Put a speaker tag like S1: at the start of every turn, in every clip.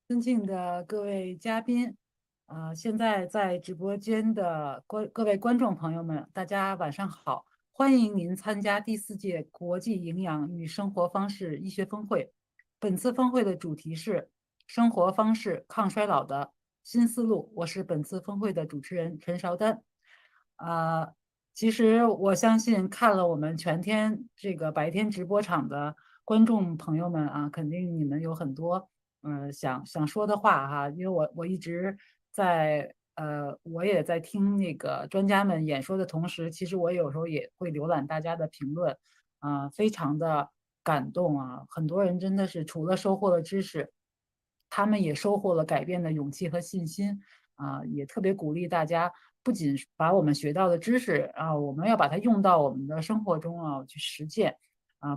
S1: 尊敬的各位嘉宾，现在在直播间的各位观众朋友们，大家晚上好！欢迎您参加第4届国际营养与生活方式医学峰会。本次峰会的主题是生活方式抗衰老的新思路。我是本次峰会的主持人陈韶丹。其实我相信看了我们全天这个白天直播场的观众朋友们啊，肯定你们有很多想说的话哈，因为我一直在我也在听那个专家们演说的同时，其实我有时候也会浏览大家的评论，非常的感动啊，很多人真的是除了收获了知识，他们也收获了改变的勇气和信心啊，也特别鼓励大家，不仅把我们学到的知识啊，我们要把它用到我们的生活中啊去实践。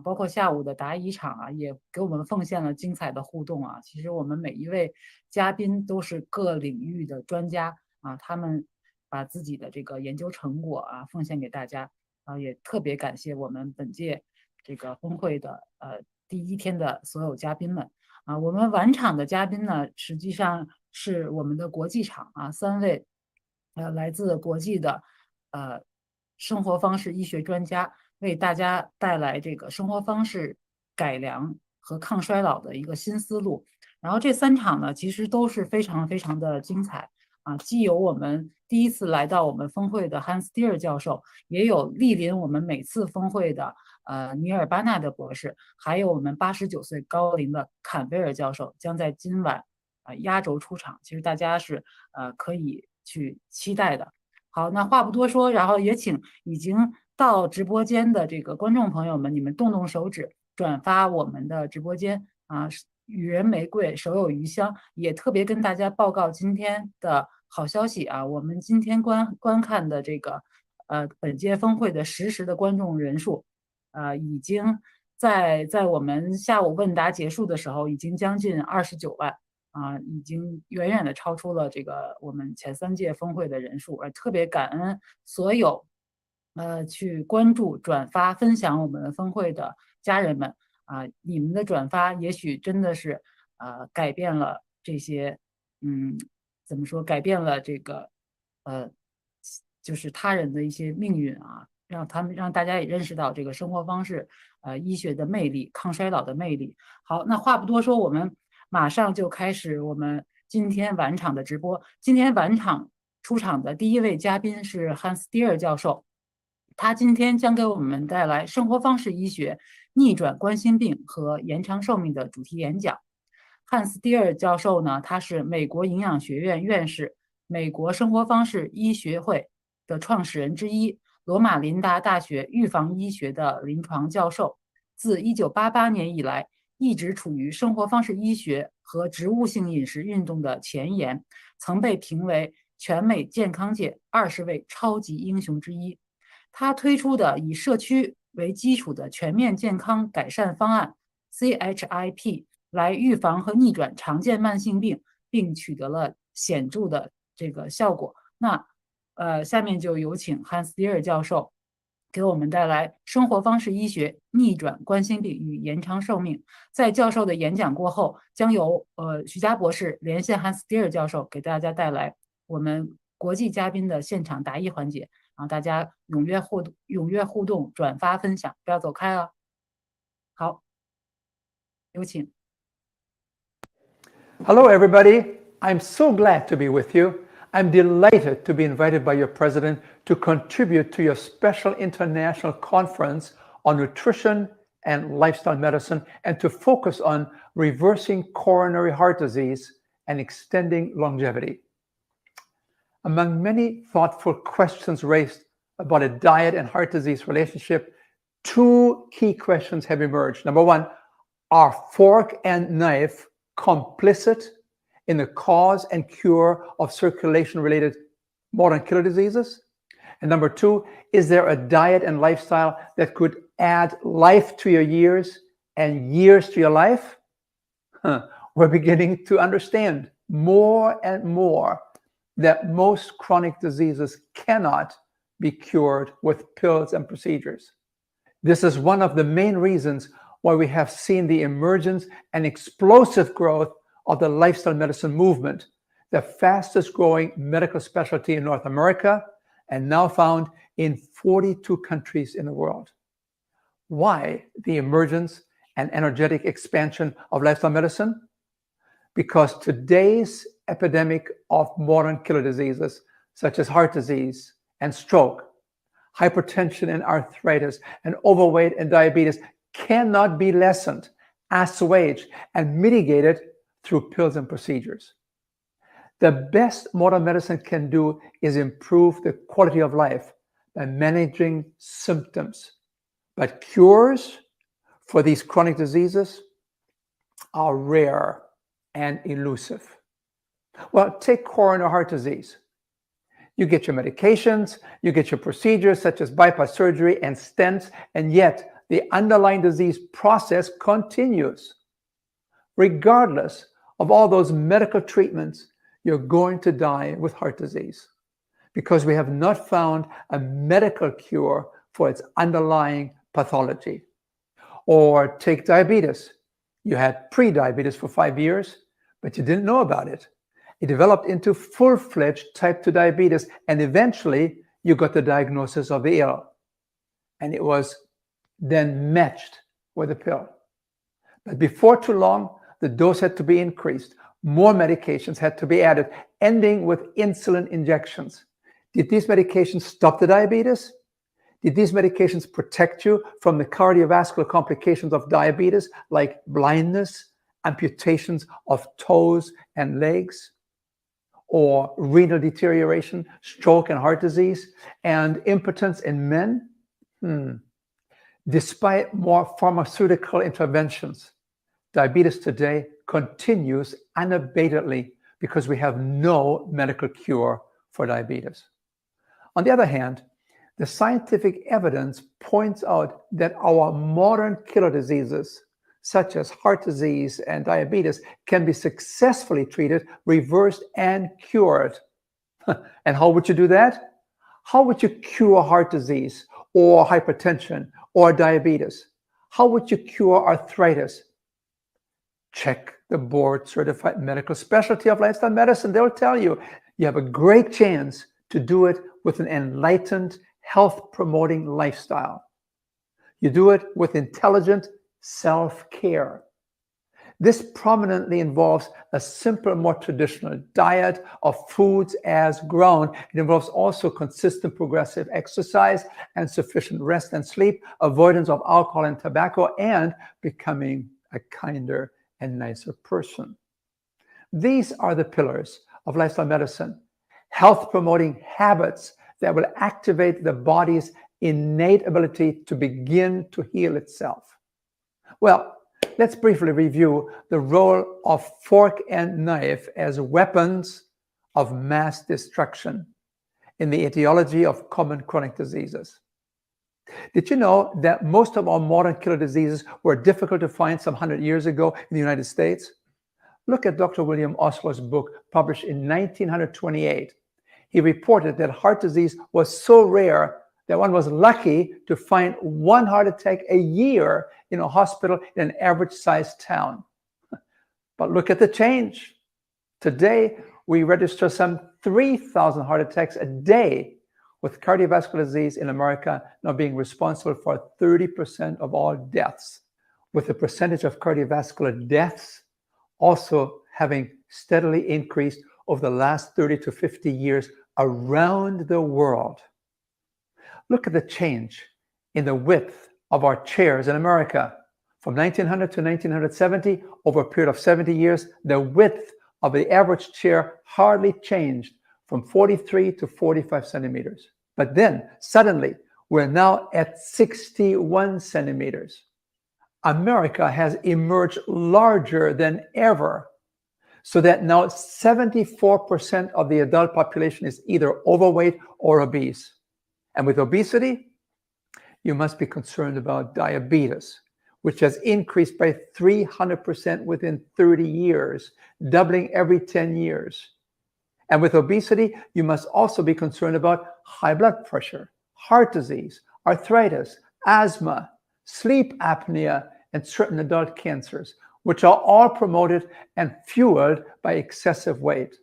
S1: 包括下午的答疑场啊，也给我们奉献了精彩的互动啊。其实我们每一位嘉宾都是各领域的专家啊，他们把自己的这个研究成果啊奉献给大家啊，也特别感谢我们本届这个峰会的第1天的所有嘉宾们啊。我们晚场的嘉宾呢，实际上是我们的国际场啊，3位来自国际的生活方式医学专家。为大家带来这个生活方式改良和抗衰老的一个新思路。然后这3场呢，其实都是非常非常的精彩啊，既有我们第一次来到我们峰会的汉斯蒂尔教授，也有莅临我们每次峰会的尼尔巴纳德博士，还有我们89岁高龄的坎贝尔教授将在今晚压轴出场，其实大家是可以去期待的。好，那话不多说，然后也请已经到直播间的这个观众朋友们，你们动动手指转发我们的直播间啊，予人玫瑰，手有余香。也特别跟大家报告今天的好消息啊，我们今天观看的这个本届峰会的实时的观众人数，已经在我们下午问答结束的时候，已经将近29万。已经远远的超出了这个我们前3届峰会的人数，特别感恩所有去关注、转发、分享我们的峰会的家人们你们的转发也许真的是改变了这些怎么说，改变了这个就是他人的一些命运啊，让大家也认识到这个生活方式医学的魅力、抗衰老的魅力。好，那话不多说，我们马上就开始我们今天晚场的直播。今天晚场出场的第1位嘉宾是汉斯蒂尔教授，他今天将给我们带来生活方式医学、逆转冠心病和延长寿命的主题演讲。汉斯蒂尔教授呢，他是美国营养学院院士、美国生活方式医学会的创始人之一，罗马林达大学预防医学的临床教授，自1988年以来一直处于生活方式医学和植物性饮食运动的前沿，曾被评为全美健康界20位超级英雄之一。他推出的以社区为基础的全面健康改善方案 CHIP 来预防和逆转常见慢性病，并取得了显著的这个效果。那下面就有请汉斯蒂尔教授给我们带来生活方式医学、逆转冠心病与延长寿命。在教授的演讲过后，将由徐佳博士连线汉斯蒂尔教授，给大家带来我们国际嘉宾的现场答疑环节。然后大家踊跃互动、转发分享，不要走开啊！好，有请。
S2: Hello, everybody. I'm so glad to be with you. I'm delighted to be invited by your president to contribute to your special international conference on nutrition and lifestyle medicine and to focus on reversing coronary heart disease and extending longevity. Among many thoughtful questions raised about a diet and heart disease relationship, 2 key questions have emerged. Number 1, are fork and knife complicit in the cause and cure of circulation-related modern killer diseases? And number 2, is there a diet and lifestyle that could add life to your years and years to your life? We're beginning to understand more and more that most chronic diseases cannot be cured with pills and procedures. This is one of the main reasons why we have seen the emergence and explosive growth of the lifestyle medicine movement, the fastest growing medical specialty in North America, and now found in 42 countries in the world. Why the emergence and energetic expansion of lifestyle medicine? Because today's epidemic of modern killer diseases, such as heart disease and stroke, hypertension and arthritis, and overweight and diabetes, cannot be lessened, assuaged, and mitigated through pills and procedures. The best modern medicine can do is improve the quality of life by managing symptoms. But cures for these chronic diseases are rare and elusive. Well, take coronary heart disease. You get your medications, you get your procedures such as bypass surgery and stents, and yet the underlying disease process continues. Regardless of all those medical treatments, you're going to die with heart disease because we have not found a medical cure for its underlying pathology. Or take diabetes. You had pre-diabetes for 5 years, but you didn't know about it. It developed into full-fledged type 2 diabetes, and eventually you got the diagnosis of the ill. And it was then matched with a pill. But before too long, the dose had to be increased. More medications had to be added, ending with insulin injections. Did these medications stop the diabetes? Did these medications protect you from the cardiovascular complications of diabetes, like blindness, amputations of toes and legs, or renal deterioration, stroke and heart disease, and impotence in men? Despite more pharmaceutical interventions, diabetes today continues unabatedly because we have no medical cure for diabetes. On the other hand, the scientific evidence points out that our modern killer diseases, such as heart disease and diabetes, can be successfully treated, reversed, and cured. And how would you do that? How would you cure heart disease or hypertension or diabetes? How would you cure arthritis? Check the board-certified medical specialty of lifestyle medicine. They'll tell you you have a great chance to do it with an enlightened, health-promoting lifestyle. You do it with intelligent self-care. This prominently involves a simple, more traditional diet of foods as grown. It involves also consistent progressive exercise and sufficient rest and sleep, avoidance of alcohol and tobacco, and becoming a kinder and nicer person. These are the pillars of lifestyle medicine, health-promoting habits that will activate the body's innate ability to begin to heal itself. Well, let's briefly review the role of fork and knife as weapons of mass destruction in the etiology of common chronic diseases. Did you know that most of our modern killer diseases were difficult to find some 100 years ago in the United States? Look at Dr. William Osler's book published in 1928. He reported that heart disease was so rare that one was lucky to find one heart attack a year in a hospital in an average-sized town. But look at the change. Today, we register some 3,000 heart attacks a day, with cardiovascular disease in America now being responsible for 30% of all deaths, with the percentage of cardiovascular deaths also having steadily increased over the last 30 to 50 years around the world. Look at the change in the width of our chairs in America. From 1900 to 1970, over a period of 70 years, the width of the average chair hardly changed, from 43 to 45 centimeters. But then, suddenly, we're now at 61 centimeters. America has emerged larger than ever, so that now 74% of the adult population is either overweight or obese. And with obesity, you must be concerned about diabetes, which has increased by 300% within 30 years, doubling every 10 years. And with obesity, you must also be concerned about high blood pressure, heart disease, arthritis, asthma, sleep apnea, and certain adult cancers, which are all promoted and fueled by excessive weight.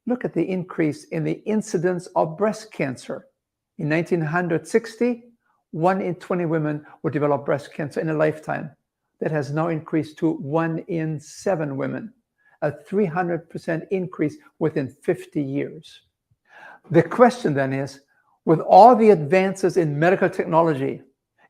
S2: Look at the increase in the incidence of breast cancer. In 1960, 1 in 20 women would develop breast cancer in a lifetime. That has now increased to 1 in 7 women, a 300% increase within 50 years. The question then is, with all the advances in medical technology,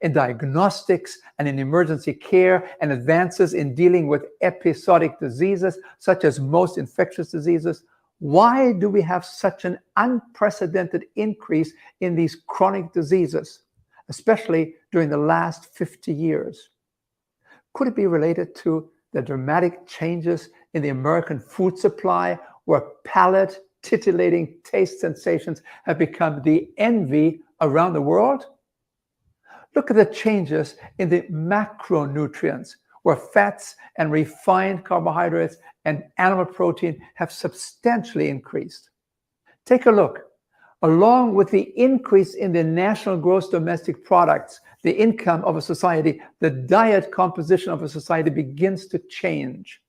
S2: in diagnostics and in emergency care, and advances in dealing with episodic diseases such as most infectious diseases, why do we have such an unprecedented increase in these chronic diseases, especially during the last 50 years? Could it be related to the dramatic changes in the American food supply, where palate titillating taste sensations have become the envy around the world? Look at the changes in the macronutrients, where fats and refined carbohydrates and animal protein have substantially increased. Take a look. Along with the increase in the national gross domestic products, the income of a society, the diet composition of a society begins to change.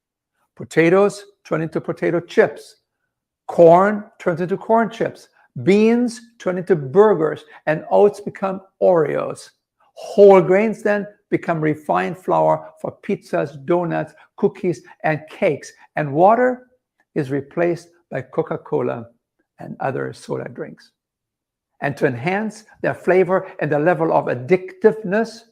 S2: Potatoes turn into potato chips. Corn turns into corn chips. Beans turn into burgers, and oats become Oreos. Whole grains then become refined flour for pizzas, donuts, cookies, and cakes. And water is replaced by Coca-Cola and other soda drinks. And to enhance their flavor and the level of addictiveness,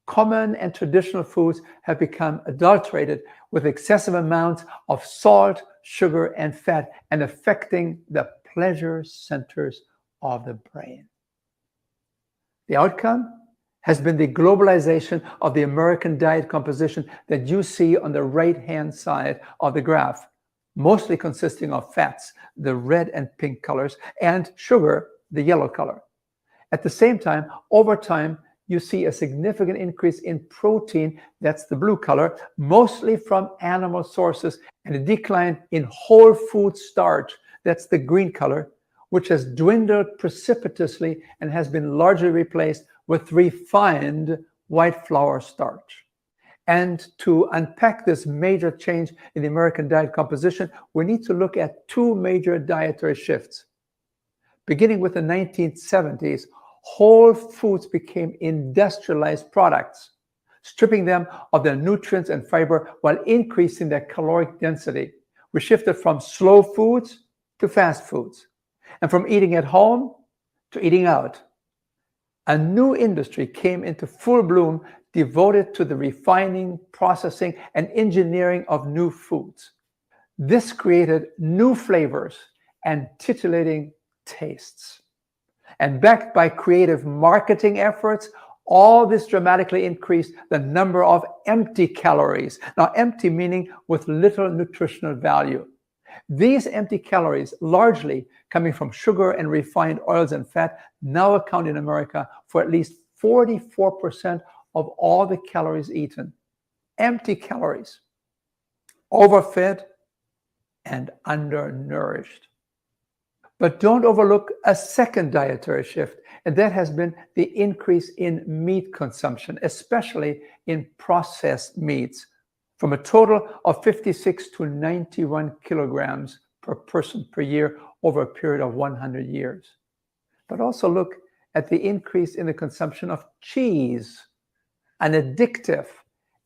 S2: common and traditional foods have become adulterated with excessive amounts of salt, sugar, and fat, and affecting the pleasure centers of the brain. The outcome has been the globalization of the American diet composition that you see on the right-hand side of the graph, mostly consisting of fats, the red and pink colors, and sugar, the yellow color. At the same time, over time, you see a significant increase in protein, that's the blue color, mostly from animal sources, and a decline in whole food starch, that's the green color, which has dwindled precipitously and has been largely replaced with refined white flour starch. And to unpack this major change in the American diet composition, we need to look at two major dietary shifts. Beginning with the 1970s, whole foods became industrialized products, stripping them of their nutrients and fiber while increasing their caloric density. We shifted from slow foods to fast foods, and from eating at home to eating out. A new industry came into full bloom devoted to the refining, processing, and engineering of new foods. This created new flavors and titillating tastes. And backed by creative marketing efforts, all this dramatically increased the number of empty calories. Now, empty meaning with little nutritional value. These empty calories, largely coming from sugar and refined oils and fat, now account in America for at least 44% of all the calories eaten. Empty calories, overfed and undernourished. But don't overlook a second dietary shift, and that has been the increase in meat consumption, especially in processed meats, from a total of 56 to 91 kilograms per person per year over a period of 100 years. But also look at the increase in the consumption of cheese, an addictive,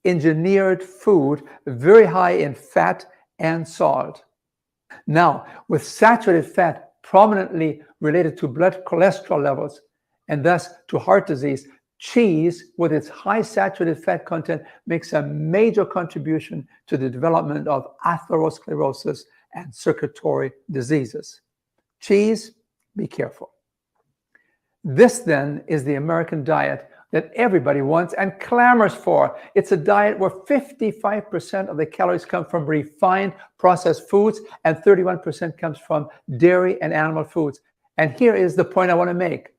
S2: engineered food very high in fat and salt. Now, with saturated fat prominently related to blood cholesterol levels and thus to heart disease, cheese, with its high saturated fat content, makes a major contribution to the development of atherosclerosis and circulatory diseases. Cheese, be careful. This then is the American diet that everybody wants and clamors for. It's a diet where 55% of the calories come from refined processed foods and 31% comes from dairy and animal foods. And here is the point I want to make.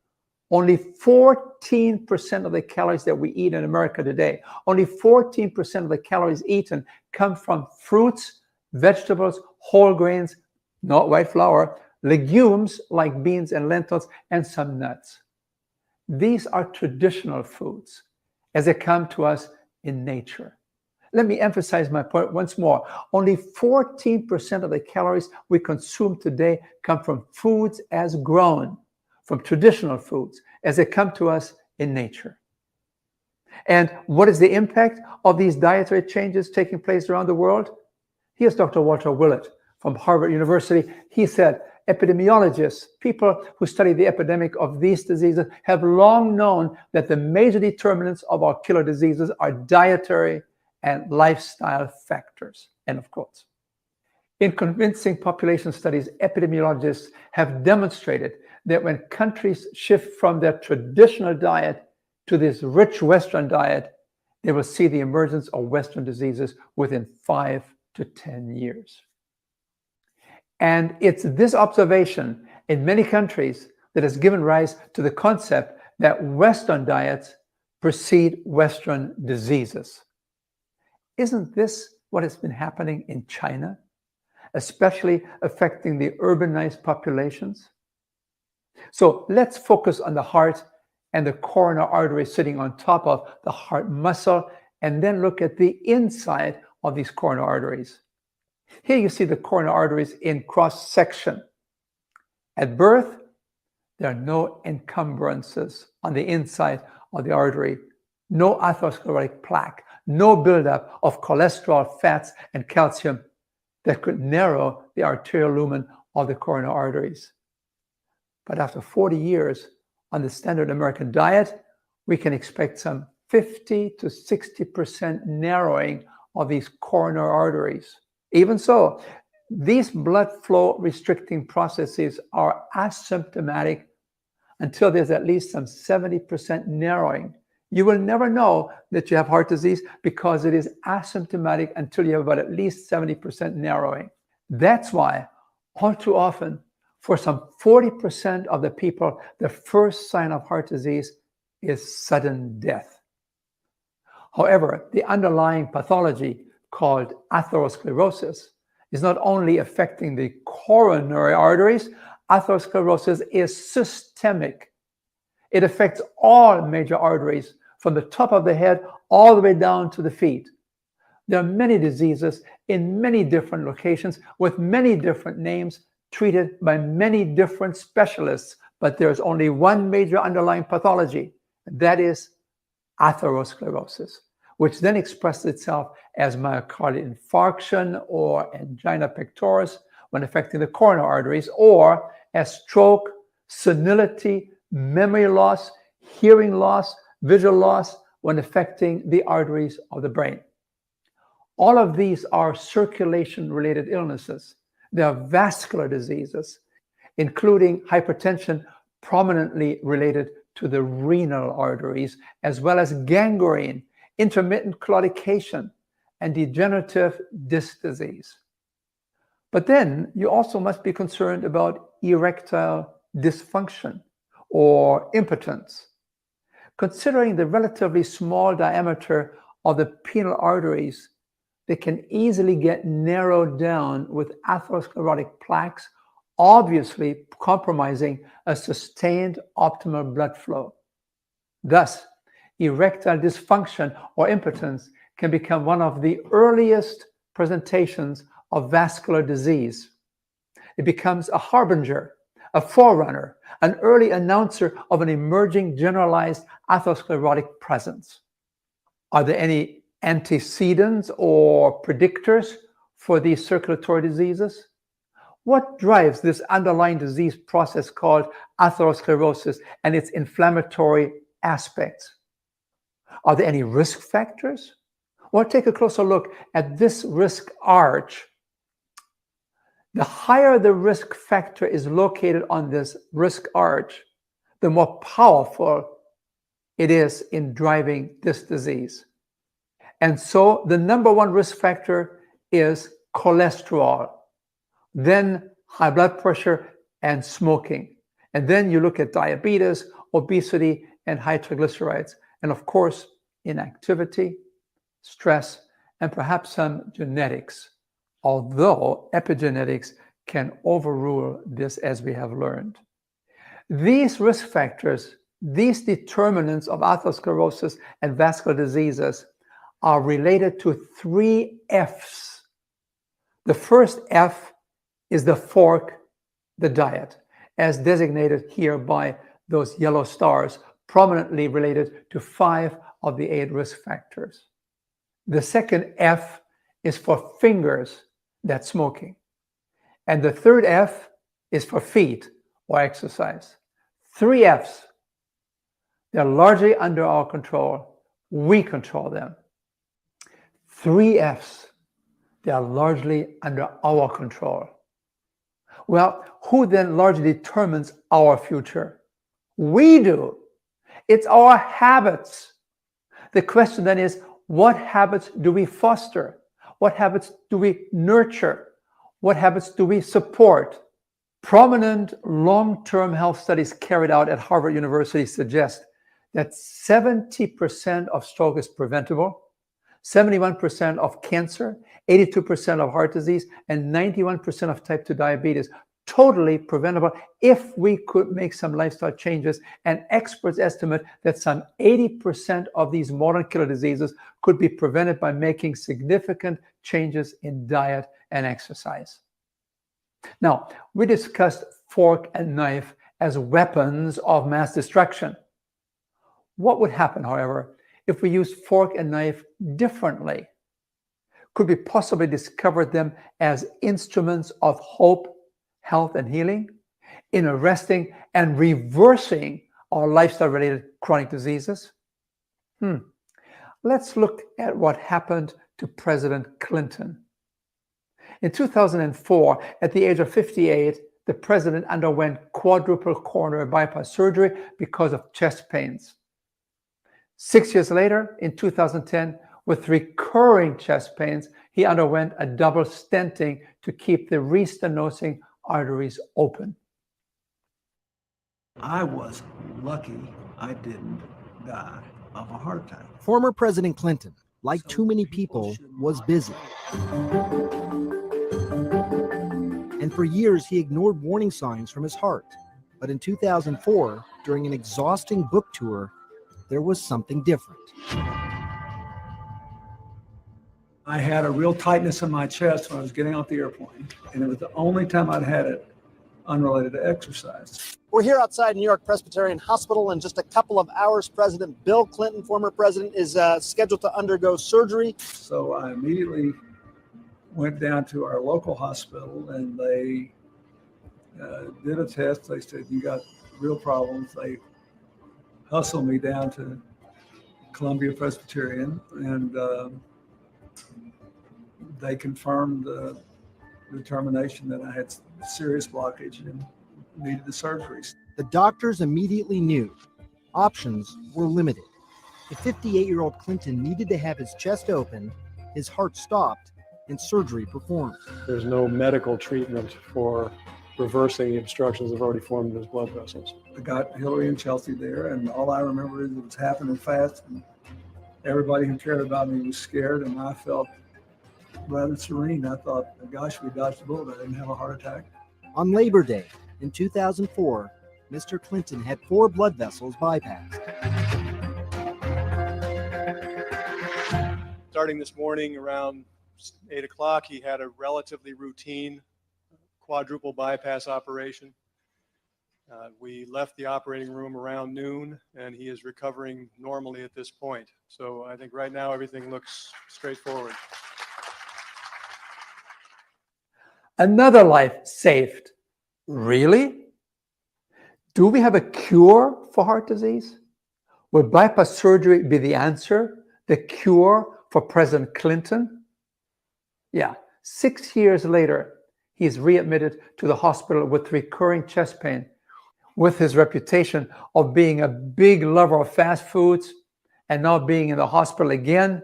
S2: Only 14% of the calories that we eat in America today, only 14% of the calories eaten come from fruits, vegetables, whole grains, not white flour, legumes like beans and lentils, and some nuts. These are traditional foods as they come to us in nature. Let me emphasize my point once more. Only 14% of the calories we consume today come from foods as grown, from traditional foods as they come to us in nature. And what is the impact of these dietary changes taking place around the world? Here's Dr. Walter Willett from Harvard University. He said, epidemiologists, people who study the epidemic of these diseases, have long known that the major determinants of our killer diseases are dietary and lifestyle factors. End of quotes. In convincing population studies, epidemiologists have demonstrated that when countries shift from their traditional diet to this rich Western diet, they will see the emergence of Western diseases within 5 to 10 years. And it's this observation in many countries that has given rise to the concept that Western diets precede Western diseases. Isn't this what has been happening in China, especially affecting the urbanized populations? So let's focus on the heart and the coronary artery sitting on top of the heart muscle, and then look at the inside of these coronary arteries. Here you see the coronary arteries in cross-section. At birth, there are no encumbrances on the inside of the artery. no atherosclerotic plaque, no buildup of cholesterol, fats, and calcium that could narrow the arterial lumen of the coronary arteries. But after 40 years on the standard American diet, we can expect some 50 to 60% narrowing of these coronary arteries. Even so, these blood flow restricting processes are asymptomatic until there's at least some 70% narrowing. You will never know that you have heart disease because it is asymptomatic until you have about at least 70% narrowing. That's why, all too often, for some 40% of the people, the first sign of heart disease is sudden death. However, the underlying pathology called atherosclerosis is not only affecting the coronary arteries, atherosclerosis is systemic. It affects all major arteries from the top of the head all the way down to the feet. There are many diseases in many different locations with many different names treated by many different specialists, but there's only one major underlying pathology, that is atherosclerosis, which then expresses itself as myocardial infarction or angina pectoris when affecting the coronary arteries, or as stroke, senility, memory loss, hearing loss, visual loss when affecting the arteries of the brain. All of these are circulation-related illnesses. They are vascular diseases, including hypertension prominently related to the renal arteries, as well as gangrene, intermittent claudication, and degenerative disc disease. But then you also must be concerned about erectile dysfunction or impotence. Considering the relatively small diameter of the penile arteries, they can easily get narrowed down with atherosclerotic plaques, obviously compromising a sustained optimal blood flow. Thus, erectile dysfunction or impotence can become one of the earliest presentations of vascular disease. It becomes a harbinger, a forerunner, an early announcer of an emerging generalized atherosclerotic presence. Are there any antecedents or predictors for these circulatory diseases? What drives this underlying disease process called atherosclerosis and its inflammatory aspects? Are there any risk factors? Well, take a closer look at this risk arch. The higher the risk factor is located on this risk arch, the more powerful it is in driving this disease. And so the number one risk factor is cholesterol, then high blood pressure and smoking. And then you look at diabetes, obesity, and high triglycerides. And of course, inactivity, stress, and perhaps some genetics, although epigenetics can overrule this, as we have learned. These risk factors, these determinants of atherosclerosis and vascular diseases are related to 3 F's. The first F is the fork, the diet, as designated here by those yellow stars, prominently related to 5 of the 8 risk factors. The second F is for fingers, that's smoking. And the third F is for feet, or exercise. 3 F's. They're largely under our control. We control them. 3 F's. They are largely under our control. Well, who then largely determines our future? We do. It's our habits. The question then is, what habits do we foster? What habits do we nurture? What habits do we support? Prominent long-term health studies carried out at Harvard University suggest that 70% of stroke is preventable, 71% of cancer, 82% of heart disease, and 91% of type 2 diabetes totally preventable if we could make some lifestyle changes. And experts estimate that some 80% of these modern killer diseases could be prevented by making significant changes in diet and exercise. Now, we discussed fork and knife as weapons of mass destruction. What would happen, however, if we use fork and knife differently? Could we possibly discover them as instruments of hope, health, and healing in arresting and reversing our lifestyle-related chronic diseases? Let's look at what happened to President Clinton. In 2004, at the age of 58, the president underwent quadruple coronary bypass surgery because of chest pains. 6 years later, in 2010, with recurring chest pains, he underwent a double stenting to keep the restenosing arteries open.
S3: I was lucky I didn't die of a heart attack.
S4: Former President Clinton, like too many people, was busy. And for years, he ignored warning signs from his heart. But in 2004, during an exhausting book tour, there was something different.
S3: I had a real tightness in my chest when I was getting off the airplane, and it was the only time I'd had it unrelated to exercise.
S4: We're here outside New York Presbyterian Hospital. In just a couple of hours, President Bill Clinton, former president, is scheduled to undergo surgery.
S3: So I immediately went down to our local hospital, and they did a test. They said, "You got real problems." They hustled me down to Columbia Presbyterian, and they confirmed the determination that I had serious blockage and needed the surgeries.
S4: The doctors immediately knew options were limited. The 58-year-old Clinton needed to have his chest opened, his heart stopped, and surgery performed.
S5: There's no medical treatment for reversing the obstructions that have already formed in his blood vessels.
S3: I got Hillary and Chelsea there, and all I remember is it was happening fast, and everybody who cared about me was scared, and I felt rather serene. I thought, gosh, we dodged a bullet. I didn't have a heart attack.
S4: On Labor Day in 2004, Mr. Clinton had 4 blood vessels bypassed.
S5: Starting this morning around 8 o'clock, he had a relatively routine quadruple bypass operation. We left the operating room around noon, and he is recovering normally at this point. So I think right now everything looks straightforward.
S2: Another life saved. Really? Do we have a cure for heart disease? Would bypass surgery be the answer, the cure for President Clinton? Yeah, 6 years later, he is readmitted to the hospital with recurring chest pain. With his reputation of being a big lover of fast foods and now being in the hospital again,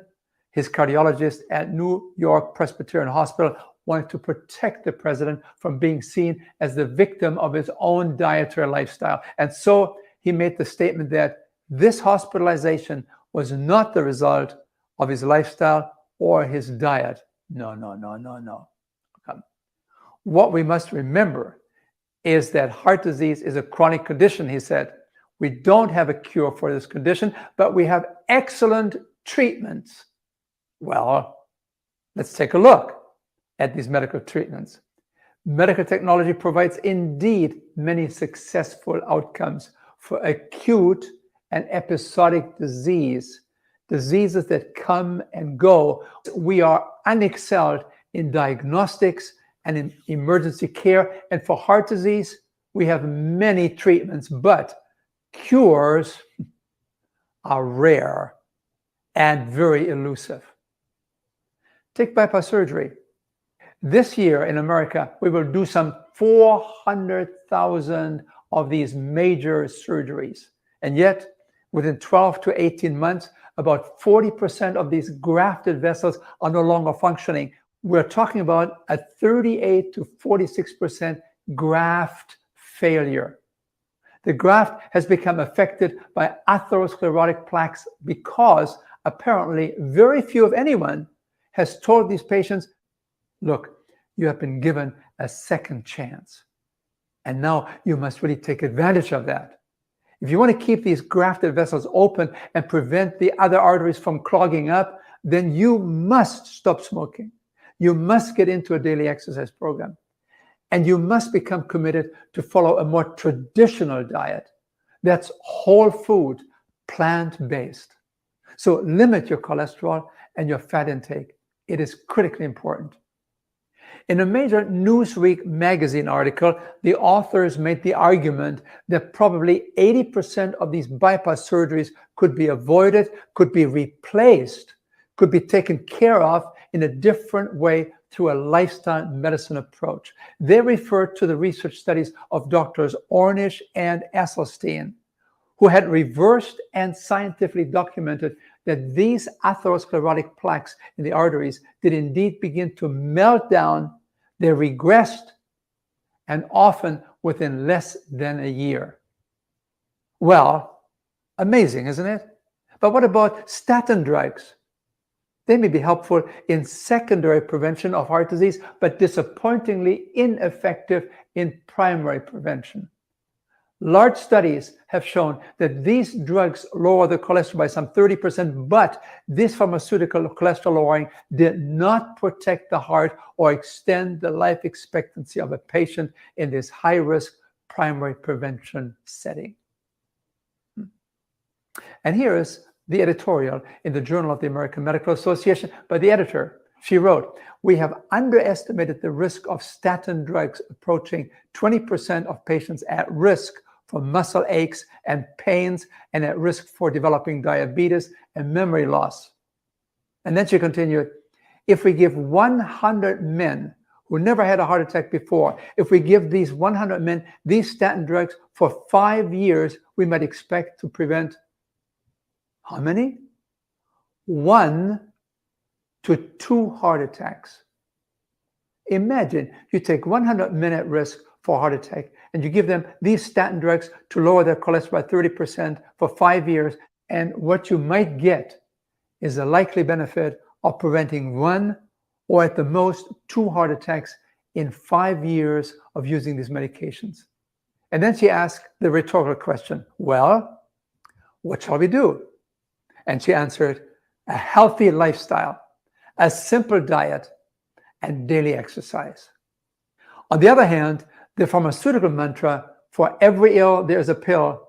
S2: his cardiologist at New York Presbyterian Hospital wanted to protect the president from being seen as the victim of his own dietary lifestyle. And so he made the statement that this hospitalization was not the result of his lifestyle or his diet. No. What we must remember is that heart disease is a chronic condition, he said. We don't have a cure for this condition, but we have excellent treatments. Well, let's take a look at these medical treatments. Medical technology provides indeed many successful outcomes for acute and episodic diseases that come and go. We are unexcelled in diagnostics and in emergency care. And for heart disease, we have many treatments, but cures are rare and very elusive. Take bypass surgery. This year in America, we will do some 400,000 of these major surgeries. And yet, within 12 to 18 months, about 40% of these grafted vessels are no longer functioning. We're talking about a 38 to 46% graft failure. The graft has become affected by atherosclerotic plaques because apparently very few, if anyone, has told these patients, look, you have been given a second chance. And now you must really take advantage of that. If you want to keep these grafted vessels open and prevent the other arteries from clogging up, then you must stop smoking. You must get into a daily exercise program. And you must become committed to follow a more traditional diet that's whole food, plant-based. So limit your cholesterol and your fat intake. It is critically important. In a major Newsweek magazine article, the authors made the argument that probably 80% of these bypass surgeries could be avoided, could be replaced, could be taken care of in a different way through a lifestyle medicine approach. They refer to the research studies of Drs. Ornish and Esselstyn, who had reversed and scientifically documented that these atherosclerotic plaques in the arteries did indeed begin to melt down. They regressed, and often within less than a year. Well, amazing, isn't it? But what about statin drugs? They may be helpful in secondary prevention of heart disease, but disappointingly ineffective in primary prevention. Large studies have shown that these drugs lower the cholesterol by some 30%, but this pharmaceutical cholesterol lowering did not protect the heart or extend the life expectancy of a patient in this high-risk primary prevention setting. And here is the editorial in the Journal of the American Medical Association by the editor. She wrote, "We have underestimated the risk of statin drugs, approaching 20% of patients at risk for muscle aches and pains and at risk for developing diabetes and memory loss." And then she continued, "If we give 100 men who never had a heart attack before, if we give these 100 men these statin drugs for 5 years, we might expect to prevent how many? 1 to 2 heart attacks." Imagine you take 100 men at risk for a heart attack and you give them these statin drugs to lower their cholesterol by 30% for 5 years, and what you might get is a likely benefit of preventing 1 or at the most 2 heart attacks in 5 years of using these medications. And then she asked the rhetorical question, well, what shall we do? And she answered, a healthy lifestyle, a simple diet, and daily exercise. On the other hand, the pharmaceutical mantra, for every ill, there's a pill,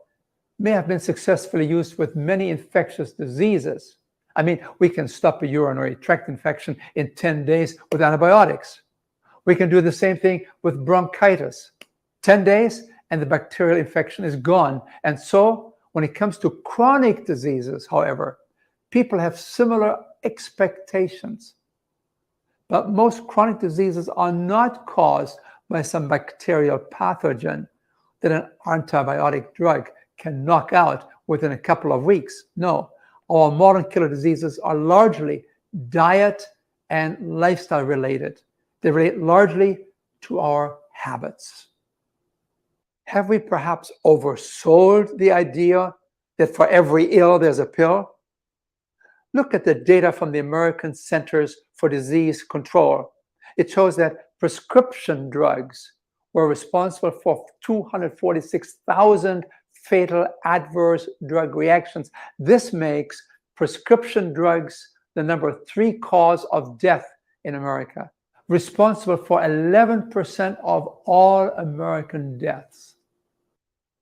S2: may have been successfully used with many infectious diseases. I mean, we can stop a urinary tract infection in 10 days with antibiotics. We can do the same thing with bronchitis. 10 days and the bacterial infection is gone. And so when it comes to chronic diseases, however, people have similar expectations. But most chronic diseases are not caused by some bacterial pathogen that an antibiotic drug can knock out within a couple of weeks. No, our modern killer diseases are largely diet and lifestyle related. They relate largely to our habits. Have we perhaps oversold the idea that for every ill there's a pill? Look at the data from the American Centers for Disease Control. It shows that prescription drugs were responsible for 246,000 fatal adverse drug reactions. This makes prescription drugs the number 3 cause of death in America, responsible for 11% of all American deaths.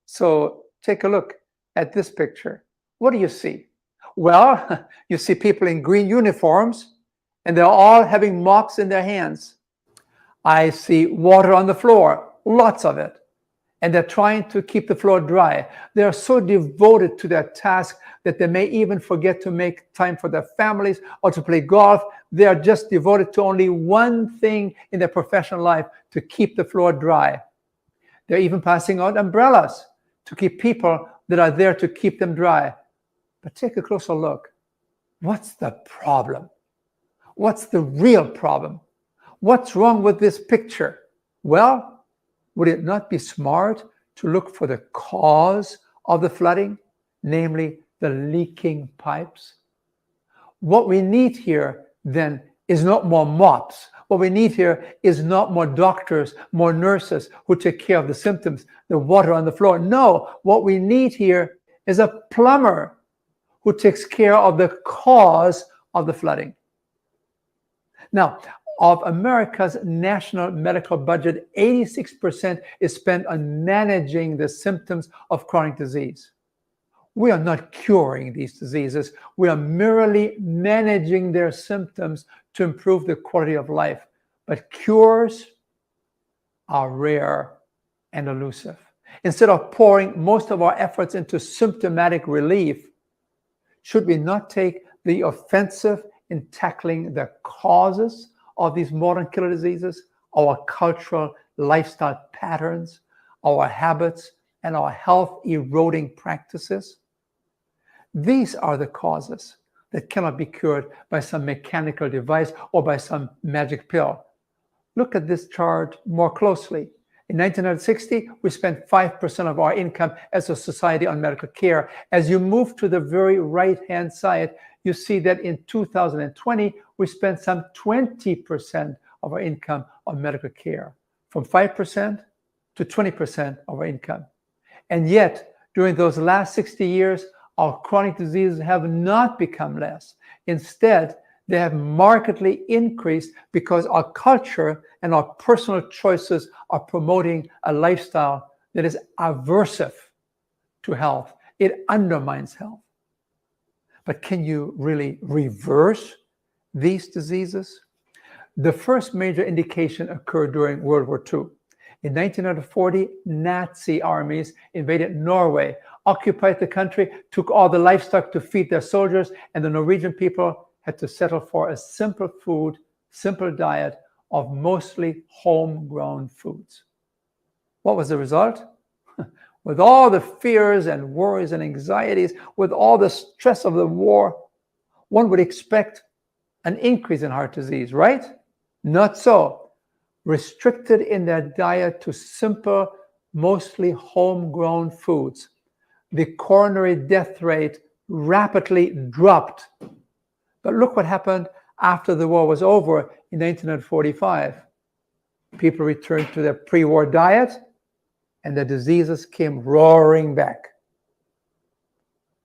S2: So take a look at this picture. What do you see? Well, you see people in green uniforms, and they're all having mops in their hands. I see water on the floor, lots of it, and they're trying to keep the floor dry. They are so devoted to their task that they may even forget to make time for their families or to play golf. They are just devoted to only one thing in their professional life, to keep the floor dry. They're even passing out umbrellas to keep people that are there to keep them dry. But take a closer look. What's the problem? What's the real problem? What's wrong with this picture? Well, would it not be smart to look for the cause of the flooding, namely the leaking pipes? What we need here, then, is not more mops. What we need here is not more doctors, more nurses who take care of the symptoms, the water on the floor. No, what we need here is a plumber who takes care of the cause of the flooding. Now, of America's national medical budget, 86% is spent on managing the symptoms of chronic disease. We are not curing these diseases. We are merely managing their symptoms to improve the quality of life. But cures are rare and elusive. Instead of pouring most of our efforts into symptomatic relief, should we not take the offensive in tackling the causes of these modern killer diseases, our cultural lifestyle patterns, our habits, and our health eroding practices? These are the causes that cannot be cured by some mechanical device or by some magic pill. Look at this chart more closely. In 1960, we spent 5% of our income as a society on medical care. As you move to the very right-hand side, you see that in 2020, we spent some 20% of our income on medical care, from 5% to 20% of our income. And yet, during those last 60 years, our chronic diseases have not become less. Instead, they have markedly increased because our culture and our personal choices are promoting a lifestyle that is aversive to health. It undermines health. But can you really reverse these diseases? The first major indication occurred during World War II. In 1940, Nazi armies invaded Norway, occupied the country, took all the livestock to feed their soldiers, and the Norwegian people had to settle for a simple food, simple diet of mostly homegrown foods. What was the result? With all the fears and worries and anxieties, with all the stress of the war, one would expect an increase in heart disease, right? Not so. Restricted in their diet to simple, mostly homegrown foods, the coronary death rate rapidly dropped. But look what happened after the war was over in 1945. People returned to their pre-war diet, and the diseases came roaring back.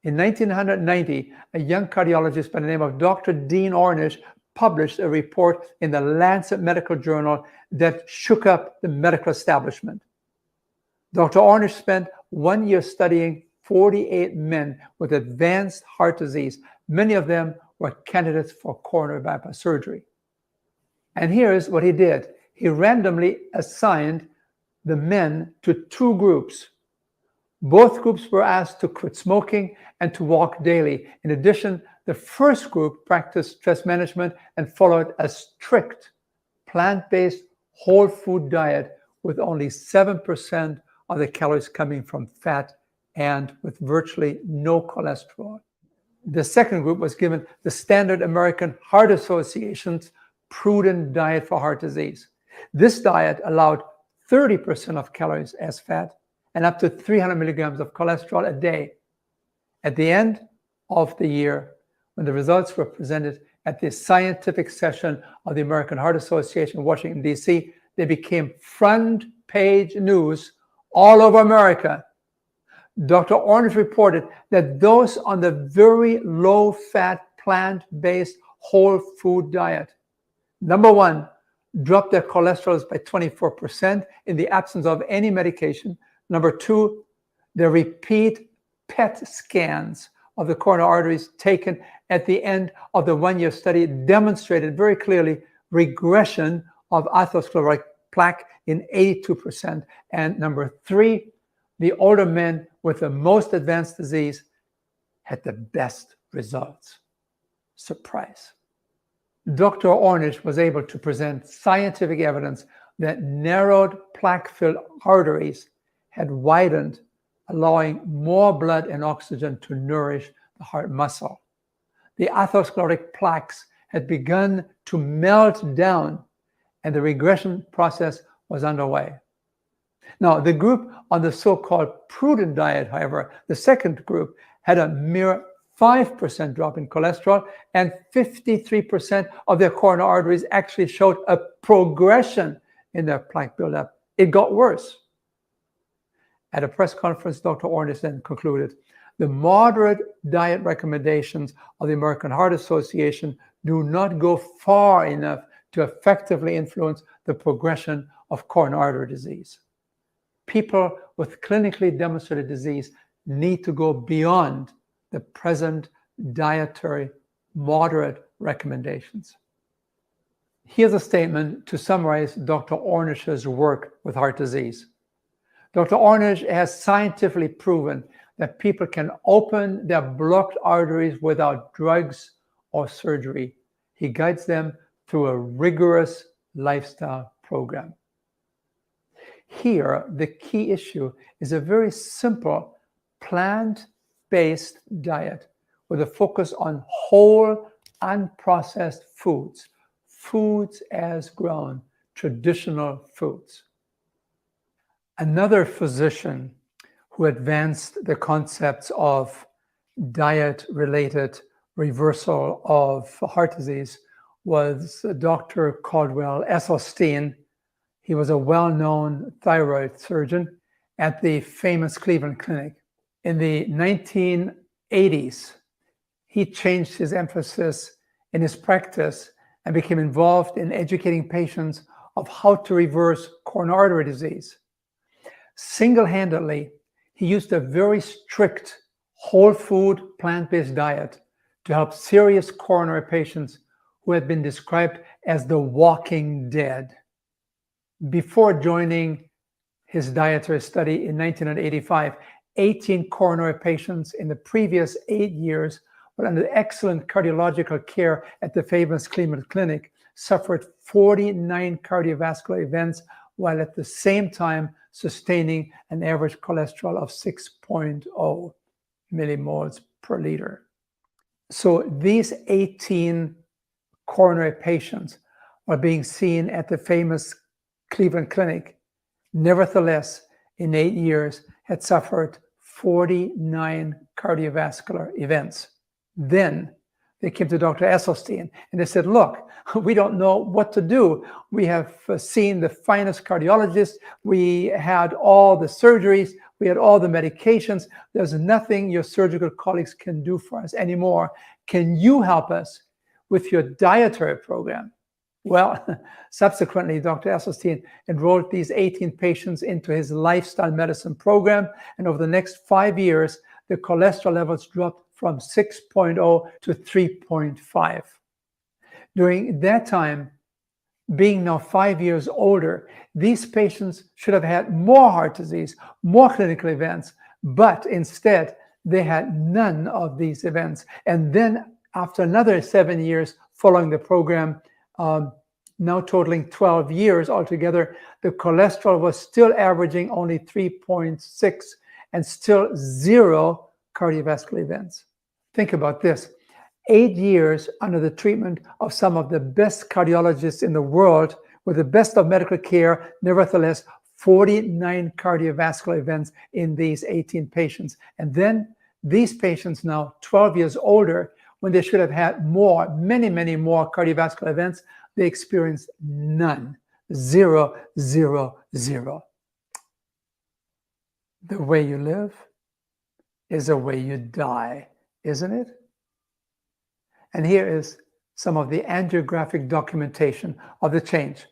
S2: In 1990, a young cardiologist by the name of Dr. Dean Ornish published a report in the Lancet Medical Journal that shook up the medical establishment. Dr. Ornish spent 1 year studying 48 men with advanced heart disease. Many of them were candidates for coronary bypass surgery. And here's what he did. He randomly assigned the men to two groups. Both groups were asked to quit smoking and to walk daily. In addition, the first group practiced stress management and followed a strict plant-based whole food diet with only 7% of the calories coming from fat and with virtually no cholesterol. The second group was given the standard American Heart Association's prudent diet for heart disease. This diet allowed 30% of calories as fat and up to 300 milligrams of cholesterol a day. At the end of the year, when the results were presented at the scientific session of the American Heart Association in Washington, D.C., they became front page news all over America. Dr. Ornish reported that those on the very low-fat, plant-based whole food diet, number one, dropped their cholesterols by 24% in the absence of any medication. Number two, the repeat PET scans of the coronary arteries taken at the end of the 1 year study demonstrated very clearly regression of atherosclerotic plaque in 82%. And number three, the older men with the most advanced disease had the best results. Surprise. Dr. Ornish was able to present scientific evidence that narrowed plaque-filled arteries had widened, allowing more blood and oxygen to nourish the heart muscle. The atherosclerotic plaques had begun to melt down, and the regression process was underway. Now, the group on the so-called prudent diet, however, the second group, had a mere 5% drop in cholesterol, and 53% of their coronary arteries actually showed a progression in their plaque buildup. It got worse. At a press conference, Dr. Ornish then concluded, the moderate diet recommendations of the American Heart Association do not go far enough to effectively influence the progression of coronary artery disease. People with clinically demonstrated disease need to go beyond the present dietary moderate recommendations. Here's a statement to summarize Dr. Ornish's work with heart disease. Dr. Ornish has scientifically proven that people can open their blocked arteries without drugs or surgery. He guides them through a rigorous lifestyle program. Here, the key issue is a very simple plant-based diet with a focus on whole, unprocessed foods, foods as grown, traditional foods. Another physician who advanced the concepts of diet-related reversal of heart disease was Dr. Caldwell Esselstyn. He was a well-known thyroid surgeon at the famous Cleveland Clinic. In the 1980s, he changed his emphasis in his practice and became involved in educating patients of how to reverse coronary artery disease. Single-handedly, he used a very strict whole food plant-based diet to help serious coronary patients who had been described as the walking dead. Before joining his dietary study in 1985, 18 coronary patients in the previous 8 years were under excellent cardiological care at the famous Cleveland Clinic, suffered 49 cardiovascular events while at the same time sustaining an average cholesterol of 6.0 millimoles per liter. So these 18 coronary patients are being seen at the famous Cleveland Clinic. Nevertheless, in 8 years, had suffered 49 cardiovascular events. Then they came to Dr. Esselstyn and they said, look, we don't know what to do. We have seen the finest cardiologists. We had all the surgeries. We had all the medications. There's nothing your surgical colleagues can do for us anymore. Can you help us with your dietary program? Well, subsequently, Dr. Esselstyn enrolled these 18 patients into his lifestyle medicine program. And over the next 5 years, the cholesterol levels dropped from 6.0 to 3.5. During that time, being now 5 years older, these patients should have had more heart disease, more clinical events, but instead they had none of these events. And then after another 7 years following the program, now totaling 12 years altogether, the cholesterol was still averaging only 3.6 and still 0 cardiovascular events. Think about this. 8 years under the treatment of some of the best cardiologists in the world with the best of medical care, nevertheless, 49 cardiovascular events in these 18 patients. And then these patients now 12 years older, when they should have had more, many, many more cardiovascular events, they experienced none. 0, 0, 0. The way you live is the way you die, isn't it? And here is some of the angiographic documentation of the change.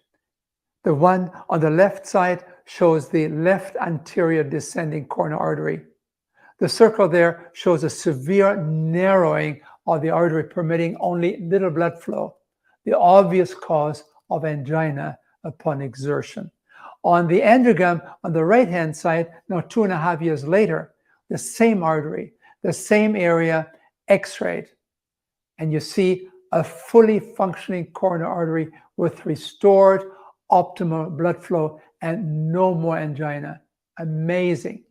S2: The one on the left side shows the left anterior descending coronary artery. The circle there shows a severe narrowing of the artery, permitting only little blood flow, the obvious cause of angina upon exertion. On the angiogram on the right-hand side, now 2.5 years later, the same artery, the same area, x-rayed. And you see a fully functioning coronary artery with restored optimal blood flow and no more angina. Amazing.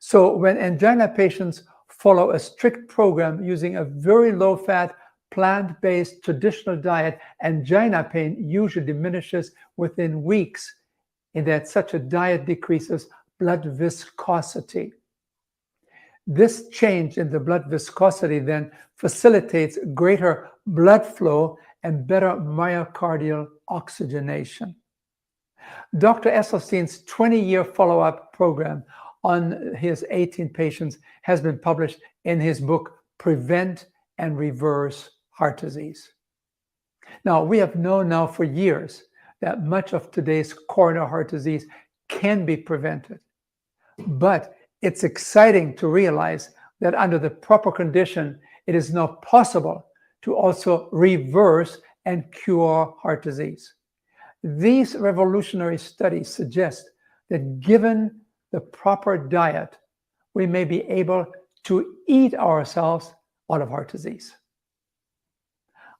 S2: So when angina patients follow a strict program using a very low-fat, plant-based traditional diet, angina pain usually diminishes within weeks, in that such a diet decreases blood viscosity. This change in the blood viscosity then facilitates greater blood flow and better myocardial oxygenation. Dr. Esselstyn's 20-year follow-up program on his 18 patients has been published in his book, Prevent and Reverse Heart Disease. Now, we have known now for years that much of today's coronary heart disease can be prevented. But It's exciting to realize that under the proper condition, it is now possible to also reverse and cure heart disease. These revolutionary studies suggest that given the proper diet, we may be able to eat ourselves out of heart disease.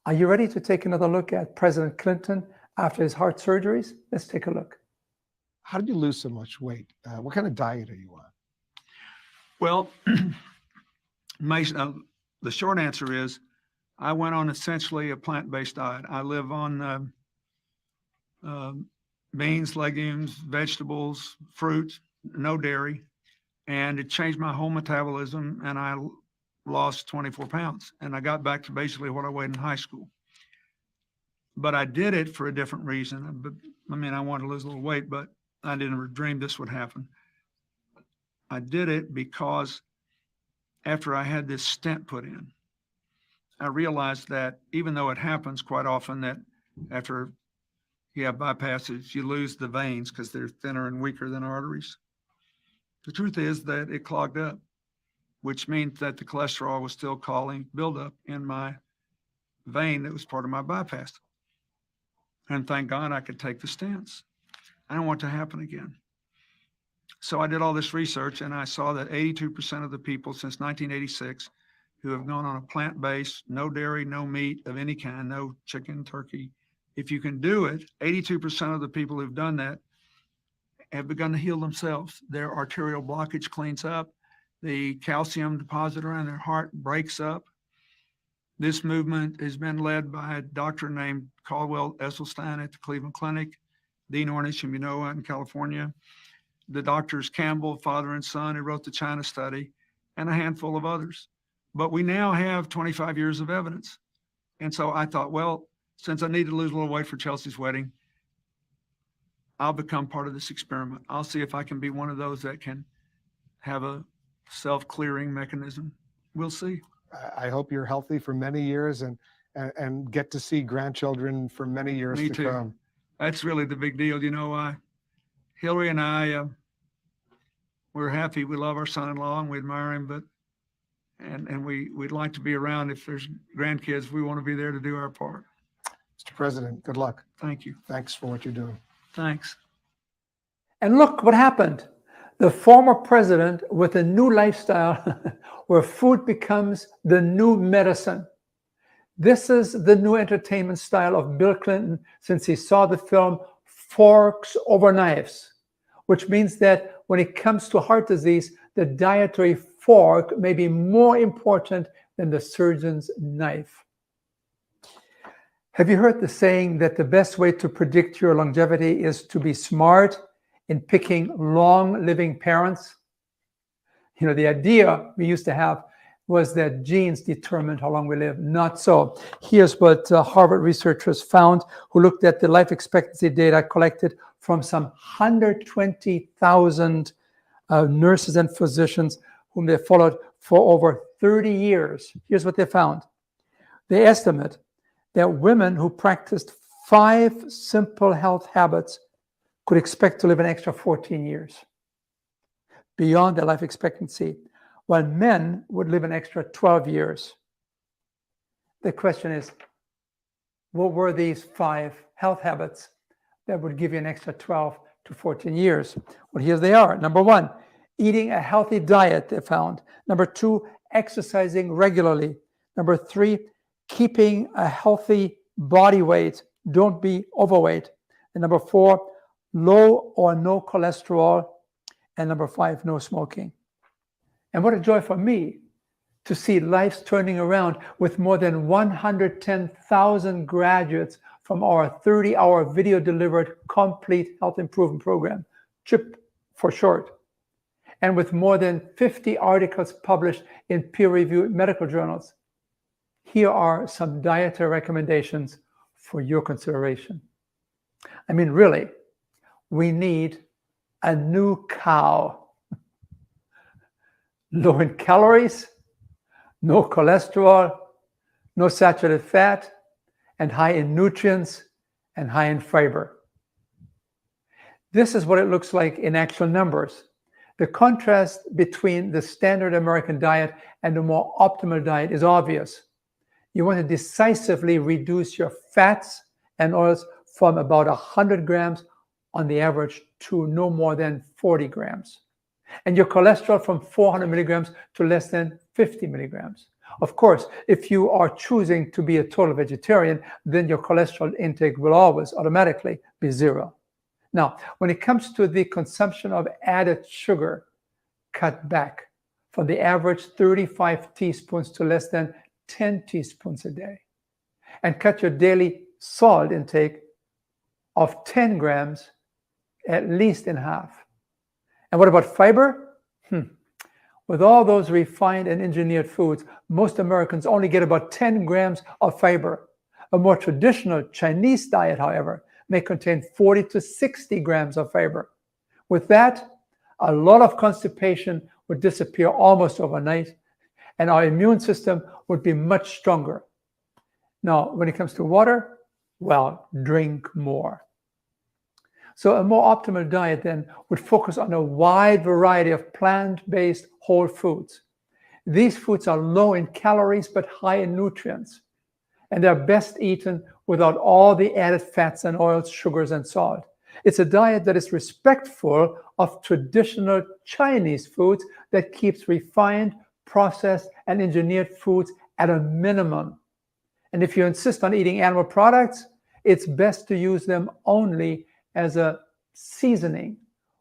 S2: Are you ready to take another look at President Clinton after his heart surgeries? Let's take a look.
S6: How did you lose so much weight? What kind of diet are you on?
S7: Well, the short answer is I went on essentially a plant-based diet. I live on beans, legumes, vegetables, fruit, no dairy, and it changed my whole metabolism, and I lost 24 pounds, and I got back to basically what I weighed in high school. But I did it for a different reason. I mean, I wanted to lose a little weight, but I didn't dream this would happen. I did it because after I had this stent put in, I realized that even though it happens quite often that after you have bypasses, you lose the veins because they're thinner and weaker than arteries. The truth is that it clogged up, which means that the cholesterol was still causing buildup in my vein that was part of my bypass. And thank God I could take the stents. I don't want it to happen again. So I did all this research, and I saw that 82% of the people since 1986 who have gone on a plant-based, no dairy, no meat of any kind, no chicken, turkey, if you can do it, 82% of the people who've done that have begun to heal themselves. Their arterial blockage cleans up. The calcium deposit around their heart breaks up. This movement has been led by a doctor named Caldwell Esselstyn at the Cleveland Clinic, Dean Ornish, whom you know, out in California, the doctors Campbell, father and son, who wrote the China study, and a handful of others. But we now have 25 years of evidence. And so I thought, well, since I need to lose a little weight for Chelsea's wedding, I'll become part of this experiment. I'll see if I can be one of those that can have a self-clearing mechanism. We'll see.
S6: I hope you're healthy for many years and get to see grandchildren for many years
S7: Me
S6: to
S7: too.
S6: come.
S7: That's really the big deal. You know, Hillary and I, we're happy. We love our son-in-law and we admire him, but and we'd like to be around. If there's grandkids, we want to be there to do our part.
S6: Mr. President, good luck.
S7: Thank you.
S6: Thanks for what you're doing.
S7: Thanks.
S2: And look what happened. The former president with a new lifestyle where food becomes the new medicine. This is the new entertainment style of Bill Clinton since he saw the film Forks Over Knives, which means that when it comes to heart disease, the dietary fork may be more important than the surgeon's knife. Have you heard the saying that the best way to predict your longevity is to be smart in picking long-living parents? You know, the idea we used to have was that genes determined how long we live. Not so. Here's what Harvard researchers found who looked at the life expectancy data collected from some 120,000 nurses and physicians whom they followed for over 30 years. Here's what they found. They estimate that women who practiced 5 simple health habits could expect to live an extra 14 years beyond their life expectancy, while men would live an extra 12 years. The question is, what were these 5 health habits that would give you an extra 12 to 14 years? Well, here they are. Number 1, eating a healthy diet, they found. Number 2, exercising regularly. Number 3, keeping a healthy body weight. Don't be overweight. And number 4, low or no cholesterol. And number 5, no smoking. And what a joy for me to see lives turning around with more than 110,000 graduates from our 30-hour video-delivered complete health improvement program, CHIP for short, and with more than 50 articles published in peer-reviewed medical journals. Here are some dietary recommendations for your consideration. I mean, really, we need a new cow. Low in calories, no cholesterol, no saturated fat, and high in nutrients and high in fiber. This is what it looks like in actual numbers. The contrast between the standard American diet and the more optimal diet is obvious. You want to decisively reduce your fats and oils from about 100 grams on the average to no more than 40 grams. And your cholesterol from 400 milligrams to less than 50 milligrams. Of course, if you are choosing to be a total vegetarian, then your cholesterol intake will always automatically be zero. Now, when it comes to the consumption of added sugar, cut back from the average 35 teaspoons to less than 10 teaspoons a day. And cut your daily salt intake of 10 grams at least in half. And what about fiber? With all those refined and engineered foods, most Americans only get about 10 grams of fiber. A more traditional Chinese diet, however, may contain 40 to 60 grams of fiber. With that, a lot of constipation would disappear almost overnight, and our immune system would be much stronger. Now, when it comes to water, well, drink more. So a more optimal diet then would focus on a wide variety of plant-based whole foods. These foods are low in calories but high in nutrients, and they're best eaten without all the added fats and oils, sugars, and salt. It's a diet that is respectful of traditional Chinese foods that keeps refined, processed, and engineered foods at a minimum. And if you insist on eating animal products, it's best to use them only as a seasoning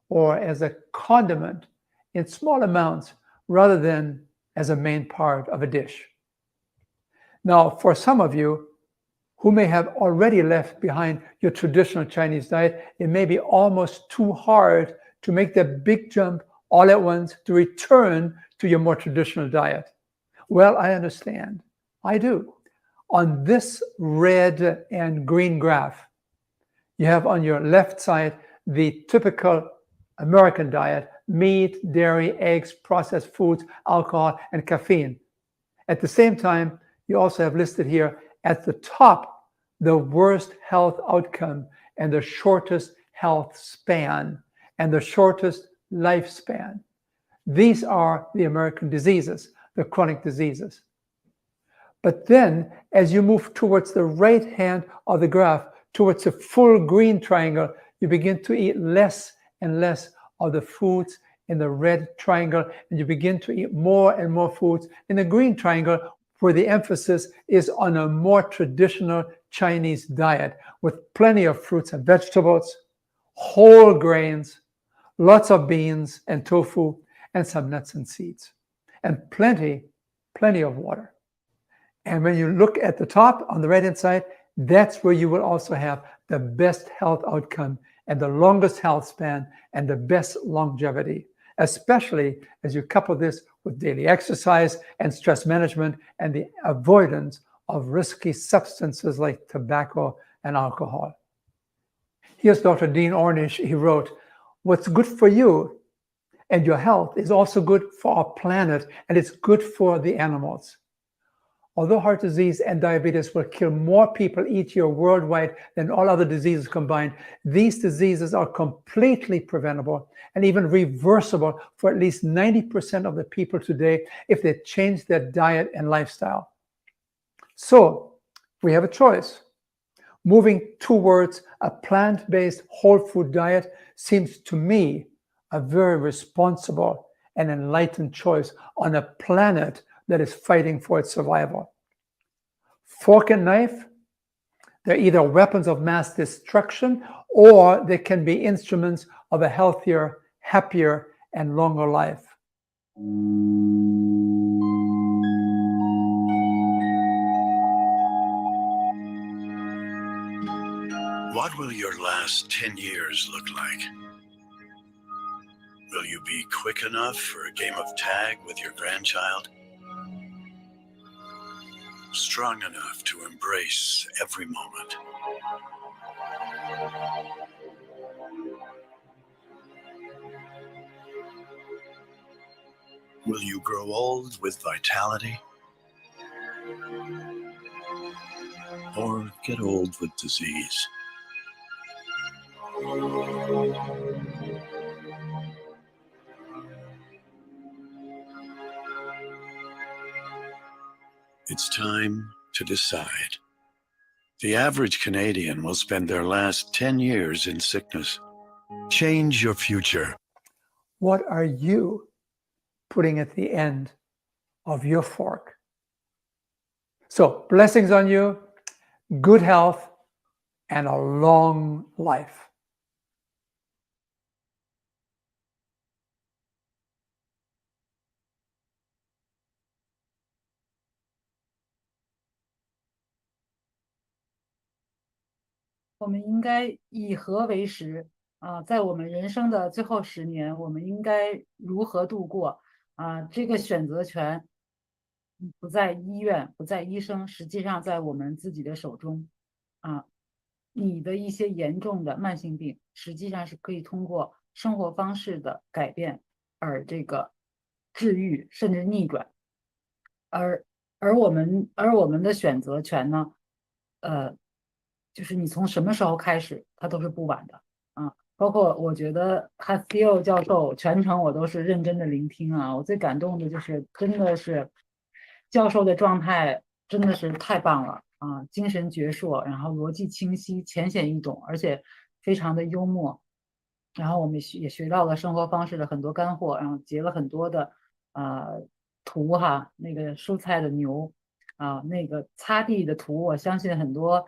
S2: or as a condiment in small amounts rather than as a main part of a dish. Now, for some of you who may have already left behind your traditional Chinese diet, it may be almost too hard to make that big jump all at once to return to your more traditional diet. Well, I understand. I do. On this red and green graph, you have on your left side the typical American diet: meat, dairy, eggs, processed foods, alcohol, and caffeine. At the same time, you also have listed here at the top the worst health outcome and the shortest health span and the shortest lifespan. These are the American diseases, the chronic diseases. But then, as you move towards the right hand of the graph, towards the full green triangle, you begin to eat less and less of the foods in the red triangle, and you begin to eat more and more foods in the green triangle, where the emphasis is on a more traditional Chinese diet with plenty of fruits and vegetables, whole grains, lots of beans and tofu, and some nuts and seeds, and plenty of water. And when you look at the top on the right-hand side, that's where you will also have the best health outcome and the longest health span and the best longevity, especially as you couple this with daily exercise and stress management and the avoidance of risky substances like tobacco and alcohol. Here's Dr. Dean Ornish. He wrote, "What's good for you and your health is also good for our planet, and it's good for the animals." Although heart disease and diabetes will kill more people each year worldwide than all other diseases combined, these diseases are completely preventable and even reversible for at least 90% of the people today if they change their diet and lifestyle. So we have a choice. Moving towards a plant-based whole food diet seems to me a very responsible and enlightened choice on a planet that is fighting for its survival. Fork and knife, they're either weapons of mass destruction or they can be instruments of a healthier, happier, and longer life.
S8: What will your last 10 years look like? Will you be quick enough for a game of tag with your grandchild? Strong enough to embrace every moment? Will you grow old with vitality? Or get old with disease? It's time to decide. The average Canadian will spend their last 10 years in sickness. Change your future.
S2: What are you putting at the end of your fork? So, blessings on you, good health, and a long life.
S1: “我们应该以和为食在我们人生的最后10年，我们应该如何度过这个选择权不在医院，不在医生，实际上在我们自己的手中你的一些严重的慢性病，实际上是可以通过生活方式的改变而这个治愈甚至逆转，而我们的选择权呢，就是你从什么时候开始，它都是不晚的包括我觉得Diehl教授全程我都是认真的聆听我最感动的就是真的是教授的状态真的是太棒了精神矍铄，然后逻辑清晰，浅显易懂，而且非常的幽默。然后我们也学到了生活方式的很多干货，然后截了很多的图那个蔬菜的牛那个擦地的图，我相信很多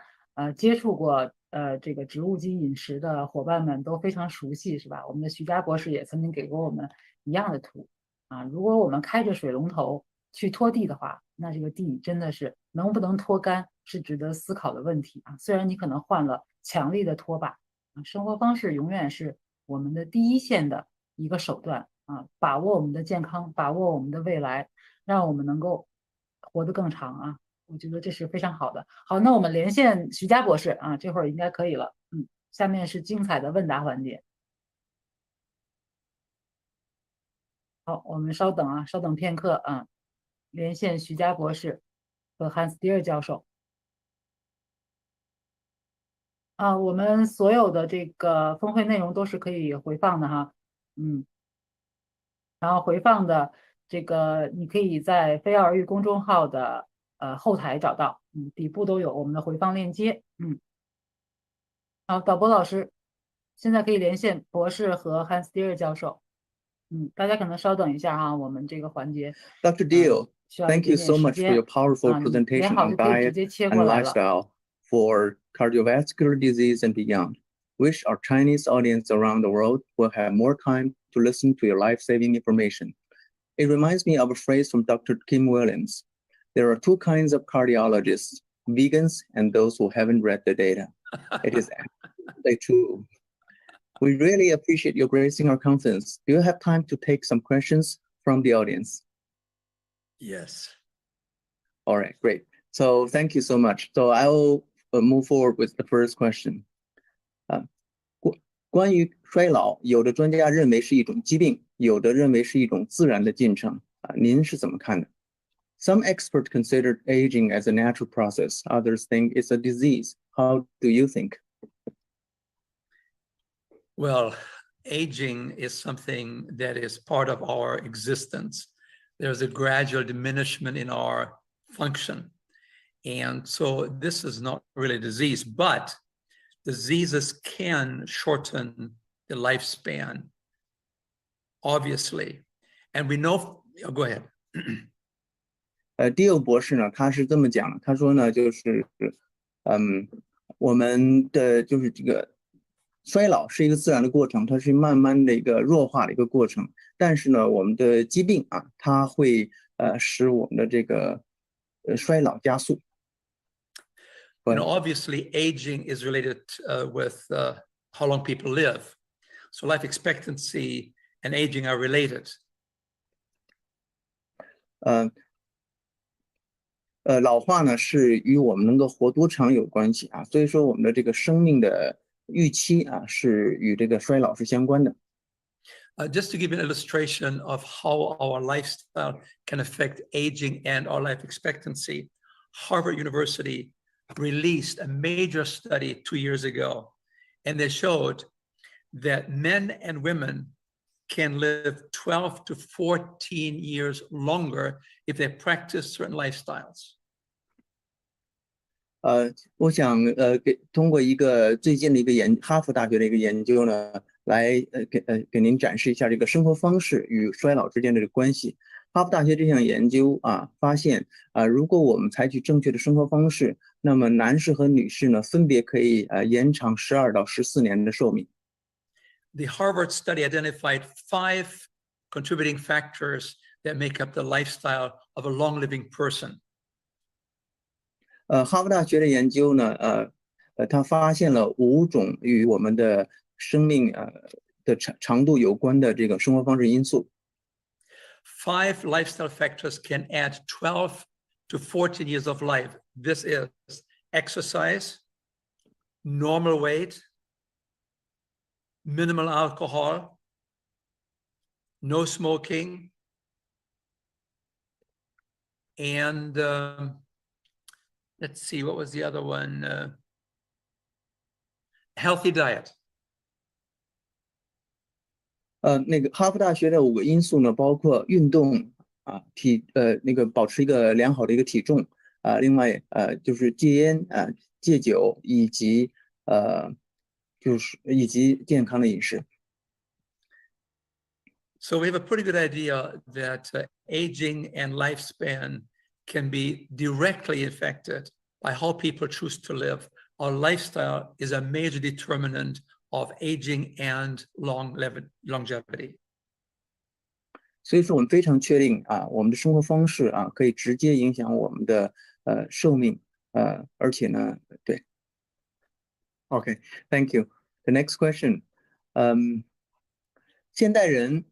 S1: 接触过这个植物基饮食的伙伴们都非常熟悉，是吧？我们的徐佳博士也曾经给过我们一样的图如果我们开着水龙头去拖地的话，那这个地真的是能不能拖干是值得思考的问题虽然你可能换了强力的拖把生活方式永远是我们的第一线的一个手段把握我们的健康，把握我们的未来，让我们能够活得更长我觉得这是非常好的。好，那我们连线徐佳博士这会儿应该可以了。下面是精彩的问答环节。好，我们稍等稍等片刻连线徐佳博士和Diehl教授。我们所有的这个峰会内容都是可以回放的然后回放的这个你可以在非药而愈公众号的后台找到，底部都有我们的回放链接。好，导播老师，现在可以连线博士和Diehl教授。大家可能稍等一下我们这个环节
S9: Dr. Diehl,
S1: 需要一
S9: thank
S1: 点
S9: you
S1: 点
S9: so
S1: 时
S9: much for
S1: 间
S9: your powerful
S1: 你连
S9: presentation
S1: 好
S9: on
S1: 就可以直
S9: diet
S1: 接切
S9: and
S1: 过来了。
S9: lifestyle for cardiovascular disease and beyond. Wish our Chinese audience around the world will have more time to listen to your life-saving information. It reminds me of a phrase from Dr. Kim Williams. There are two kinds of cardiologists, vegans and those who haven't read the data. It is absolutely true. We really appreciate your gracing our conference. Do you have time to take some questions from the audience?
S8: Yes.
S9: All right, great. So thank you so much. So I will move forward with the first question. 关于衰老，有的专家认为是一种疾病，有的认为是一种自然的进程您是怎么看的？ Some experts consider aging as a natural process. Others think it's a disease. How do you think?
S10: Well, aging is something that is part of our existence. There's a gradual diminishment in our function. And so this is not really a disease, but diseases can shorten the lifespan, obviously. And we know, go ahead.
S9: Diehl 博士呢，他是这么讲，他说呢，就是我们的就是这个衰老是一个自然的过程，它是慢慢的一个弱化的一个过程。但是呢，我们的疾病它会使我们的这个衰老加速。
S10: You know, obviously, aging is related with how long people live. So life expectancy and aging are related.
S9: 老化呢是与我们能够活多长有关系所以说我们的这个生命的预期是与这个衰老是相关的。
S10: Just to give an illustration of how our lifestyle can affect aging and our life expectancy, Harvard University released a major study 2 years ago, and they showed that men and women can live 12 to 14 years longer if they practice certain lifestyles.
S9: 我想通过一个最近的一个哈佛大学的一个研究呢，来给您展示一下这个生活方式与衰老之间的这个关系。哈佛大学这项研究发现如果我们采取正确的生活方式，那么男士和女士呢分别可以延长12到14年的寿命。
S10: The Harvard study identified 5 contributing factors that make up the lifestyle of a long-living person.
S9: 哈佛大学的研究呢，他发现了5种与我们的生命的长度有关的这个生活方式因素。
S10: 5 lifestyle factors can add 12 to 14 years of life. This is exercise, normal weight, minimal alcohol, no smoking, and let's see, what was the other one? Healthy diet.
S9: 那个哈佛大学的5个因素呢，包括运动保持一个良好的一个体重另外就是戒烟戒酒以及健康的饮食。
S10: So we have a pretty good idea that aging and lifespan can be directly affected by how people choose to live. Our lifestyle is a major determinant of aging and longevity.
S9: 所以说我们非常确定我们的生活方式可以直接影响我们的寿命而且呢对 Okay, thank you. The next question. 现代人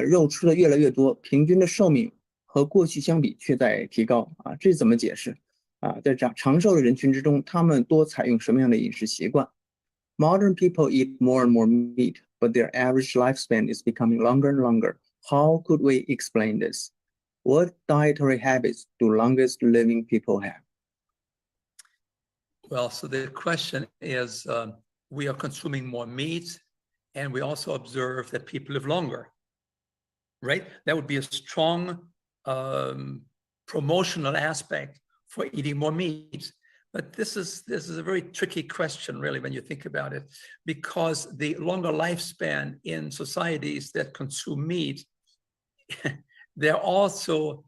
S9: 肉吃的越来越多，平均的寿命和过去相比却在提高这怎么解释在长寿的人群之中，他们多采用什么样的饮食习惯？ Modern people eat more and more meat, but their average lifespan is becoming longer and longer. How could we explain this? What dietary habits do longest living people have?
S10: Well, so the question is, we are consuming more meat, and we also observe that people live longer, right? That would be a strong promotional aspect for eating more meat. But this is a very tricky question, really, when you think about it, because the longer lifespan in societies that consume meat, they're also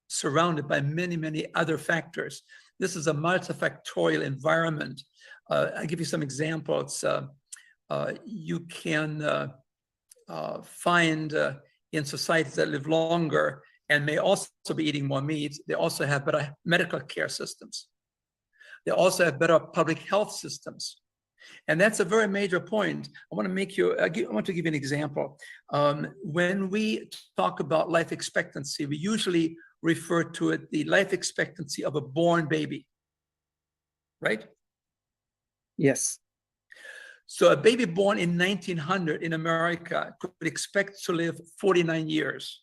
S10: surrounded by many, many other factors. This is a multifactorial environment. I'll give you some examples. You can find in societies that live longer and may also be eating more meat, they also have better medical care systems. They also have better public health systems. And that's a very major point. I want to give you an example. When we talk about life expectancy, we usually refer to it the life expectancy of a born baby, right?
S9: Yes.
S10: So a baby born in 1900 in America could expect to live 49 years.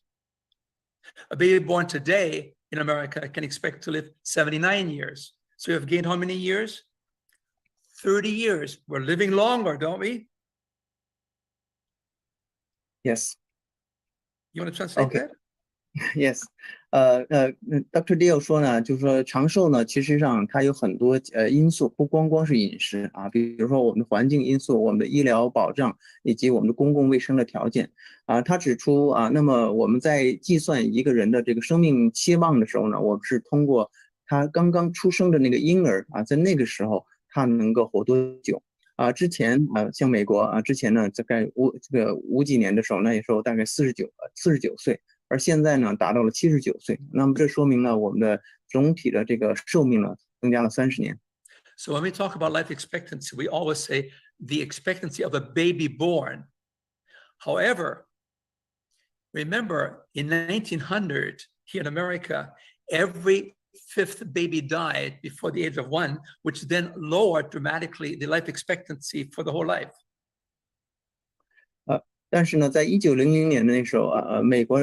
S10: A baby born today in America can expect to live 79 years. So you have gained how many years? 30 years. We're living longer, don't we?
S9: Yes.
S10: You want to translate that?
S9: Yes. Dr. Diehl 说呢，就是说长寿呢，其实上它有很多因素，不光是饮食比如说我们的环境因素、我们的医疗保障以及我们的公共卫生的条件他指出那么我们在计算一个人的这个生命期望的时候呢，我们是通过他刚刚出生的那个婴儿在那个时候他能够活多久之前像美国之前呢，大概五几年的时候，那时候大概49岁。而现在呢，达到了79岁。那么这说明呢，我们的总体的这个寿命呢，增加了30年。
S10: So when we talk about life expectancy, we always say the expectancy of a baby born. However, remember in 1900 here in America, every 5th baby died before the age of 1, which then lowered dramatically the life expectancy for the whole life.
S9: 但是呢，在1900年的那时候美国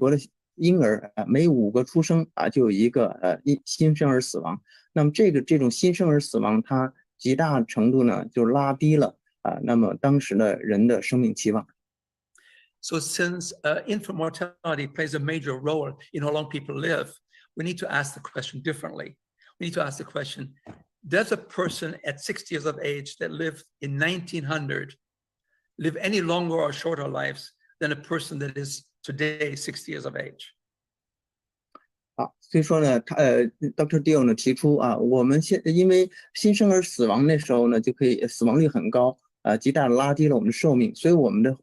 S9: 的婴儿每5个出生就有一个新生儿死亡。那么这种新生儿死亡，它极大程度呢就拉低了那么当时的人的生命期望。
S10: So since infant mortality plays a major role in how long people live, we need to ask the question differently. We need to ask the question, does a person at 60 years of age that lived in 1900 live any longer or shorter lives than a person that is today 60 years of age?
S9: 好，所以说呢，Dr. Diehl 呢提出啊，我们因为新生儿死亡那时候呢，就可以死亡率很高，极大的拉低了我们的寿命，所以我们的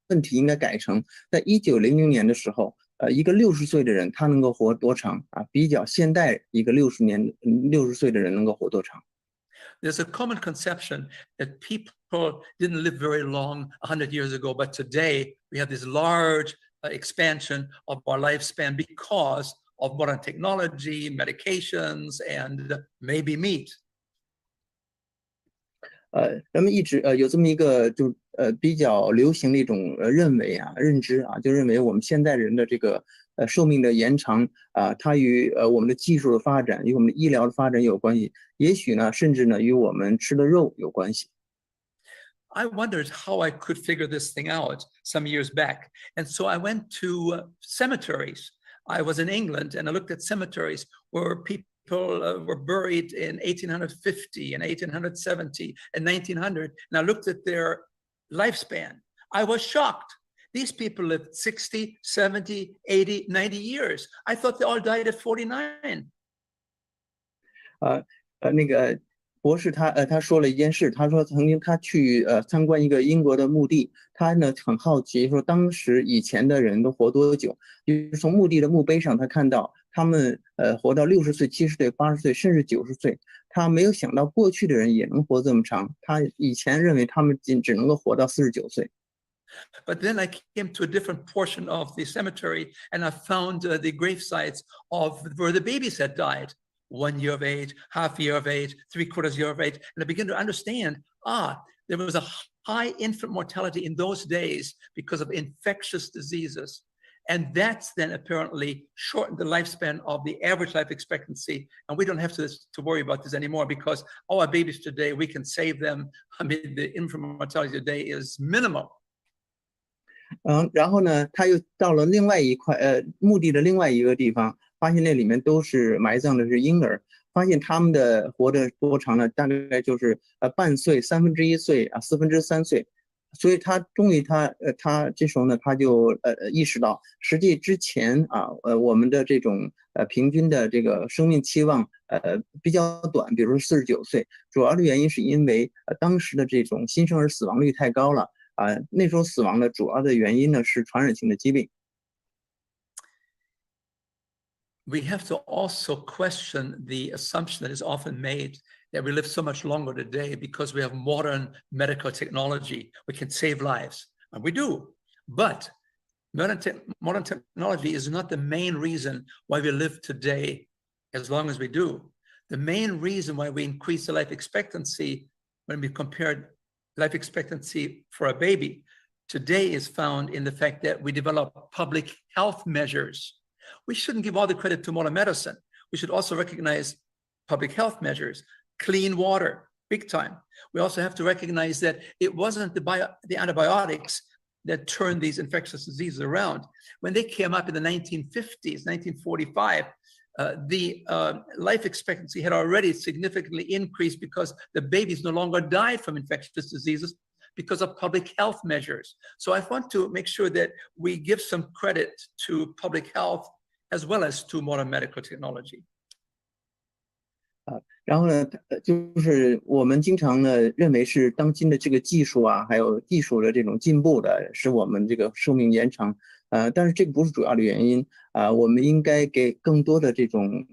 S9: 问题应该改成，在1900年的时候，一个60岁的人他能够活多长啊？比较现代一个60岁的人能够活多长？
S10: There's a common conception that people didn't live very long 100 years ago, but today we have this large expansion of our lifespan because of modern technology, medications, and maybe meat.
S9: 人们一直有这么一个比较流行的一种认知啊，就认为我们现在人的这个寿命的延长啊，它与我们的技术的发展、与我们的医疗的发展有关系，也许呢，甚至呢与我们吃的肉有关系。
S10: I wondered how I could figure this thing out some years back. And so I went to cemeteries. I was in England and I looked at cemeteries where people were buried in 1850 and 1870 and 1900. And I looked at their lifespan. I was shocked. These people lived 60, 70, 80, 90 years. I thought they all died at 49.
S9: 那个博士他说了一件事，他说曾经他去参观一个英国的墓地，他呢很好奇说当时以前的人都活多久，就是从墓地的墓碑上他看到他们活到60岁、70岁、80岁甚至90岁，他没有想到过去的人也能活这么长，他以前认为他们只能够活到49岁。
S10: But then I came to a different portion of the cemetery and I found the grave sites of where the babies had died. 1 year of age, half year of age, 3/4 year of age. And I began to understand, there was a high infant mortality in those days because of infectious diseases. And that's then apparently shortened the lifespan of the average life expectancy. And we don't have to worry about this anymore because our babies today, we can save them. I mean, the infant mortality today is minimal.
S9: 然后呢，他又到了另外一块墓地的另外一个地方，发现那里面都是埋葬的是婴儿，发现他们的活得多长呢？大概就是半岁、1/3岁啊，3/4岁。所以他终于他这时候呢，他就意识到，实际之前啊，我们的这种平均的这个生命期望比较短，比如说49岁，主要的原因是因为当时的这种新生儿死亡率太高了。 那时候死亡的主要的原因呢是传染性的疾病。
S10: We have to also question the assumption that is often made that we live so much longer today because we have modern medical technology. We can save lives, and we do. But modern technology is not the main reason why we live today as long as we do. The main reason why we increase the life expectancy when we compared life expectancy for a baby today is found in the fact that we develop public health measures. We shouldn't give all the credit to modern medicine. We should also recognize public health measures, clean water, big time. We also have to recognize that it wasn't the antibiotics that turned these infectious diseases around. When they came up in the 1950s, 1945, the life expectancy had already significantly increased because the babies no longer died from infectious diseases because of public health measures. So I want to make sure that we give some credit to public health as well as to modern medical technology.
S9: 然后呢，就是我们经常呢认为是当今的这个技术啊，还有技术的这种进步的，使我们这个寿命延长。但是这个不是主要的原因啊，我们应该给更多的这种，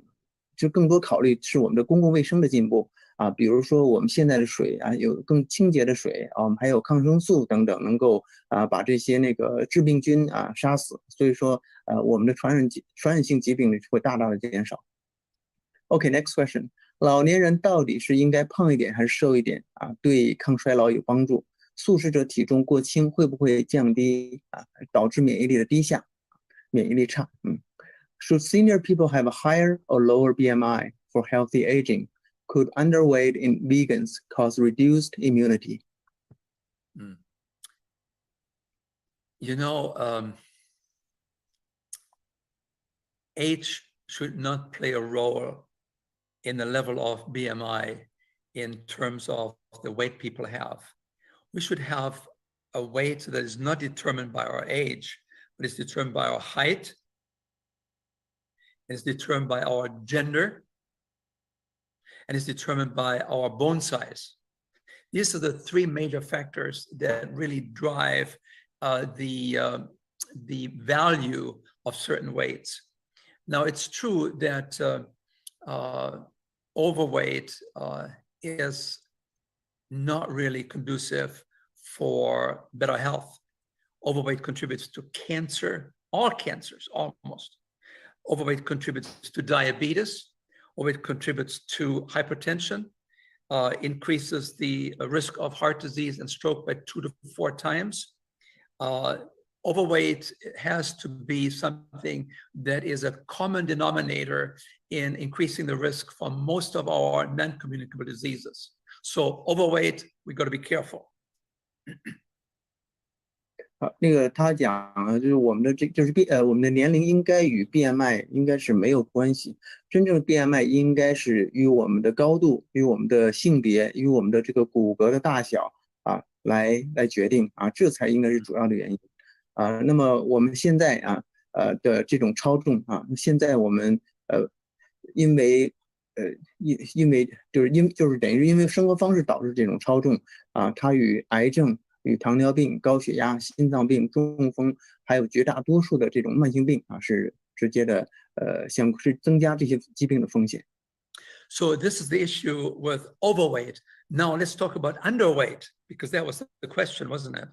S9: 就更多考虑是我们的公共卫生的进步啊，比如说我们现在的水啊，有更清洁的水啊，我们还有抗生素等等，能够把这些那个致病菌杀死。所以说我们的传染性疾病会大大的减少。Okay, next question. 老年人到底是应该胖一点还是瘦一点啊？对抗衰老有帮助？素食者体重过轻会不会降低导致免疫力的低下？免疫力差。Should senior people have a higher or lower BMI for healthy aging? Could underweight in vegans cause reduced immunity?
S10: You know, age should not play a role in the level of BMI in terms of the weight people have. We should have a weight that is not determined by our age, but is determined by our height, is determined by our gender, and is determined by our bone size. These are the three major factors that really drive the value of certain weights. Now, it's true that overweight is not really conducive for better health. Overweight contributes to cancer, all cancers, almost. Overweight contributes to diabetes. Overweight contributes to hypertension, increases the risk of heart disease and stroke by 2 to 4 times. Overweight has to be something that is a common denominator in increasing the risk for most of our non-communicable diseases. So overweight, we got to be careful.
S9: 那个他讲就是我们的我们的年龄应该与 BMI 应该是没有关系，真正的 BMI 应该是与我们的高度、与我们的性别、与我们的这个骨骼的大小来决定这才应该是主要的原因那么我们现在的这种超重现在我们因为等于是因为生活方式导致这种超重它与癌症、与糖尿病、高血压、心脏病、中风，还有绝大多数的这种慢性病是直接的是增加这些疾病的风险。
S10: So this is the issue with overweight. Now let's talk about underweight, because that was the question, wasn't it?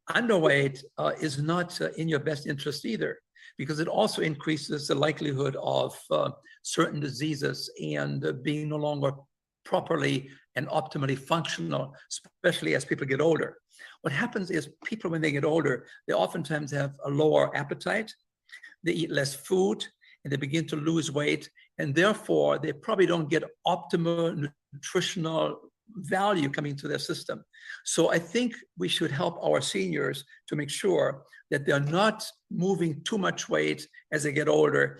S10: Underweight is not in your best interest either, because it also increases the likelihood of certain diseases and being no longer properly and optimally functional, especially as people get older. What happens is people, when they get older, they oftentimes have a lower appetite, they eat less food, and they begin to lose weight, and therefore they probably don't get optimal nutritional value coming to their system. So I think we should help our seniors to make sure that they're not moving too much weight as they get older,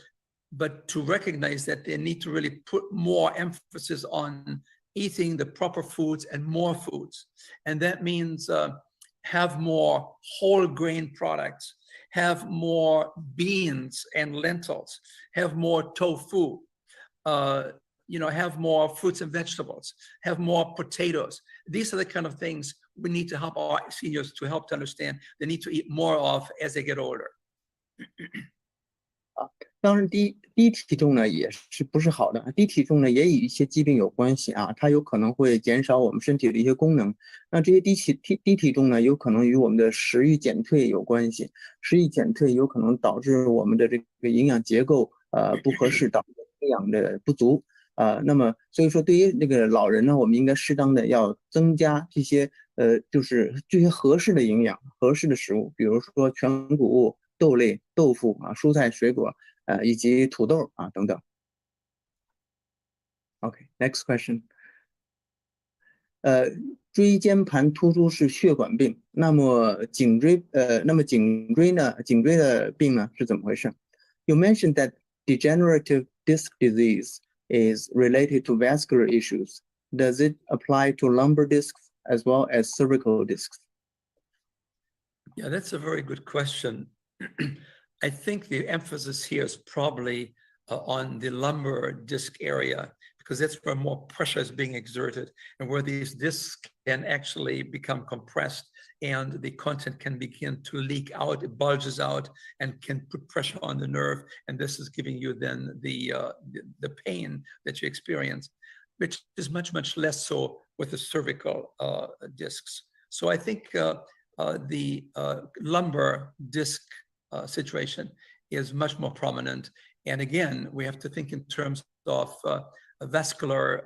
S10: but to recognize that they need to really put more emphasis on eating the proper foods and more foods. And that means have more whole grain products, have more beans and lentils, have more tofu, have more fruits and vegetables, have more potatoes. These are the kind of things we need to help our seniors to help to understand they need to eat more of as they get older.
S9: 当然低体重呢也是不是好的，低体重呢也与一些疾病有关系它有可能会减少我们身体的一些功能。那这些低体重呢有可能与我们的食欲减退有关系，食欲减退有可能导致我们的这个营养结构不合适，导致营养的不足那么所以说对于那个老人呢，我们应该适当的要增加这些就是这些合适的营养、合适的食物，比如说全谷物、豆类、豆腐蔬菜、水果以及土豆等等。Okay, next question. 椎间盘突出是血管病，那么颈椎的病呢是怎么回事？ You mentioned that degenerative disc disease is related to vascular issues. Does it apply to lumbar discs as well as cervical discs?
S10: Yeah, that's a very good question. I think the emphasis here is probably on the lumbar disc area, because that's where more pressure is being exerted and where these discs can actually become compressed and the content can begin to leak out, it bulges out and can put pressure on the nerve. And this is giving you then the pain that you experience, which is much, much less so with the cervical discs. So I think the lumbar disc situation is much more prominent. And again, we have to think in terms of a vascular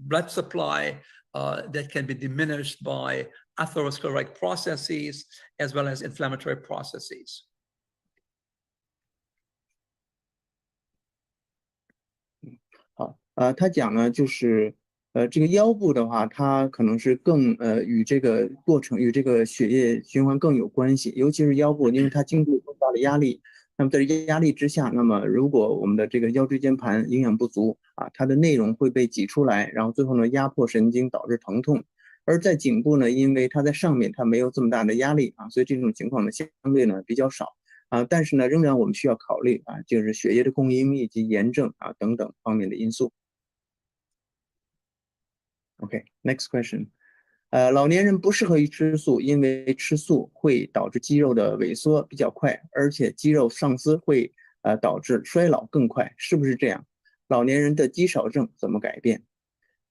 S10: blood supply that can be diminished by atherosclerotic processes as well as inflammatory processes.
S9: 好他讲呢就是这个腰部的话，它可能是更与这个过程与这个血液循环更有关系，尤其是腰部，因为它经过更大的压力。那么在压力之下，那么如果我们的这个腰椎间盘营养不足啊，它的内容会被挤出来，然后最后呢压迫神经导致疼痛。而在颈部呢，因为它在上面它没有这么大的压力啊，所以这种情况呢相对呢比较少啊。但是呢，仍然我们需要考虑啊，就是血液的供应以及炎症啊等等方面的因素。Okay, next question. 老年人不适合于吃素，因为吃素会导致肌肉的萎缩比较快，而且肌肉丧失会导致衰老更快，是不是这样？老年人的肌少症怎么改变？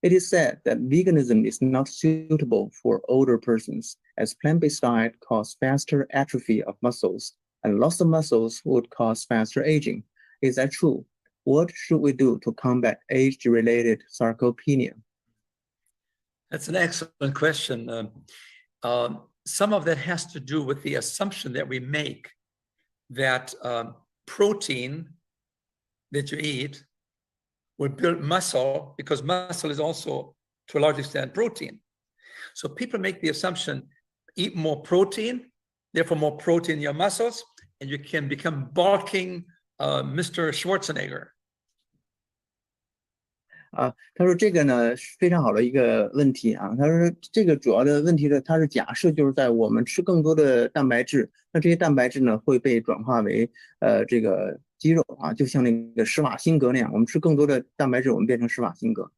S9: It is said that veganism is not suitable for older persons, as plant-based diet causes faster atrophy of muscles, and loss of muscles would cause faster aging. Is that true? What should we do to combat age-related sarcopenia?
S10: That's an excellent question. Some of that has to do with the assumption that we make that protein that you eat will build muscle, because muscle is also, to a large extent, protein. So people make the assumption, eat more protein, therefore more protein in your muscles, and you can become bulking Mr. Schwarzenegger.
S9: 他说这个呢是非常好的一个问题啊。他说这个主要的问题呢，它是假设就是在我们吃更多的蛋白质，那这些蛋白质呢会被转化为这个肌肉啊，就像那个施瓦辛格那样，我们吃更多的蛋白质，我们变成施瓦辛格。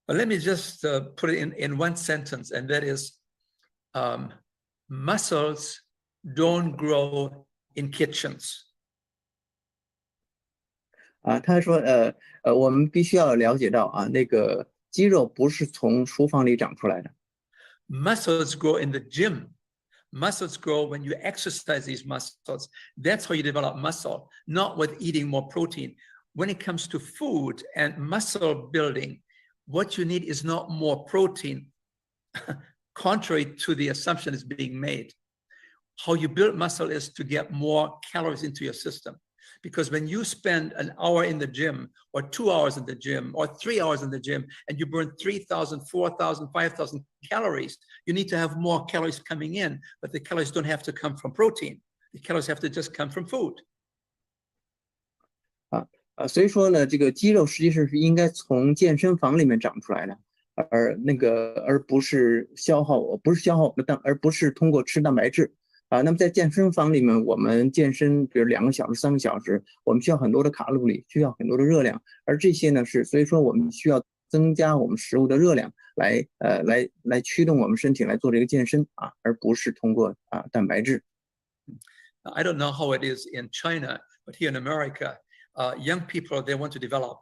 S10: But let me just put it in one sentence, and that is, muscles don't grow in kitchens.
S9: 他说我们必须要了解到啊，那个肌肉不是从厨房里长出来的。
S10: Muscles grow in the gym. Muscles grow when you exercise these muscles. That's how you develop muscle, not with eating more protein. When it comes to food and muscle building, what you need is not more protein, contrary to the assumption is being made. How you build muscle is to get more calories into your system. Because when you spend an hour in the gym, or 2 hours in the gym, or 3 hours in the gym, and you burn 3,000, 4,000, 5,000 calories, you need to have more calories coming in, but the calories don't have to come from protein. The calories have to just come from food.
S9: 所以说呢，这个肌肉实际上是应该从健身房里面长出来的，而不是而不是通过吃蛋白质。那么在健身房里面，我们健身，比如2个小时、3个小时，我们需要很多的卡路里，需要很多的热量，而这些呢所以说我们需要增加我们食物的热量，来驱动我们身体来做这个健身啊，而不是通过蛋白质。
S10: I don't know how it is in China, but here in America, young people, they want to develop.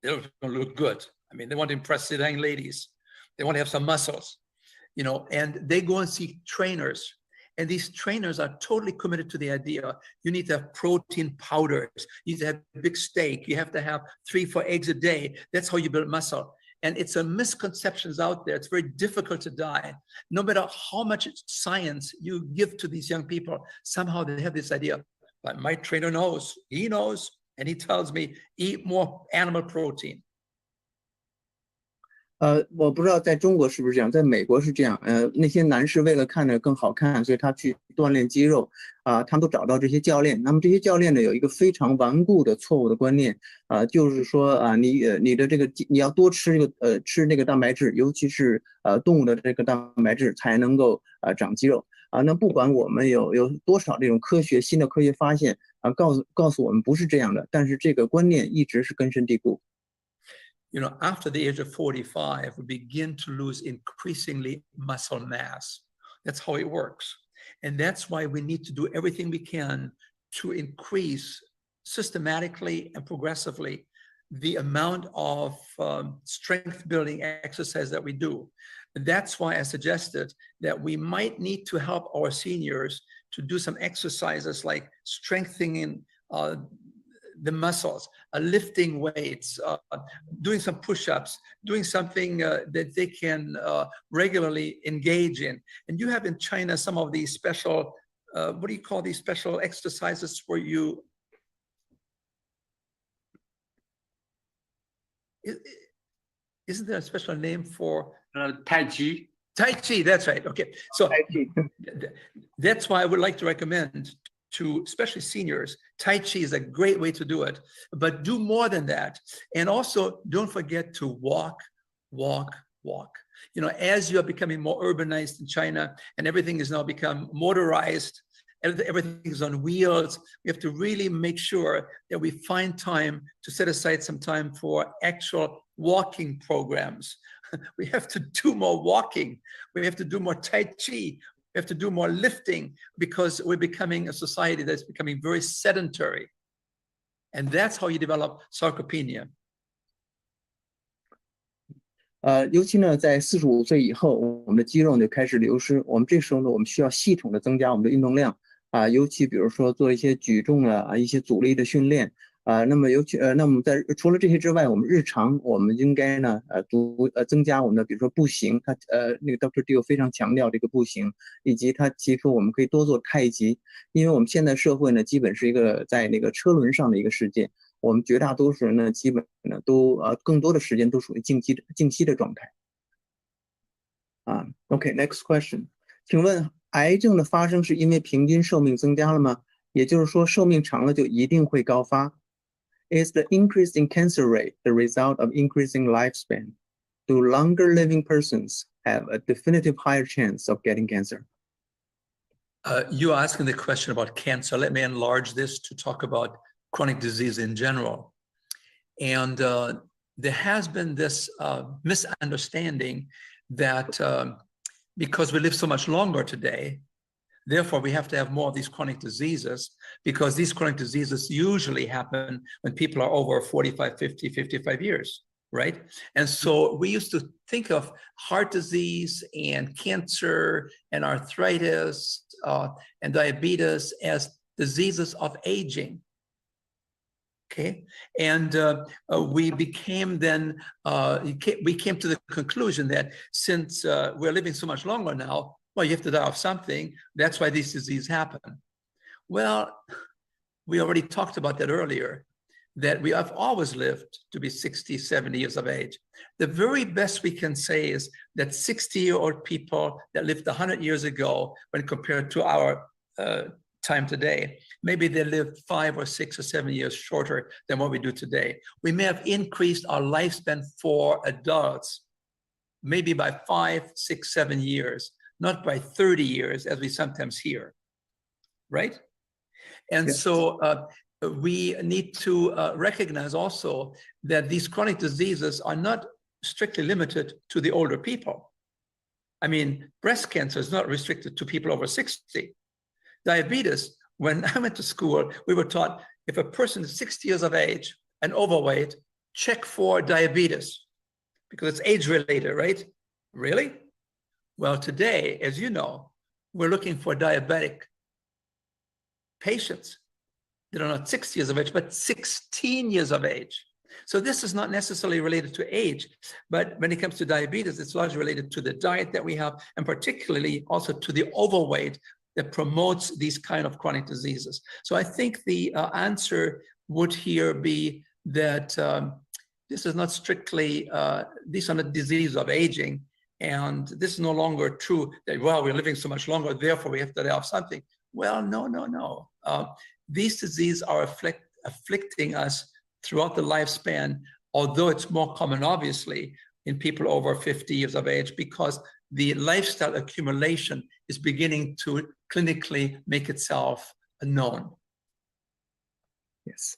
S10: They don't look good. I mean, they want to impress the young ladies. They want to have some muscles, and they go and see trainers. And these trainers are totally committed to the idea. You need to have protein powders. You need to have a big steak. You have to have 3-4 eggs a day. That's how you build muscle. And it's a misconceptions out there. It's very difficult to die. No matter how much science you give to these young people, somehow they have this idea. But my trainer knows. He knows. And he tells me, eat more animal protein.
S9: 我不知道在中国是不是这样，在美国是这样。那些男士为了看着更好看，所以他去锻炼肌肉他们都找到这些教练。那么这些教练呢，有一个非常顽固的错误的观念就是说你的这个你要多吃吃那个蛋白质，尤其是动物的这个蛋白质才能够长肌肉那不管我们有多少这种新的科学发现告诉我们不是这样的，但是这个观念一直是根深蒂固。
S10: After the age of 45, we begin to lose increasingly muscle mass. That's how it works. And that's why we need to do everything we can to increase systematically and progressively the amount of strength building exercise that we do. And that's why I suggested that we might need to help our seniors to do some exercises like strengthening the muscles, lifting weights, doing some push-ups, doing something that they can regularly engage in. And you have in China some of these special, what do you call these special exercises where you, isn't there a special name for
S11: Tai Chi?
S10: Tai Chi, that's right. Okay. So
S9: Tai Chi.
S10: that's why I would like to recommend to especially seniors, Tai Chi is a great way to do it, but do more than that. And also don't forget to walk. You know, as you are becoming more urbanized in China and everything is now become motorized, everything is on wheels, we have to really make sure that we find time to set aside some time for actual walking programs. We have to do more walking. We have to do more Tai Chi. We have to do more lifting because we're becoming a society that's becoming very sedentary. And that's how you develop sarcopenia.
S9: 尤其呢，在45岁以后，我们的肌肉呢开始流失。我们这时候呢，我们需要系统的增加我们的运动量啊，尤其比如说做一些举重啊，一些阻力的训练啊。那么那么除了这些之外，我们日常我们应该呢增加我们的，比如说步行。那个 Dr. Diehl 非常强调这个步行，以及他提出我们可以多做太极，因为我们现在社会呢基本是一个在那个车轮上的一个世界。我们绝大多数人呢，基本呢都更多的时间都属于静息的状态。OK，next question， 请问癌症的发生是因为平均寿命增加了吗？也就是说，寿命长了就一定会高发 ？Is the increase in cancer rate the result of increasing lifespan? Do longer living persons have a definitive higher chance of getting cancer?
S10: You're asking the question about cancer. Let me enlarge this to talk about chronic disease in general. And there has been this misunderstanding that because we live so much longer today, therefore we have to have more of these chronic diseases, because these chronic diseases usually happen when people are over 45, 50, 55 years, right? And so we used to think of heart disease and cancer and arthritis and diabetes as diseases of aging. Okay, and we became then, we came to the conclusion that since we're living so much longer now, well, you have to die of something. That's why these diseases happen. Well, we already talked about that earlier, that we have always lived to be 60, 70 years of age. The very best we can say is that 60-year-old people that lived 100 years ago, when compared to our time today, maybe they lived 5 or 6 or 7 years shorter than what we do today. We may have increased our lifespan for adults, maybe by 5, 6, 7 years, not by 30 years, as we sometimes hear, right? And yes. So we need to recognize also that these chronic diseases are not strictly limited to the older people. I mean, breast cancer is not restricted to people over 60. Diabetes, when I went to school, we were taught if a person is 60 years of age and overweight, check for diabetes because it's age-related, right? Really? Well, today, as you know, we're looking for diabetic patients that are not 60 years of age, but 16 years of age. So this is not necessarily related to age, but when it comes to diabetes, it's largely related to the diet that we have, and particularly also to the overweight that promotes these kind of chronic diseases. So I think the answer would here be that this is not strictly, these are not diseases of aging, and this is no longer true that, well, we're living so much longer, therefore we have to die of something. Well, no. These diseases are afflicting us throughout the lifespan, although it's more common, obviously, in people over 50 years of age, because the lifestyle accumulation is beginning to clinically make itself known.
S9: Yes.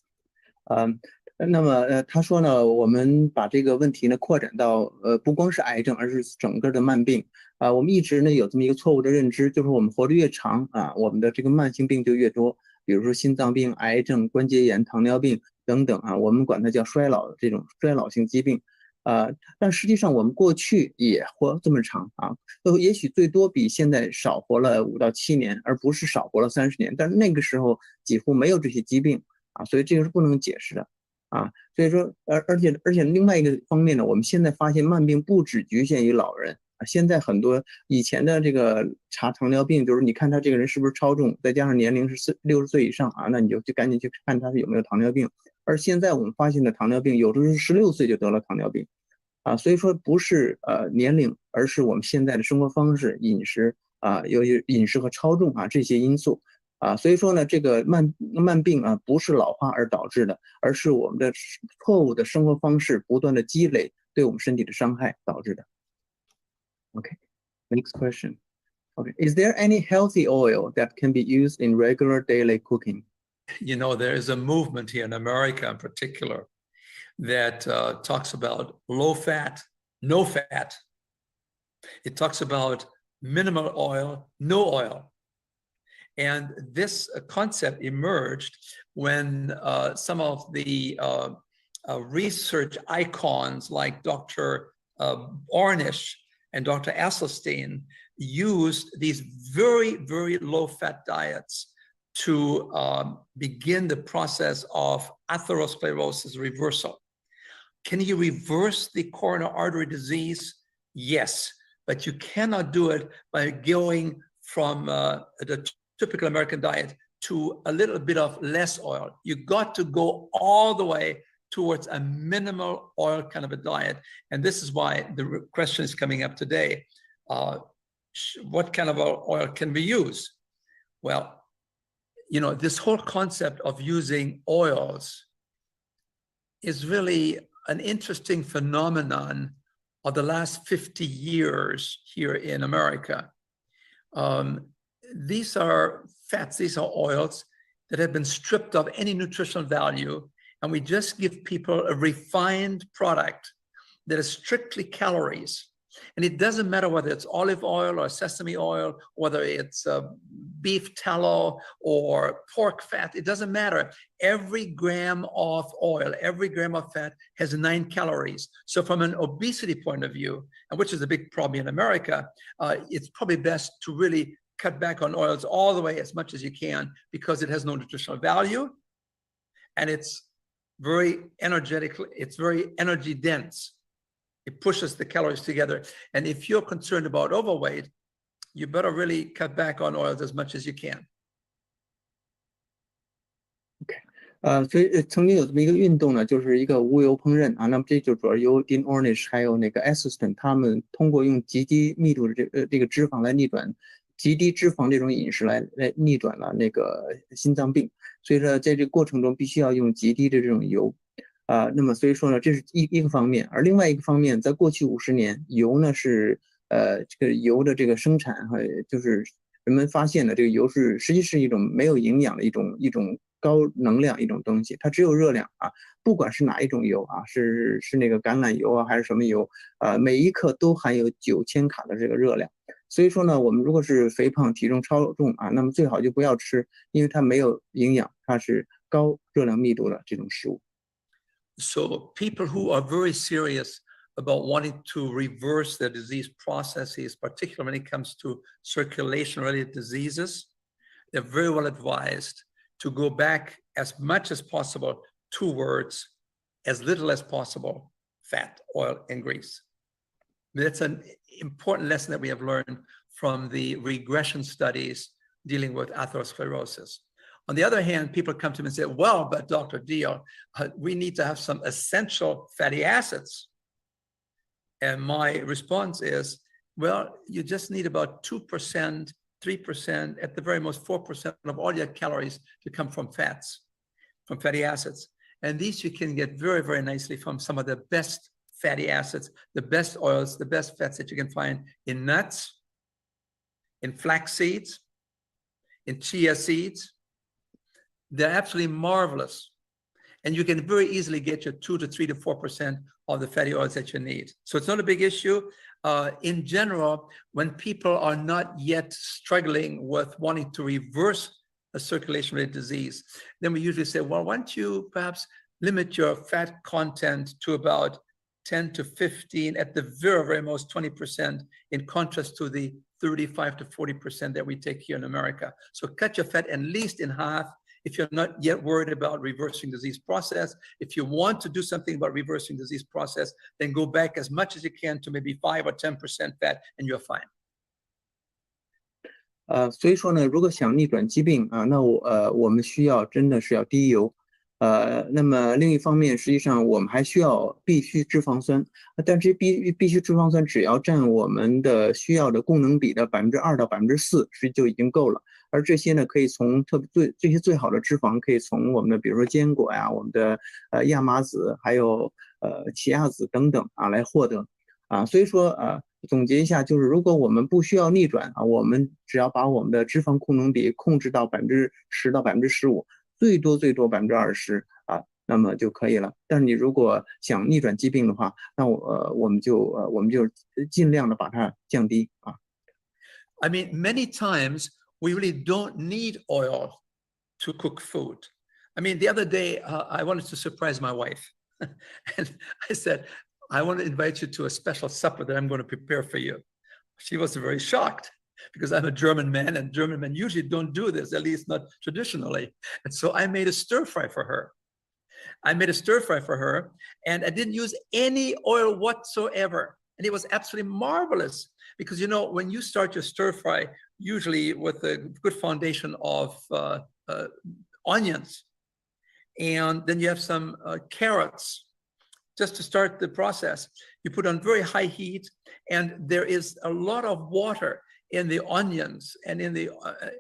S9: 那么他说呢，我们把这个问题呢扩展到不光是癌症，而是整个的慢病我们一直呢有这么一个错误的认知，就是我们活得越长我们的这个慢性病就越多，比如说心脏病、癌症、关节炎、糖尿病等等我们管它叫衰老这种衰老性疾病但实际上我们过去也活这么长也许最多比现在少活了5到7年，而不是少活了30年，但是那个时候几乎没有这些疾病所以这个是不能解释的所以说而且另外一个方面呢，我们现在发现慢病不只局限于老人现在很多以前的这个查糖尿病，就是你看他这个人是不是超重，再加上年龄是60岁以上那你就赶紧去看他有没有糖尿病。而现在我们发现的糖尿病，有的是16岁就得了糖尿病所以说不是年龄，而是我们现在的生活方式、饮食由于饮食和超重这些因素所以说呢，这个慢病不是老化而导致的，而是我们的错误的生活方式不断的积累对我们身体的伤害导致的。Okay, next question. Okay, is there any healthy oil that can be used in regular daily cooking?
S10: You know, there is a movement here in America in particular that talks about low fat, no fat. It talks about minimal oil, no oil. And this concept emerged when some of the research icons like Dr. Ornish and Dr. Esselstyn used these very, very low-fat diets to begin the process of atherosclerosis reversal. Can you reverse the coronary artery disease? Yes, but you cannot do it by going from the typical American diet to a little bit of less oil. You got to go all the way towards a minimal oil kind of a diet. And this is why the question is coming up today. What kind of oil can we use? Well, you know, this whole concept of using oils is really an interesting phenomenon of the last 50 years here in America. These are fats, these are oils that have been stripped of any nutritional value, and we just give people a refined product that is strictly calories. And it doesn't matter whether it's olive oil or sesame oil, whether it's beef tallow or pork fat, it doesn't matter. Every gram of oil, every gram of fat has 9 calories. So from an obesity point of view, and which is a big problem in America, it's probably best to really cut back on oils all the way as much as you can, because it has no nutritional value and it's very energetic, it's very energy dense. It pushes the calories together. And if you're concerned about overweight, you better really cut back on oils as much as you can.
S9: Okay. 所以曾经有这么一个运动呢，就是一个无油烹饪那么这就主要由 Dean Ornish 还有那个 Esselstyn 他们通过用极低密度的这个脂肪来逆转极低脂肪这种饮食来逆转了那个心脏病。所以说在这个过程中必须要用极低的这种油那么所以说呢，这是一个方面。而另外一个方面，在过去50年，油呢是这个油的这个生产就是人们发现的这个油是实际是一种没有营养的一种高能量一种东西，它只有热量不管是哪一种油是那个橄榄油还是什么油每一克都含有9000卡的这个热量。所以说呢，我们如果是肥胖体重超重那么最好就不要吃，因为它没有营养，它是高热量密度的这种食物。
S10: So people who are very serious about wanting to reverse their disease processes, particularly when it comes to circulation-related diseases, they're very well advised to go back as much as possible towards as little as possible fat, oil, and grease. That's an important lesson that we have learned from the regression studies dealing with atherosclerosis. On the other hand, people come to me and say, well, but Dr. Diehl, we need to have some essential fatty acids. And my response is, well, you just need about 2%, 3%, at the very most 4% of all your calories to come from fats, from fatty acids. And these you can get very, very nicely from some of the best fatty acids, the best oils, the best fats that you can find in nuts, in flax seeds, in chia seeds. They're absolutely marvelous. And you can very easily get your 2 to 3 to 4% of the fatty oils that you need. So it's not a big issue. In general, when people are not yet struggling with wanting to reverse a circulation-related disease, then we usually say, well, why don't you perhaps limit your fat content to about 10 to 15, at the very, very most 20%, in contrast to the 35 to 40% that we take here in America. So cut your fat at least in half. If you're not yet worried about reversing disease process, if you want to do something about reversing disease process, then go back as much as you can to maybe 5 or 10% fat, and you're fine.
S9: 所以说呢，如果想逆转疾病那我们真的是要低油那么另一方面，实际上我们还需要必需脂肪酸，但这必需脂肪酸只要占我们的需要的供能比的2%到4%，实际就已经够了。而这些呢，可以从这些最好的脂肪，可以从我们的比如说坚果呀、我们的亚麻籽，还有奇亚籽等等啊来获得啊。所以说总结一下，就是如果我们不需要逆转啊，我们只要把我们的脂肪供能比控制到10%到15%，最多20%啊，那么就可以了。但是你如果想逆转疾病的话，那我们就尽量的把它降低啊。
S10: I mean, many times we really don't need oil to cook food. I mean, the other day I wanted to surprise my wife, and I said, I want to invite you to a special supper that I'm going to prepare for you. She was very shocked because I'm a German man, and German men usually don't do this, at least not traditionally. And so I made a stir fry for her. And I didn't use any oil whatsoever. And it was absolutely marvelous because, you know, when you start your stir fry, usually with a good foundation of onions, and then you have some carrots, just to start the process. You put on very high heat, and there is a lot of water in the onions and in the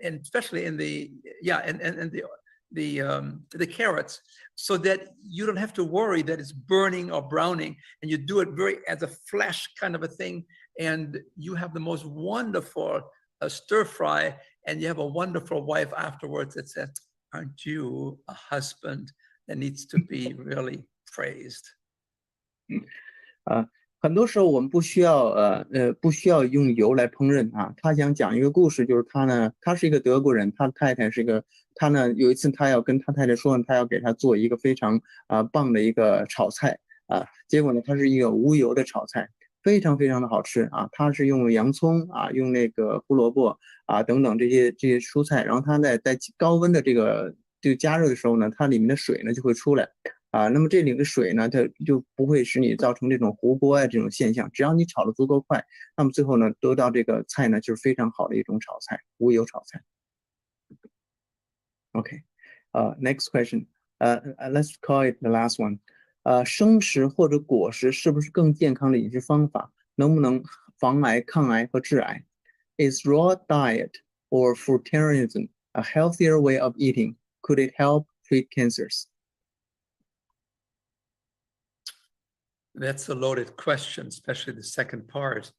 S10: and especially in the the carrots, so that you don't have to worry that it's burning or browning, and you do it very as a flash kind of a thing, and you have the most wonderful stir fry, and you have a wonderful wife afterwards that says, aren't you a husband that needs to be really praised?
S9: 很多时候我们不需要用油来烹饪啊。他想讲一个故事，就是他是一个德国人，他太太是一个，他呢有一次他要跟他太太说，他要给他做一个非常棒的一个炒菜啊，结果呢它是一个无油的炒菜，非常非常的好吃啊。他是用洋葱啊，用那个胡萝卜啊等等这些蔬菜，然后他在高温的这个加热的时候呢，它里面的水呢就会出来。那么这里的水呢，它就不会使你造成这种糊锅啊这种现象。只要你炒得足够快，那么最后呢，得到这个菜呢，就是非常好的一种炒菜，无油炒菜。Okay, next question. Let's call it the last one. 生食或者果实是不是更健康的饮食方法？能不能防癌、抗癌和致癌？ Is raw diet or fruitarianism a healthier way of eating? Could it help treat cancers?
S10: That's a loaded question, especially the second part.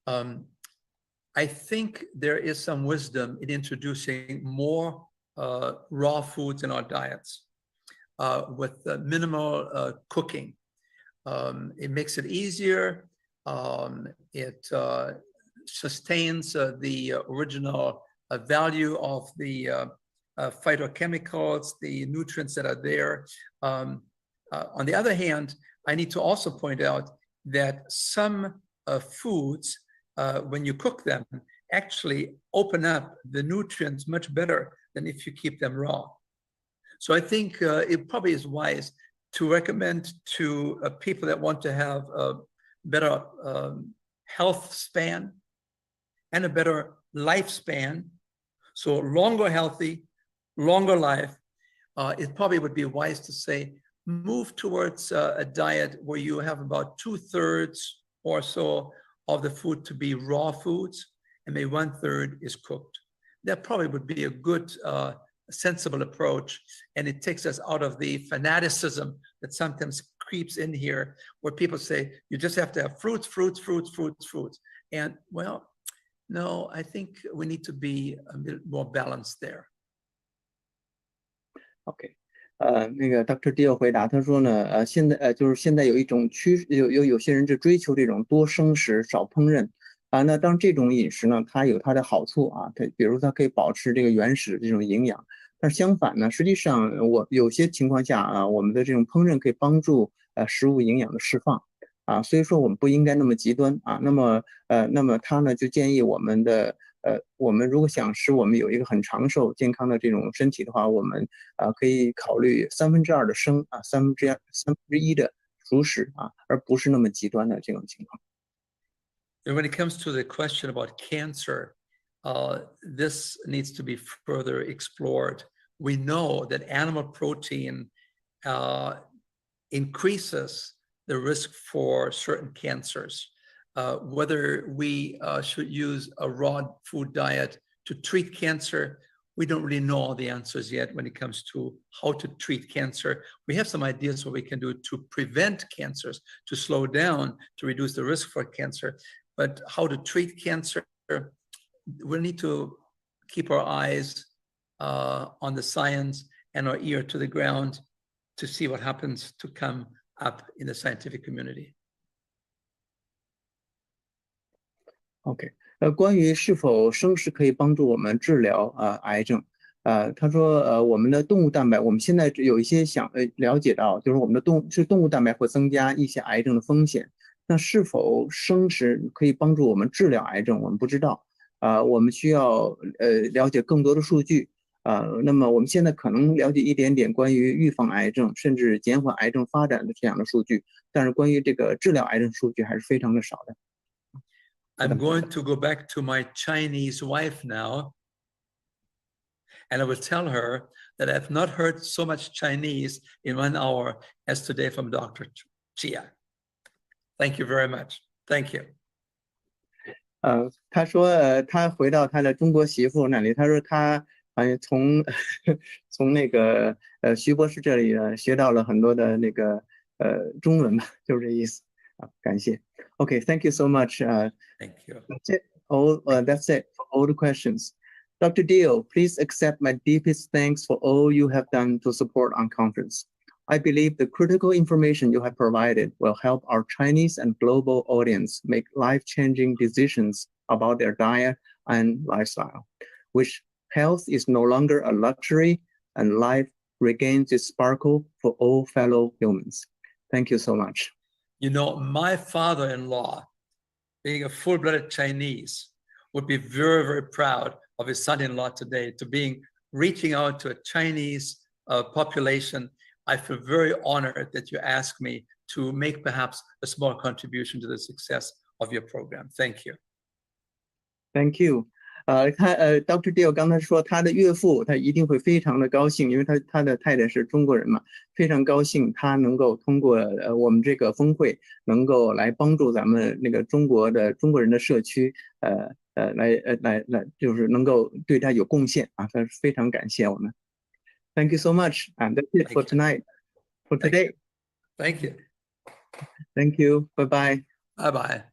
S10: I think there is some wisdom in introducing more raw foods in our diets with minimal cooking. It makes it easier. It sustains the original value of the phytochemicals, the nutrients that are there. On the other hand, I need to also point out that some foods, when you cook them, actually open up the nutrients much better than if you keep them raw. So I think it probably is wise to recommend to people that want to have a better health span and a better lifespan, so longer healthy, longer life, it probably would be wise to say, move towards a diet where you have about 2/3 or so of the food to be raw foods, and maybe 1/3 is cooked. That probably would be a good, sensible approach, and it takes us out of the fanaticism that sometimes creeps in here, where people say, you just have to have fruits. And well, no, I think we need to be a bit more balanced there.
S9: Okay. 那个 Dr. Diehl 回答，他说呢，现在就是现在有一种有些人就追求这种多生食少烹饪啊，那当然这种饮食呢，它有它的好处啊，它比如它可以保持这个原始这种营养，但是相反呢，实际上有些情况下啊，我们的这种烹饪可以帮助食物营养的释放啊，所以说我们不应该那么极端啊，那么他呢就建议我们如果想使我们有一个很长寿健康的这种身体的话，我们可以考虑2/3的生啊，1/3的熟食啊，而不是那么极端的这种情况。
S10: And when it comes to the question about cancer, this needs to be further explored. We know that animal protein increases the risk for certain cancers. Whether we should use a raw food diet to treat cancer, we don't really know all the answers yet when it comes to how to treat cancer. We have some ideas what we can do to prevent cancers, to slow down, to reduce the risk for cancer. But how to treat cancer, we need to keep our eyes on the science and our ear to the ground to see what happens to come up in the scientific community.
S9: OK， 关于是否生食可以帮助我们治疗癌症，他说我们的动物蛋白，我们现在有一些了解到，就是我们的动物蛋白会增加一些癌症的风险。那是否生食可以帮助我们治疗癌症，我们不知道。我们需要了解更多的数据。那么我们现在可能了解一点点关于预防癌症，甚至减缓癌症发展的这样的数据，但是关于这个治疗癌症数据还是非常的少的。
S10: I'm going to go back to my Chinese wife now, and I will tell her that I've not heard so much Chinese in 1 hour as today from Dr. Chia. Thank you very much. Thank you.
S9: 他说他回到他的中国媳妇那里，他说他好像从那个徐博士这里呢学到了很多的那个中文吧，就是这意思啊，感谢。Okay, thank you so much.
S10: Thank you.
S9: That's it. That's it for all the questions. Dr. Diehl, please accept my deepest thanks for all you have done to support our conference. I believe the critical information you have provided will help our Chinese and global audience make life-changing decisions about their diet and lifestyle, which health is no longer a luxury and life regains its sparkle for all fellow humans. Thank you so much.
S10: You know, my father-in-law, being a full-blooded Chinese, would be very, very proud of his son-in-law today to reaching out to a Chinese population. I feel very honored that you asked me to make perhaps a small contribution to the success of your program. Thank you.
S9: Thank you. Dr. Diehl 刚才说他的岳父他一定会非常的高兴，因为他的太太是中国人嘛，非常高兴他能够通过我们这个峰会能够来帮助咱们那个中国人的社区来就是能够对他有贡献啊，他非常感谢我们。Thank you so much, and that's it for tonight. For today.
S10: Thank you.
S9: Thank you. Bye bye.
S10: Bye bye.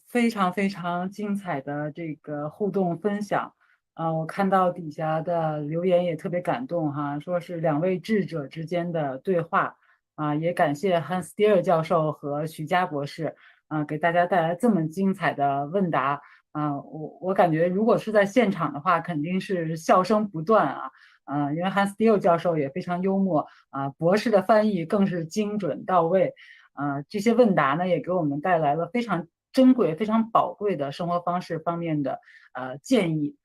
S1: 非常非常精彩的这个互动分享。我看到底下的留言也特别感动哈，说是2位智者之间的对话也感谢Hans Diehl教授和徐佳博士给大家带来这么精彩的问答我感觉如果是在现场的话，肯定是笑声不断因为Hans Diehl教授也非常幽默博士的翻译更是精准到位这些问答呢也给我们带来了非常珍贵、非常宝贵的生活方式方面的建议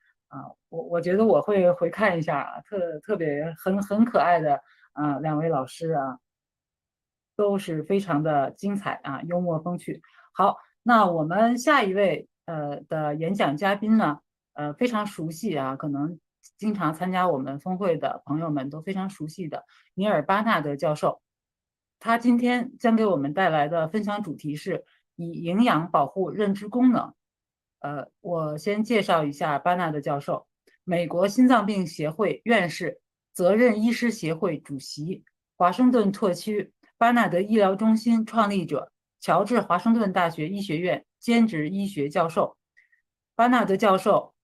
S1: 我觉得我会回看一下特别很可爱的2位老师都是非常的精彩幽默风趣。好，那我们下一位的演讲嘉宾呢非常熟悉可能经常参加我们峰会的朋友们都非常熟悉的尼尔·巴纳德教授，他今天将给我们带来的分享主题是以营养保护认知功能。我先介绍一下巴纳德教授，美国心脏病协会院士，责任医师协会主席，华盛顿特区巴纳德医疗中心创立者，乔治华盛顿大学医学院兼职医学教授。巴纳德教授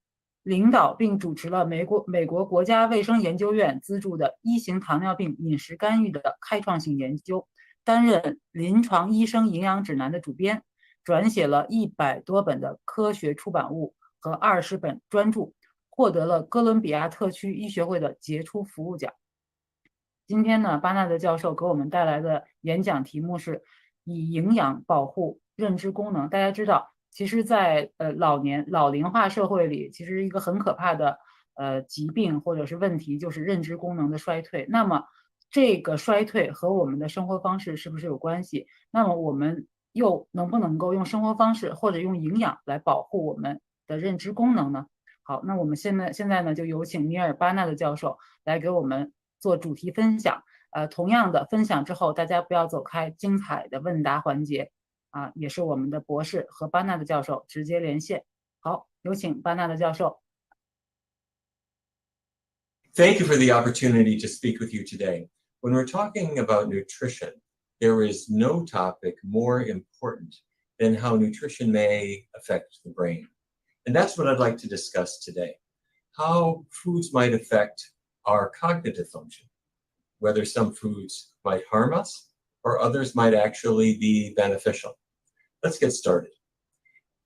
S1: 领导并主持了美国国家卫生研究院资助的1型糖尿病饮食干预的开创性研究，担任临床医生营养指南的主编，转写了100多本的科学出版物和20本专著，获得了哥伦比亚特区医学会的杰出服务奖。今天呢，巴纳德教授给我们带来的演讲题目是以营养保护认知功能。大家知道，其实在老龄化社会里，其实一个很可怕的疾病或者是问题，就是认知功能的衰退。那么这个衰退和我们的生活方式是不是有关系？那么我们又能不能够用生活方式或者用营养来保护我们的认知功能呢？好，那我们现在呢，就有请尼尔·巴纳德教授来给我们做主题分享。同样的分享之后，大家不要走开，精彩的问答环节也是我们的博士和巴纳德教授直接连线。好，有请巴纳德教授。
S11: Thank you for the opportunity to speak with you today. When we're talking about nutrition, there is no topic more important than how nutrition may affect the brain. And that's what I'd like to discuss today. How foods might affect our cognitive function, whether some foods might harm us or others might actually be beneficial. Let's get started.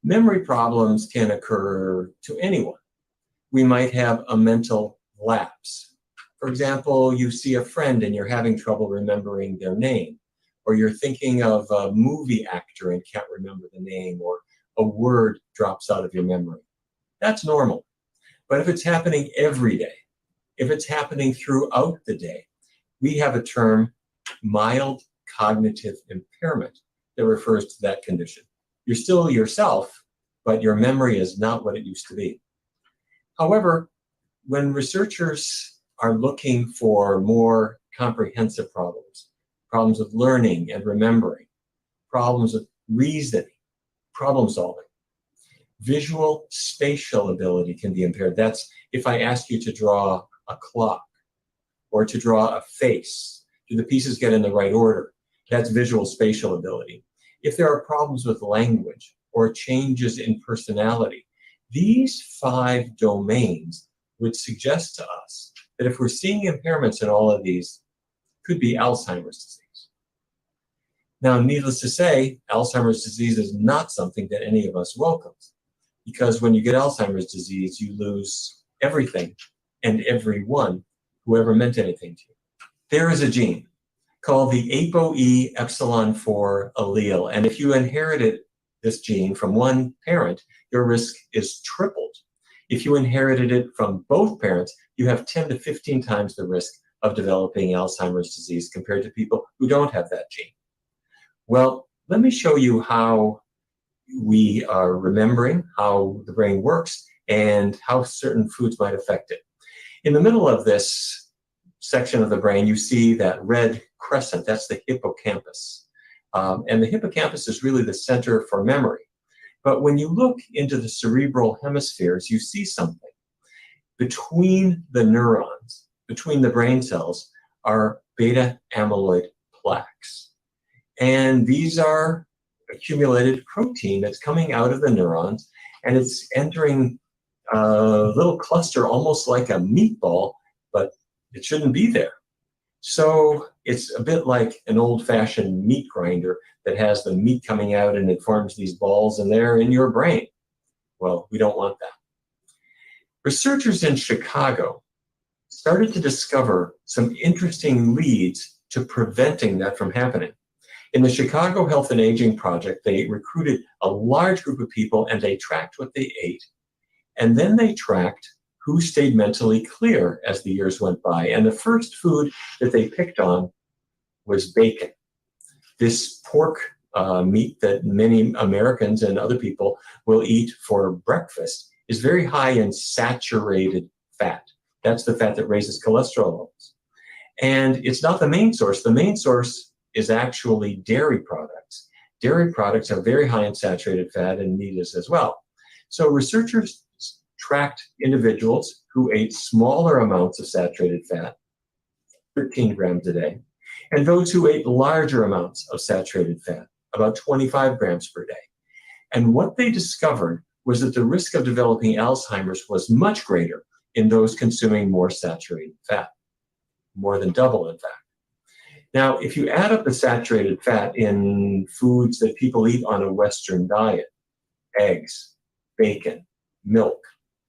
S11: Memory problems can occur to anyone. We might have a mental lapse. For example, you see a friend and you're having trouble remembering their name, or you're thinking of a movie actor and can't remember the name, or a word drops out of your memory. That's normal. But if it's happening every day, if it's happening throughout the day, we have a term, mild cognitive impairment, that refers to that condition. You're still yourself, but your memory is not what it used to be. However, when researchers are looking for more comprehensive problems with learning and remembering, problems with reasoning, problem solving, visual spatial ability can be impaired. That's if I ask you to draw a clock or to draw a face, do the pieces get in the right order? That's visual spatial ability. If there are problems with language or changes in personality, these 5 domains would suggest to us that if we're seeing impairments in all of these, could be Alzheimer's disease. Now, needless to say, Alzheimer's disease is not something that any of us welcomes, because when you get Alzheimer's disease, you lose everything and everyone who ever meant anything to you. There is a gene called the ApoE epsilon 4 allele, and if you inherited this gene from one parent, your risk is tripled. If you inherited it from both parents, you have 10 to 15 times the risk of developing Alzheimer's disease compared to people who don't have that gene. Well, let me show you how we are remembering, how the brain works, and how certain foods might affect it. In the middle of this section of the brain, you see that red crescent. That's the hippocampus. And the hippocampus is really the center for memory. But when you look into the cerebral hemispheres, you see something. Between the neurons, between the brain cells, are beta amyloid plaques. And these are accumulated protein that's coming out of the neurons, and it's entering a little cluster almost like a meatball, but it shouldn't be there. So it's a bit like an old-fashioned meat grinder that has the meat coming out and it forms these balls, and they're in your brain. Well, we don't want that. Researchers in Chicago started to discover some interesting leads to preventing that from happening. In the Chicago Health and Aging Project, they recruited a large group of people and they tracked what they ate. And then they tracked who stayed mentally clear as the years went by. And the first food that they picked on was bacon. This pork meat that many Americans and other people will eat for breakfast is very high in saturated fat. That's the fat that raises cholesterol levels. And it's not the main source. The main source is actually dairy products. Dairy products are very high in saturated fat, and meat is as well. So researchers tracked individuals who ate smaller amounts of saturated fat, 13 grams a day, and those who ate larger amounts of saturated fat, about 25 grams per day. And what they discovered was that the risk of developing Alzheimer's was much greater in those consuming more saturated fat, more than double, in fact. Now, if you add up the saturated fat in foods that people eat on a Western diet, eggs, bacon, milk,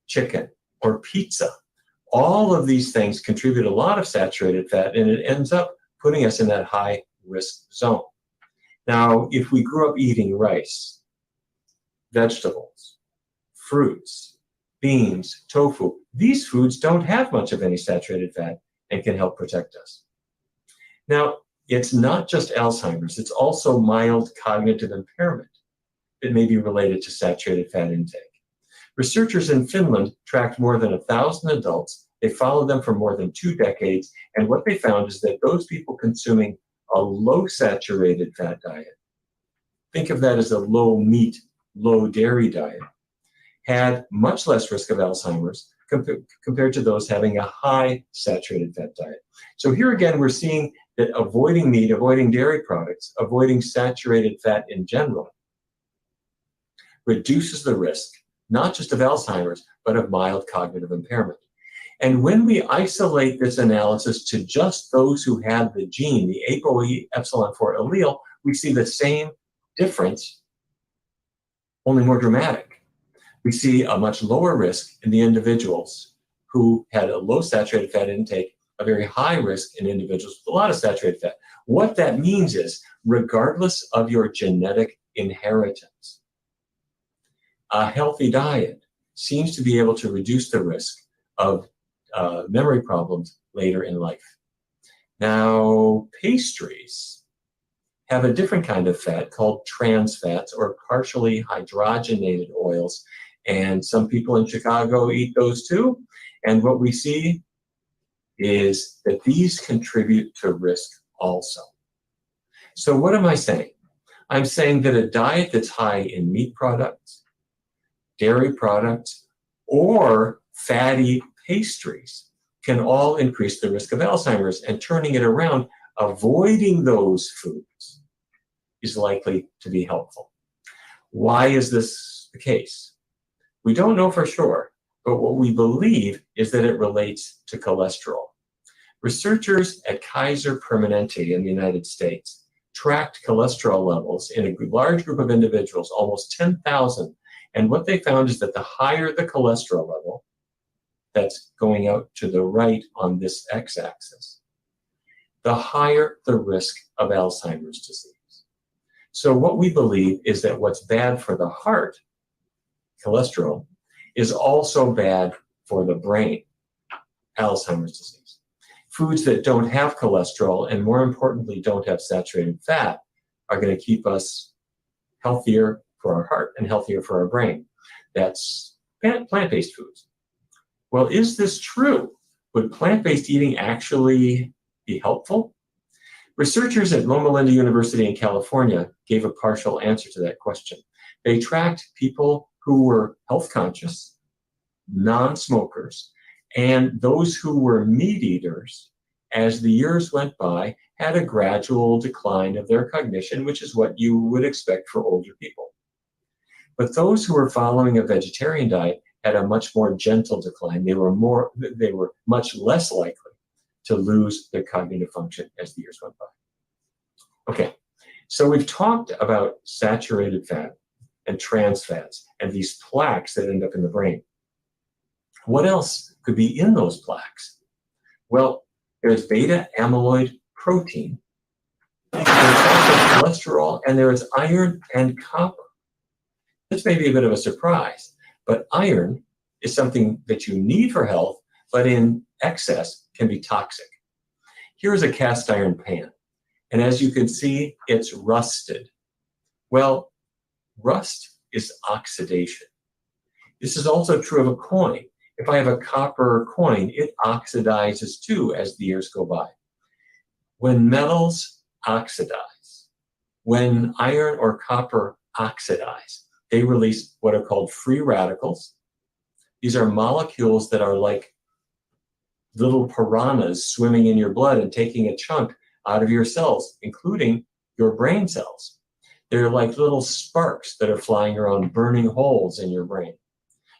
S11: chicken, or pizza, all of these things contribute a lot of saturated fat, and it ends up putting us in that high risk zone. Now, if we grew up eating rice, vegetables, fruits, beans, tofu, these foods don't have much of any saturated fat and can help protect us. Now, it's not just Alzheimer's, it's also mild cognitive impairment that may be related to saturated fat intake. Researchers in Finland tracked more than 1,000 adults. They followed them for more than 2 decades, and what they found is that those people consuming a low saturated fat diet, think of that as a low meat, low dairy diet, had much less risk of Alzheimer's compared to those having a high saturated fat diet. So here again, we're seeing that avoiding meat, avoiding dairy products, avoiding saturated fat in general reduces the risk, not just of Alzheimer's, but of mild cognitive impairment. And when we isolate this analysis to just those who had the gene, the ApoE epsilon 4 allele, we see the same difference, only more dramatic. We see a much lower risk in the individuals who had a low saturated fat intake, a very high risk in individuals with a lot of saturated fat. What that means is, regardless of your genetic inheritance, a healthy diet seems to be able to reduce the risk of memory problems later in life. Now, pastries have a different kind of fat called trans fats or partially hydrogenated oils. And some people in Chicago eat those too. And what we see is that these contribute to risk also. So what am I saying? I'm saying that a diet that's high in meat products, dairy products, or fatty pastries can all increase the risk of Alzheimer's, and turning it around, avoiding those foods is likely to be helpful. Why is this the case? We don't know for sure, but what we believe is that it relates to cholesterol. Researchers at Kaiser Permanente in the United States tracked cholesterol levels in a large group of individuals, almost 10,000, and what they found is that the higher the cholesterol level, that's going out to the right on this x-axis, the higher the risk of Alzheimer's disease. So what we believe is that what's bad for the heart, cholesterol, is also bad for the brain, Alzheimer's disease. Foods that don't have cholesterol, and more importantly, don't have saturated fat, are going to keep us healthier for our heart and healthier for our brain. That's plant-based foods. Well, is this true? Would plant-based eating actually be helpful? Researchers at Loma Linda University in California gave a partial answer to that question. They tracked people who were health conscious, non-smokers, and those who were meat eaters, as the years went by, had a gradual decline of their cognition, which is what you would expect for older people. But those who were following a vegetarian diet had a much more gentle decline. They were much less likely to lose their cognitive function as the years went by. Okay, so we've talked about saturated fat and trans fats and these plaques that end up in the brain. What else could be in those plaques? Well, there's beta amyloid protein, there's also cholesterol, and there is iron and copper. This may be a bit of a surprise, but iron is something that you need for health, but in excess can be toxic. Here's a cast iron pan, and as you can see, it's rusted. Well, rust is oxidation. This is also true of a coin. If I have a copper coin, it oxidizes too as the years go by. When metals oxidize, when iron or copper oxidize, they release what are called free radicals. These are molecules that are like little piranhas swimming in your blood and taking a chunk out of your cells, including your brain cells. They're like little sparks that are flying around, burning holes in your brain.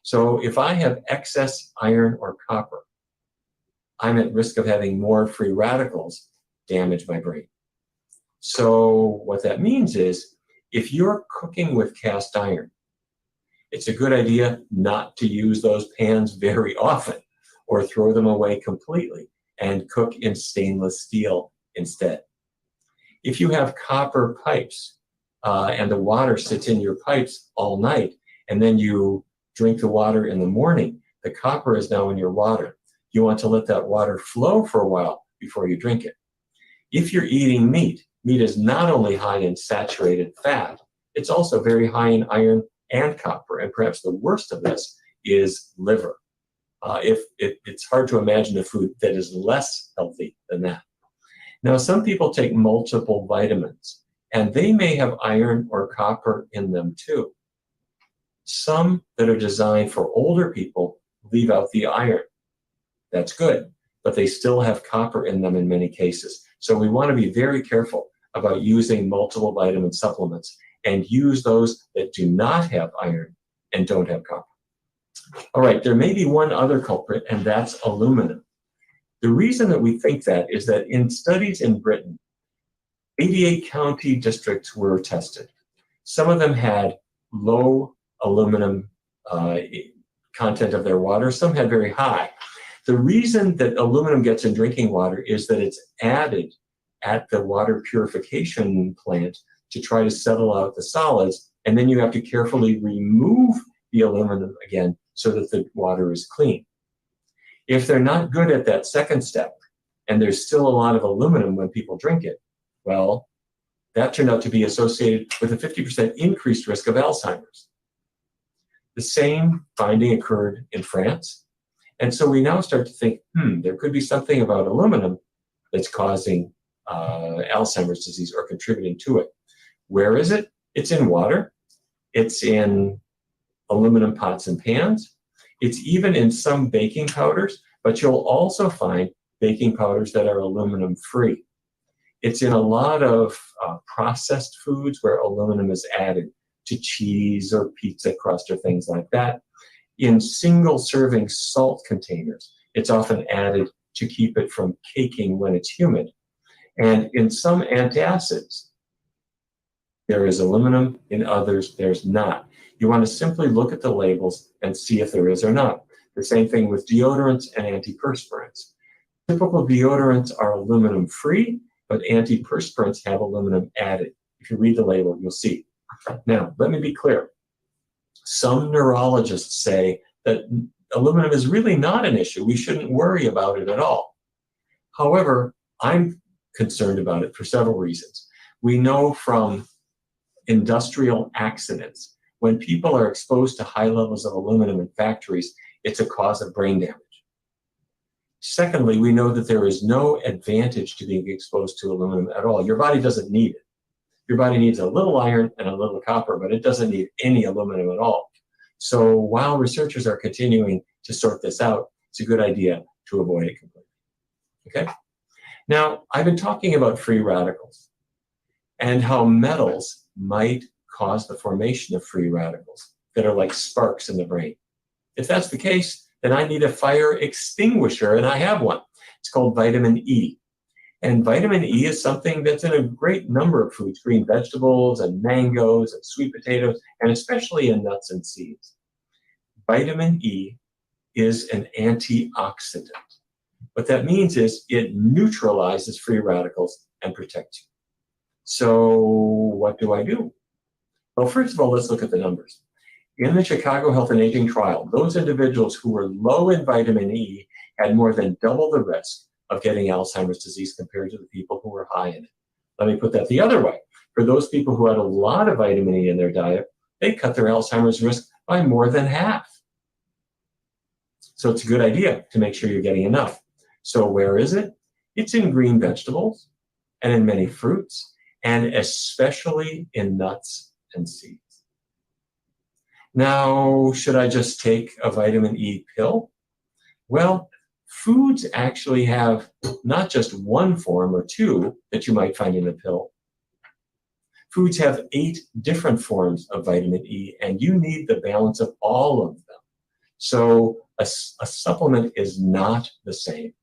S11: So if I have excess iron or copper, I'm at risk of having more free radicals damage my brain. So what that means is, if you're cooking with cast iron, it's a good idea not to use those pans very often or throw them away completely and cook in stainless steel instead. If you have copper pipes and the water sits in your pipes all night and then you drink the water in the morning, The copper is now in your water. You want to let that water flow for a while before you drink it. If you're eating meat, meat is not only high in saturated fat, it's also very high in iron and copper. And perhaps the worst of this is liver. It's hard to imagine a food that is less healthy than that. Now, some people take multiple vitamins, and they may have iron or copper in them too. Some that are designed for older people leave out the iron. That's good, but they still have copper in them in many cases. So we want to be very careful about using multiple vitamin supplements and use those that do not have iron and don't have copper. All right, there may be one other culprit, and that's aluminum. The reason that we think that is that in studies in Britain, 88 county districts were tested. Some of them had low aluminum content of their water. Some had very high. The reason that aluminum gets in drinking water is that it's added at the water purification plant to try to settle out the solids, and then you have to carefully remove the aluminum again so that the water is clean. If they're not good at that second step, and there's still a lot of aluminum when people drink it, well, that turned out to be associated with a 50% increased risk of Alzheimer's. The same finding occurred in France. And so we now start to think, there could be something about aluminum that's causing Alzheimer's disease or contributing to it. Where is it? It's in water. It's in aluminum pots and pans. It's even in some baking powders, but you'll also find baking powders that are aluminum free. It's in a lot of processed foods where aluminum is added to cheese or pizza crust or things like that. In single serving salt containers, it's often added to keep it from caking when it's humid. And in some antacids, there is aluminum, in others, there's not. You want to simply look at the labels and see if there is or not. The same thing with deodorants and antiperspirants. Typical deodorants are aluminum free, but antiperspirants have aluminum added. If you read the label, you'll see. Now, let me be clear. Some neurologists say that aluminum is really not an issue. We shouldn't worry about it at all. However, I'm concerned about it for several reasons. We know from industrial accidents, when people are exposed to high levels of aluminum in factories, it's a cause of brain damage. Secondly, we know that there is no advantage to being exposed to aluminum at all. Your body doesn't need it. Your body needs a little iron and a little copper, but it doesn't need any aluminum at all. So while researchers are continuing to sort this out, it's a good idea to avoid it completely. Okay? Now, I've been talking about free radicals and how metals might cause the formation of free radicals that are like sparks in the brain. If that's the case, then I need a fire extinguisher, and I have one. It's called vitamin E. And vitamin E is something that's in a great number of foods, green vegetables and mangoes and sweet potatoes, and especially in nuts and seeds. Vitamin E is an antioxidant. What that means is it neutralizes free radicals and protects you. So what do I do? Well, first of all, let's look at the numbers. In the Chicago Health and Aging trial, those individuals who were low in vitamin E had more than double the risk of getting Alzheimer's disease compared to the people who were high in it. Let me put that the other way. For those people who had a lot of vitamin E in their diet, they cut their Alzheimer's risk by more than half. So it's a good idea to make sure you're getting enough. So where is it? It's in green vegetables and in many fruits, and especially in nuts and seeds. Now, should I just take a vitamin E pill? Well, foods actually have not just one form or two that you might find in a pill. Foods have 8 different forms of vitamin E, and you need the balance of all of them. So a supplement is not the same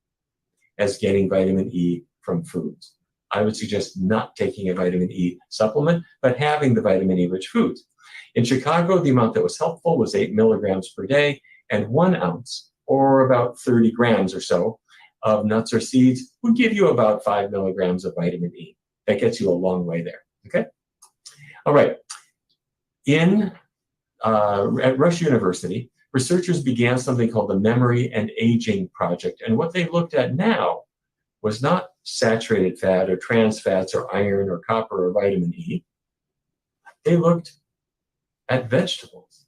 S11: as getting vitamin E from foods. I would suggest not taking a vitamin E supplement, but having the vitamin E-rich foods. In Chicago, the amount that was helpful was 8 milligrams per day, and 1 ounce, or about 30 grams or so, of nuts or seeds would give you about 5 milligrams of vitamin E. That gets you a long way there, okay? All right. At Rush University, researchers began something called the Memory and Aging Project. And what they looked at now was not saturated fat or trans fats or iron or copper or vitamin E. They looked at vegetables.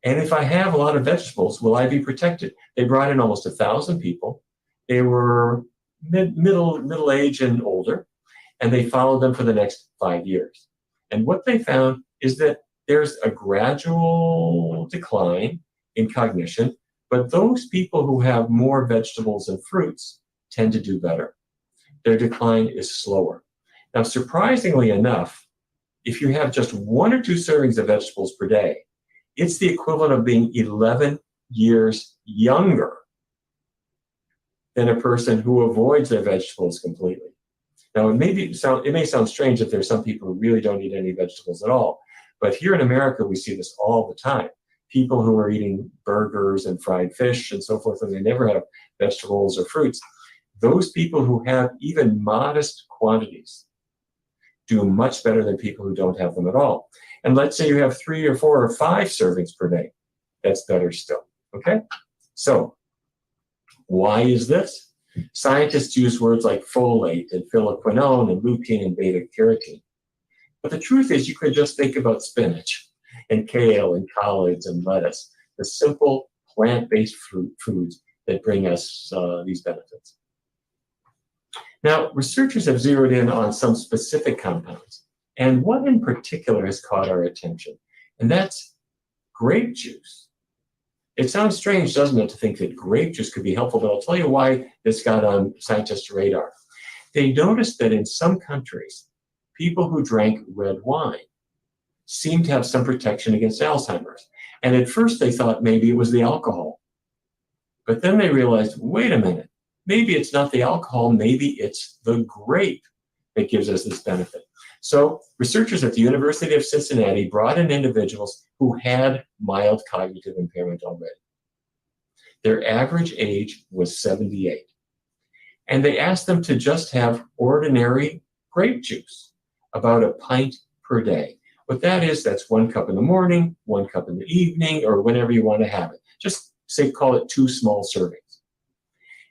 S11: And if I have a lot of vegetables, will I be protected? They brought in almost 1,000 people. They were middle age and older, and they followed them for the next 5 years. And what they found is that there's a gradual decline in cognition, but those people who have more vegetables and fruits tend to do better. Their decline is slower. Now, surprisingly enough, if you have just 1 or 2 servings of vegetables per day, it's the equivalent of being 11 years younger than a person who avoids their vegetables completely. Now, it may sound strange that there's some people who really don't eat any vegetables at all, but here in America, we see this all the time. People who are eating burgers and fried fish and so forth, and they never have vegetables or fruits. Those people who have even modest quantities do much better than people who don't have them at all. And let's say you have 3 or 4 or 5 servings per day. That's better still, okay? So why is this? Scientists use words like folate and phylloquinone and lutein and beta-carotene. But the truth is you could just think about spinach and kale and collards and lettuce, the simple plant-based foods that bring us these benefits. Now, researchers have zeroed in on some specific compounds, and one in particular has caught our attention, and that's grape juice. It sounds strange, doesn't it, to think that grape juice could be helpful, but I'll tell you why this got on scientists' radar. They noticed that in some countries, people who drank red wine seemed to have some protection against Alzheimer's. And at first they thought maybe it was the alcohol. But then they realized, wait a minute, maybe it's not the alcohol, maybe it's the grape that gives us this benefit. So researchers at the University of Cincinnati brought in individuals who had mild cognitive impairment already. Their average age was 78. And they asked them to just have ordinary grape juice, about a pint per day. What that is, that's 1 cup in the morning, 1 cup in the evening, or whenever you want to have it. Just say, call it 2 small servings.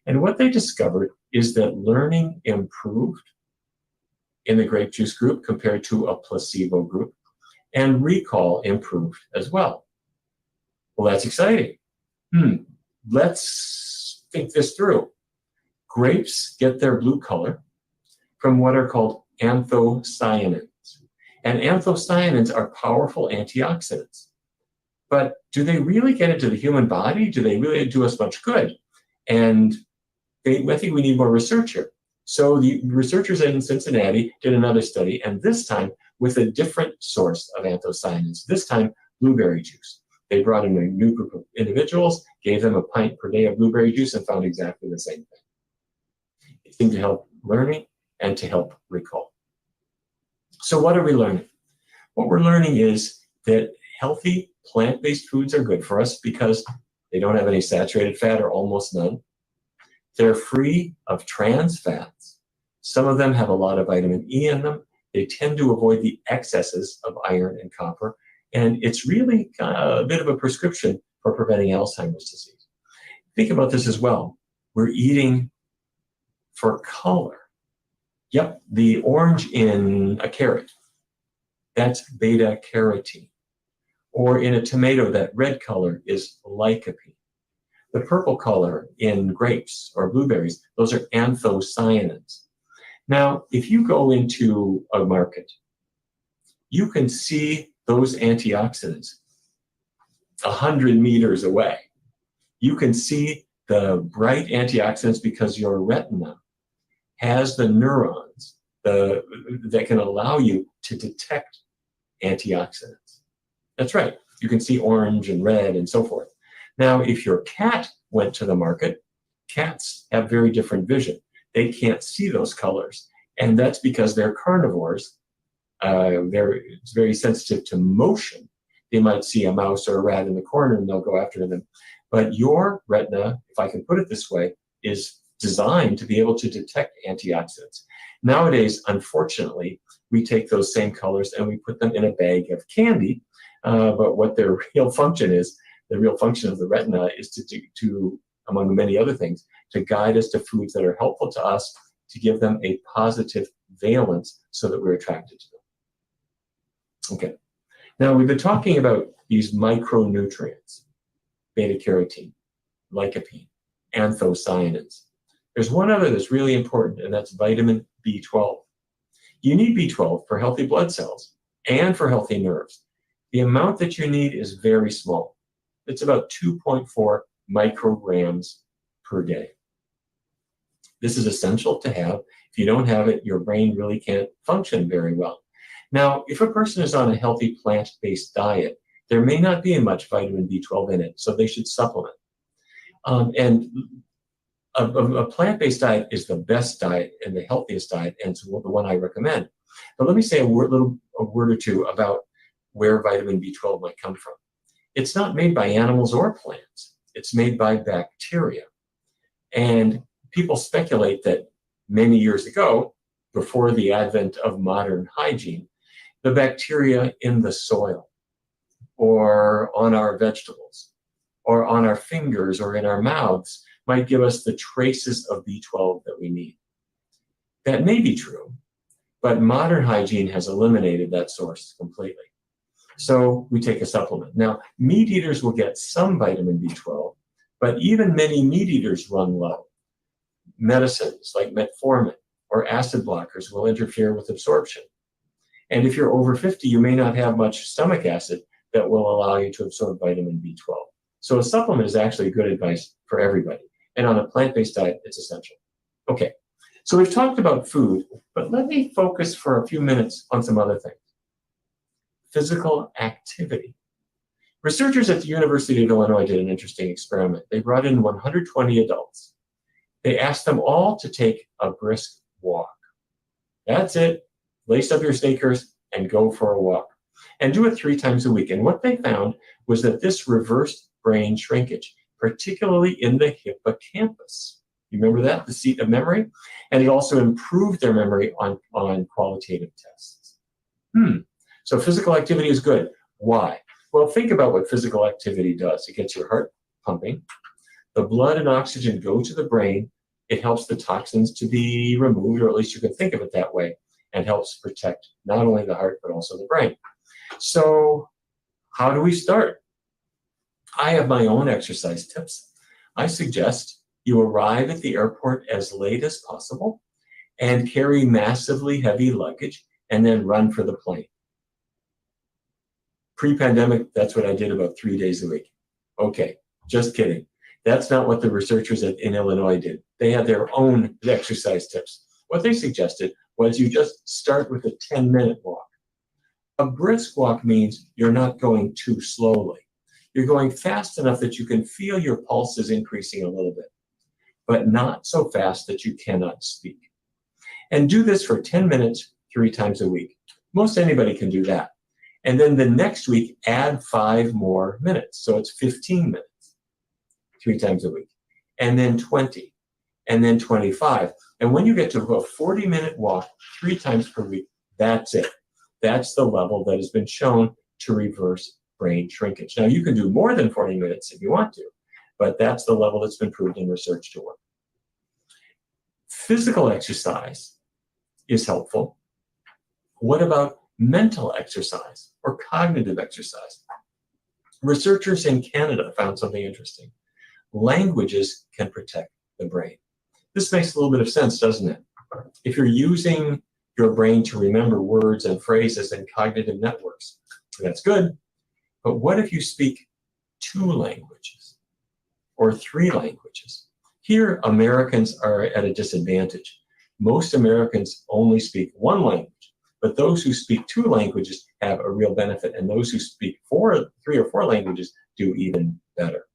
S11: And what they discovered is that learning improved in the grape juice group compared to a placebo group, and recall improved as well. Well, that's exciting. Let's think this through. Grapes get their blue color from what are called anthocyanins. And anthocyanins are powerful antioxidants. But do they really get into the human body? Do they really do us much good? And I think we need more research here. So the researchers in Cincinnati did another study, and this time with a different source of anthocyanins, this time blueberry juice. They brought in a new group of individuals, gave them a pint per day of blueberry juice, and found exactly the same thing. It seemed to help learning and to help recall. So what are we learning? What we're learning is that healthy plant-based foods are good for us because they don't have any saturated fat or almost none. They're free of trans fats. Some of them have a lot of vitamin E in them. They tend to avoid the excesses of iron and copper. And it's really a bit of a prescription for preventing Alzheimer's disease. Think about this as well. We're eating for color. Yep, the orange in a carrot, that's beta-carotene. Or in a tomato, that red color is lycopene. The purple color in grapes or blueberries, those are anthocyanins. Now, if you go into a market, you can see those antioxidants 100 meters away. You can see the bright antioxidants because your retina has the neurons that can allow you to detect antioxidants. That's right. You can see orange and red and so forth. Now, if your cat went to the market, cats have very different vision. They can't see those colors. And that's because they're carnivores. They're very sensitive to motion. They might see a mouse or a rat in the corner and they'll go after them. But your retina, if I can put it this way, is designed to be able to detect antioxidants. Nowadays, unfortunately, we take those same colors and we put them in a bag of candy. But what their real function is, the real function of the retina is to, among many other things, to guide us to foods that are helpful to us, to give them a positive valence so that we're attracted to them. Okay. Now, we've been talking about these micronutrients, beta-carotene, lycopene, anthocyanins. There's one other that's really important, and that's vitamin B12. You need B12 for healthy blood cells and for healthy nerves. The amount that you need is very small. It's about 2.4 micrograms per day. This is essential to have. If you don't have it, your brain really can't function very well. Now, if a person is on a healthy plant-based diet, there may not be much vitamin B12 in it, so they should supplement. And a plant-based diet is the best diet and the healthiest diet, and it's the one I recommend. But let me say a word or two about where vitamin B12 might come from. It's not made by animals or plants. It's made by bacteria. And people speculate that many years ago, before the advent of modern hygiene, the bacteria in the soil or on our vegetables or on our fingers or in our mouths might give us the traces of B12 that we need. That may be true, but modern hygiene has eliminated that source completely. So we take a supplement. Now, meat eaters will get some vitamin B12, but even many meat eaters run low. Medicines like metformin or acid blockers will interfere with absorption. And if you're over 50, you may not have much stomach acid that will allow you to absorb vitamin B12. So a supplement is actually good advice for everybody. And on a plant-based diet, it's essential. Okay, so we've talked about food, but let me focus for a few minutes on some other things. Physical activity. Researchers at the University of Illinois did an interesting experiment. They brought in 120 adults. They asked them all to take a brisk walk. That's it. Lace up your sneakers and go for a walk. And do it 3 times a week. And what they found was that this reversed brain shrinkage, particularly in the hippocampus. You remember that, the seat of memory? And it also improved their memory on qualitative tests. So physical activity is good. Why? Well, think about what physical activity does. It gets your heart pumping. The blood and oxygen go to the brain. It helps the toxins to be removed, or at least you can think of it that way, and helps protect not only the heart, but also the brain. So how do we start? I have my own exercise tips. I suggest you arrive at the airport as late as possible and carry massively heavy luggage and then run for the plane. Pre-pandemic, that's what I did about 3 days a week. Okay, just kidding. That's not what the researchers in Illinois did. They had their own exercise tips. What they suggested was you just start with a 10-minute walk. A brisk walk means you're not going too slowly. You're going fast enough that you can feel your pulse is increasing a little bit, but not so fast that you cannot speak. And do this for 10 minutes, 3 times a week. Most anybody can do that. And then the next week, add 5 more minutes. So it's 15 minutes, 3 times a week. And then 20, and then 25. And when you get to a 40-minute walk 3 times per week, that's it. That's the level that has been shown to reverse brain shrinkage. Now, you can do more than 40 minutes if you want to, but that's the level that's been proved in research to work. Physical exercise is helpful. What about mental exercise or cognitive exercise? Researchers in Canada found something interesting. Languages can protect the brain. This makes a little bit of sense, doesn't it? If you're using your brain to remember words and phrases and cognitive networks, that's good. But what if you speak 2 languages or 3 languages? Here, Americans are at a disadvantage. Most Americans only speak 1 language, but those who speak 2 languages have a real benefit, and those who speak 3 or 4 languages do even better.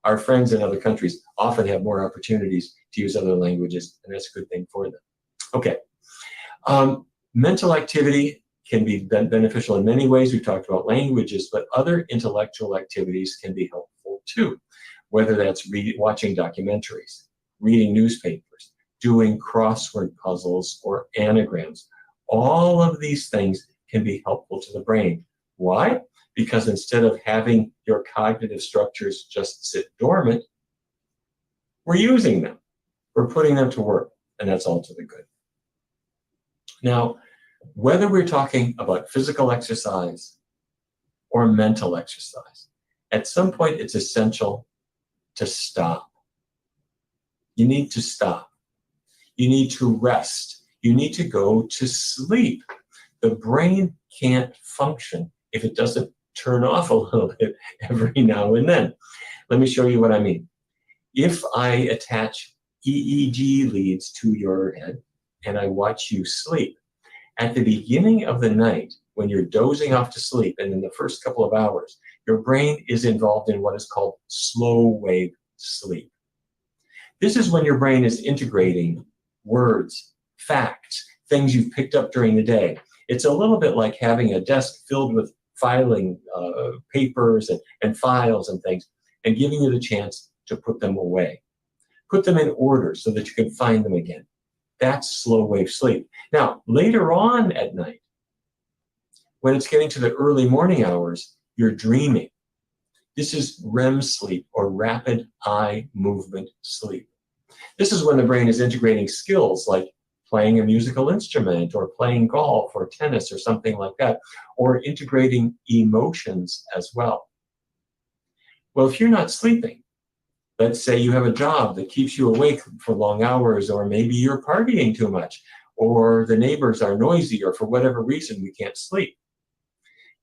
S11: Our friends in other countries often have more opportunities to use other languages, and that's a good thing for them. Okay. Mental activity can be beneficial in many ways. We've talked about languages, but other intellectual activities can be helpful too, whether that's watching documentaries, reading newspapers, doing crossword puzzles or anagrams. All of these things can be helpful to the brain. Why? because instead of having your cognitive structures just sit dormant, we're using them. We're putting them to work, and that's all to the good. Now, whether we're talking about physical exercise or mental exercise, at some point it's essential to stop. You need to stop. You need to rest. You need to go to sleep. The brain can't function if it doesn't turn off a little bit every now and then. Let me show you what I mean. If I attach EEG leads to your head and I watch you sleep, at the beginning of the night, when you're dozing off to sleep, and in the first couple of hours, your brain is involved in what is called slow wave sleep. This is when your brain is integrating words, facts, things you've picked up during the day. It's a little bit like having a desk filled with filing papers and files and things, and giving you the chance to put them away. Put them in order so that you can find them again. That's slow wave sleep. Now, later on at night, when it's getting to the early morning hours, you're dreaming. This is REM sleep, or rapid eye movement sleep. This is when the brain is integrating skills like playing a musical instrument or playing golf or tennis or something like that, or integrating emotions as well. Well, if you're not sleeping, let's say you have a job that keeps you awake for long hours, or maybe you're partying too much, or the neighbors are noisy, or for whatever reason we can't sleep.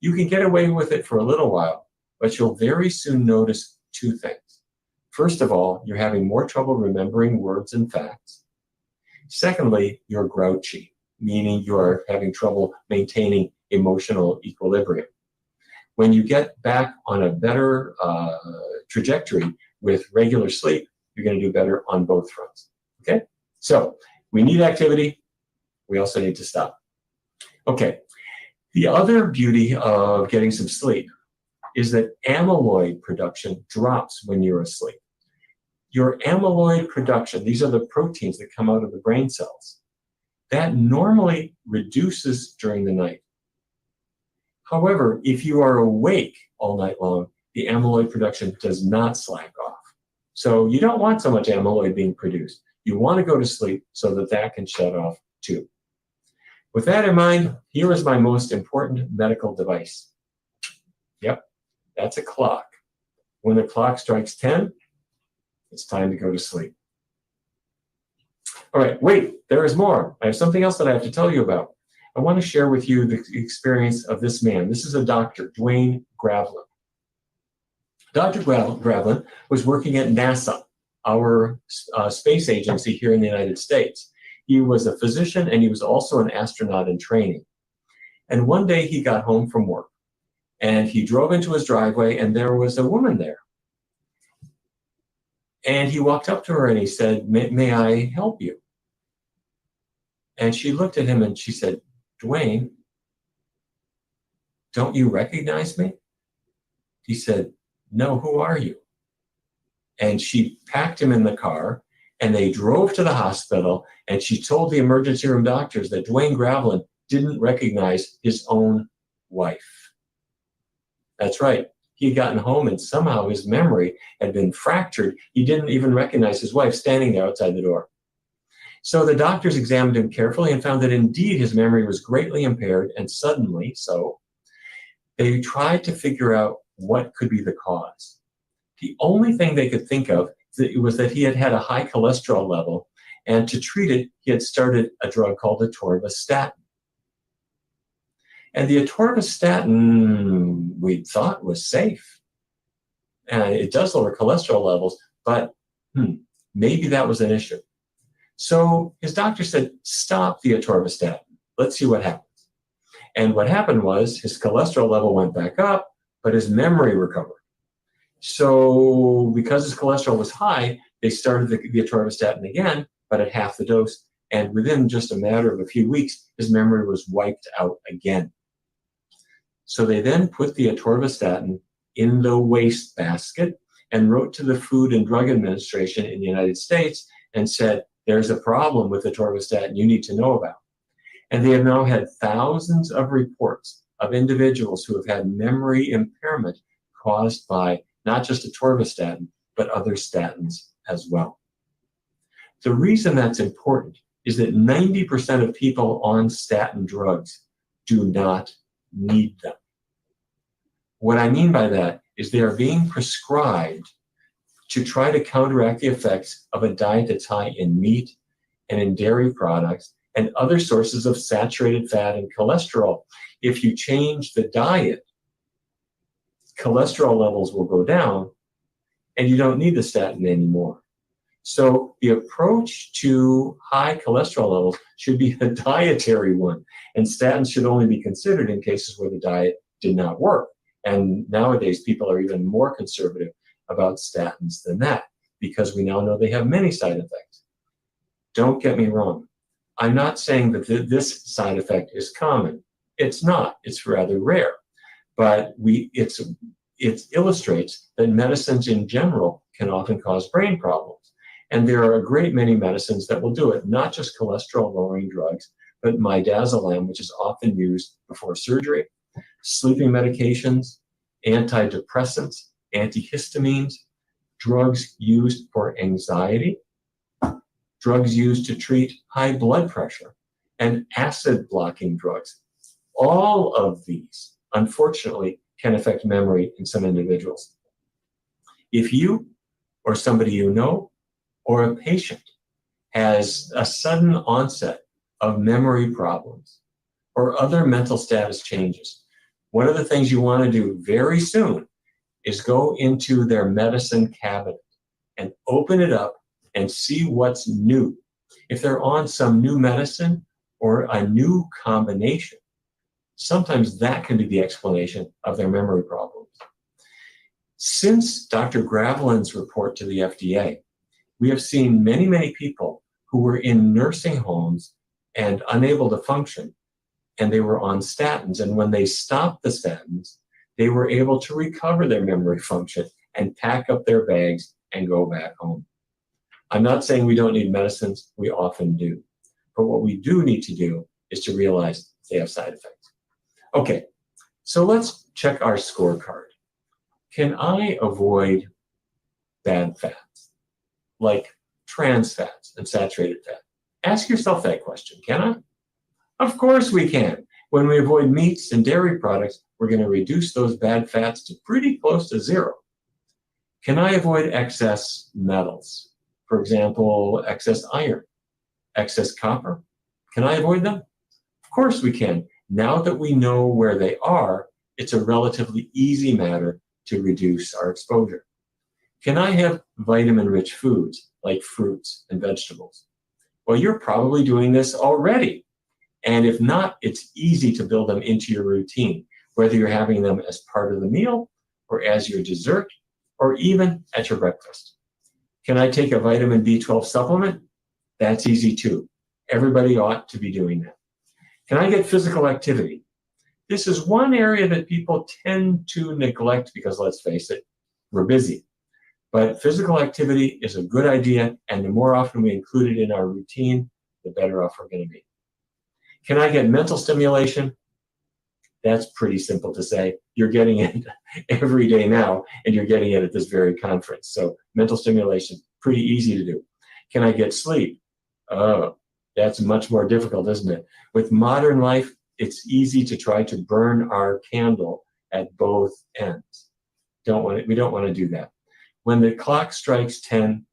S11: You can get away with it for a little while, but you'll very soon notice two things. First of all, you're having more trouble remembering words and facts. Secondly, you're grouchy, meaning you're having trouble maintaining emotional equilibrium. When you get back on a better trajectory with regular sleep, you're going to do better on both fronts. Okay? So we need activity. We also need to stop. Okay. The other beauty of getting some sleep is that amyloid production drops when you're asleep. Your amyloid production, these are the proteins that come out of the brain cells, that normally reduces during the night. However, if you are awake all night long, the amyloid production does not slack off. So you don't want so much amyloid being produced. You want to go to sleep so that that can shut off too. With that in mind, here is my most important medical device. Yep, that's a clock. When the clock strikes 10, it's time to go to sleep. All right, wait, there is more. I have something else that I have to tell you about. I want to share with you the experience of this man. This is a doctor, Dwayne Gravlin. Dr. Gravlin was working at NASA, our space agency here in the United States. He was a physician, and he was also an astronaut in training. And one day he got home from work, and he drove into his driveway, and there was a woman there. And he walked up to her and he said, may I help you? And she looked at him and she said, Dwayne, don't you recognize me? He said, no, who are you? And she packed him in the car, and they drove to the hospital, and she told the emergency room doctors that Dwayne Gravlin didn't recognize his own wife. That's right. He had gotten home, and somehow his memory had been fractured. He didn't even recognize his wife standing there outside the door. So the doctors examined him carefully and found that indeed his memory was greatly impaired, and suddenly so. They tried to figure out what could be the cause. The only thing they could think of was that he had had a high cholesterol level, and to treat it, he had started a drug called atorvastatin. And the atorvastatin, we thought, was safe. And it does lower cholesterol levels, but maybe that was an issue. So his doctor said, stop the atorvastatin. Let's see what happens. And what happened was his cholesterol level went back up, but his memory recovered. So because his cholesterol was high, they started the atorvastatin again, but at half the dose. And within just a matter of a few weeks, his memory was wiped out again. So they then put the atorvastatin in the wastebasket and wrote to the Food and Drug Administration in the United States and said, there's a problem with atorvastatin you need to know about. And they have now had thousands of reports of individuals who have had memory impairment caused by not just atorvastatin, but other statins as well. The reason that's important is that 90% of people on statin drugs do not need them. What I mean by that is they are being prescribed to try to counteract the effects of a diet that's high in meat and in dairy products and other sources of saturated fat and cholesterol. If you change the diet, cholesterol levels will go down and you don't need the statin anymore. So the approach to high cholesterol levels should be a dietary one, and statins should only be considered in cases where the diet did not work. And nowadays, people are even more conservative about statins than that, because we now know they have many side effects. Don't get me wrong. I'm not saying that this side effect is common. It's not. It's rather rare. But it illustrates that medicines in general can often cause brain problems. And there are a great many medicines that will do it, not just cholesterol-lowering drugs, but midazolam, which is often used before surgery, sleeping medications, antidepressants, antihistamines, drugs used for anxiety, drugs used to treat high blood pressure, and acid-blocking drugs. All of these, unfortunately, can affect memory in some individuals. If you or somebody you know or a patient has a sudden onset of memory problems or other mental status changes, one of the things you want to do very soon is go into their medicine cabinet and open it up and see what's new. If they're on some new medicine or a new combination, sometimes that can be the explanation of their memory problems. Since Dr. Gravelin's report to the FDA, we have seen many, many people who were in nursing homes and unable to function, and they were on statins. And when they stopped the statins, they were able to recover their memory function and pack up their bags and go back home. I'm not saying we don't need medicines. We often do. But what we do need to do is to realize they have side effects. Okay, so let's check our scorecard. Can I avoid bad fats, like trans fats and saturated fat? Ask yourself that question, can I? Of course we can. When we avoid meats and dairy products, we're going to reduce those bad fats to pretty close to zero. Can I avoid excess metals? For example, excess iron, excess copper. Can I avoid them? Of course we can. Now that we know where they are, it's a relatively easy matter to reduce our exposure. Can I have vitamin-rich foods like fruits and vegetables? Well, you're probably doing this already. And if not, it's easy to build them into your routine, whether you're having them as part of the meal or as your dessert or even at your breakfast. Can I take a vitamin B12 supplement? That's easy too. Everybody ought to be doing that. Can I get physical activity? This is one area that people tend to neglect because, let's face it, we're busy. But physical activity is a good idea, and the more often we include it in our routine, the better off we're going to be. Can I get mental stimulation? That's pretty simple to say. You're getting it every day now, and you're getting it at this very conference. So mental stimulation, pretty easy to do. Can I get sleep? Oh, that's much more difficult, isn't it? With modern life, it's easy to try to burn our candle at both ends. We don't want to do that. When the clock strikes 10,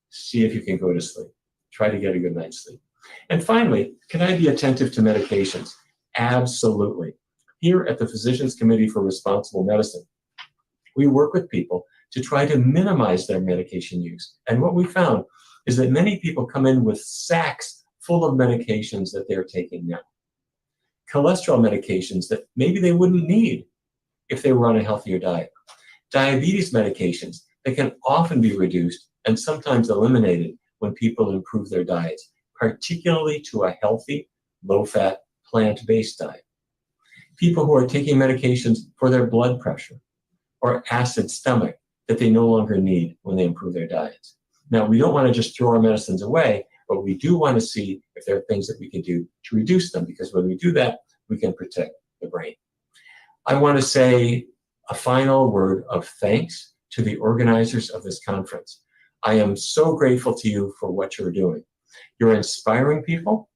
S11: see if you can go to sleep. Try to get a good night's sleep. And finally, can I be attentive to medications? Absolutely. Here at the Physicians Committee for Responsible Medicine, we work with people to try to minimize their medication use. And what we found is that many people come in with sacks full of medications that they're taking now. Cholesterol medications that maybe they wouldn't need if they were on a healthier diet. Diabetes medications that can often be reduced and sometimes eliminated when people improve their diets, particularly to a healthy, low-fat, plant-based diet. People who are taking medications for their blood pressure or acid stomach that they no longer need when they improve their diets. Now, we don't want to just throw our medicines away, but we do want to see if there are things that we can do to reduce them, because when we do that, we can protect the the brain. I want to say a final word of thanks to the organizers of this conference. I am so grateful to you for what you're doing. You're inspiring people,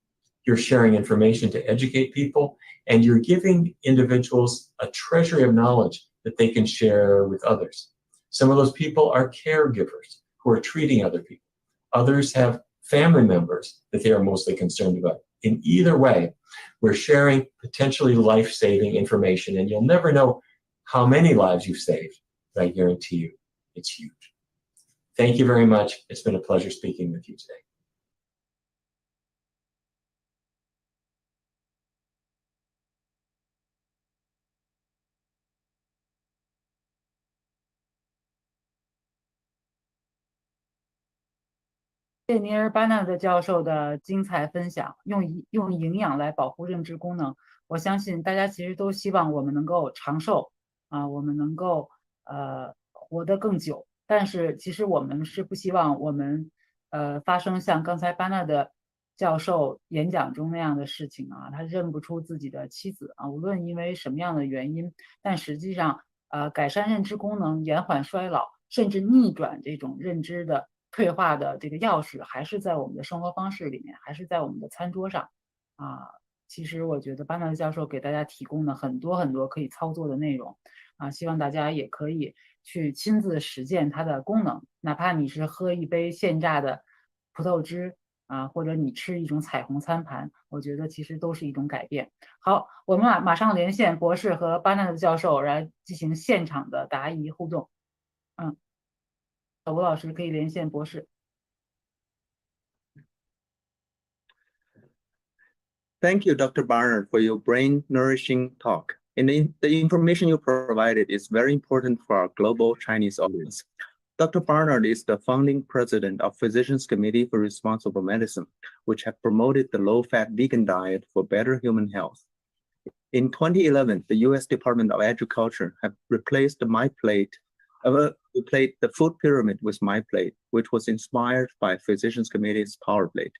S11: you're sharing information to educate people, and you're giving individuals a treasury of knowledge that they can share with others. Some of those people are caregivers who are treating other people. Others have family members that they are mostly concerned about. In either way, we're sharing potentially life-saving information, and you'll never know how many lives you've saved, but I guarantee you it's huge. Thank you very much. It's been a pleasure speaking with you today.
S1: 谢谢尼尔·巴纳德教授的精彩分享，用营养来保护认知功能。我相信大家其实都希望我们能够长寿我们能够活得更久。但是其实我们是不希望我们发生像刚才巴纳德教授演讲中那样的事情他认不出自己的妻子无论因为什么样的原因，但实际上改善认知功能、延缓衰老，甚至逆转这种认知的退化的这个钥匙还是在我们的生活方式里面，还是在我们的餐桌上其实我觉得巴纳德教授给大家提供了很多很多可以操作的内容希望大家也可以去亲自实践它的功能，哪怕你是喝一杯现榨的葡萄汁或者你吃一种彩虹餐盘，我觉得其实都是一种改变。好，我们马上连线博士和巴纳德教授来进行现场的答疑互动。吴老师可以连线博士。
S9: Thank you, Dr. Barnard, for your brain-nourishing talk. And the information you provided is very important for our global Chinese audience. Dr. Barnard is the founding president of Physicians Committee for Responsible Medicine, which have promoted the low-fat vegan diet for better human health. In 2011, the U.S. Department of Agriculture have replaced the food pyramid with MyPlate, which was inspired by Physicians Committee's Power Plate.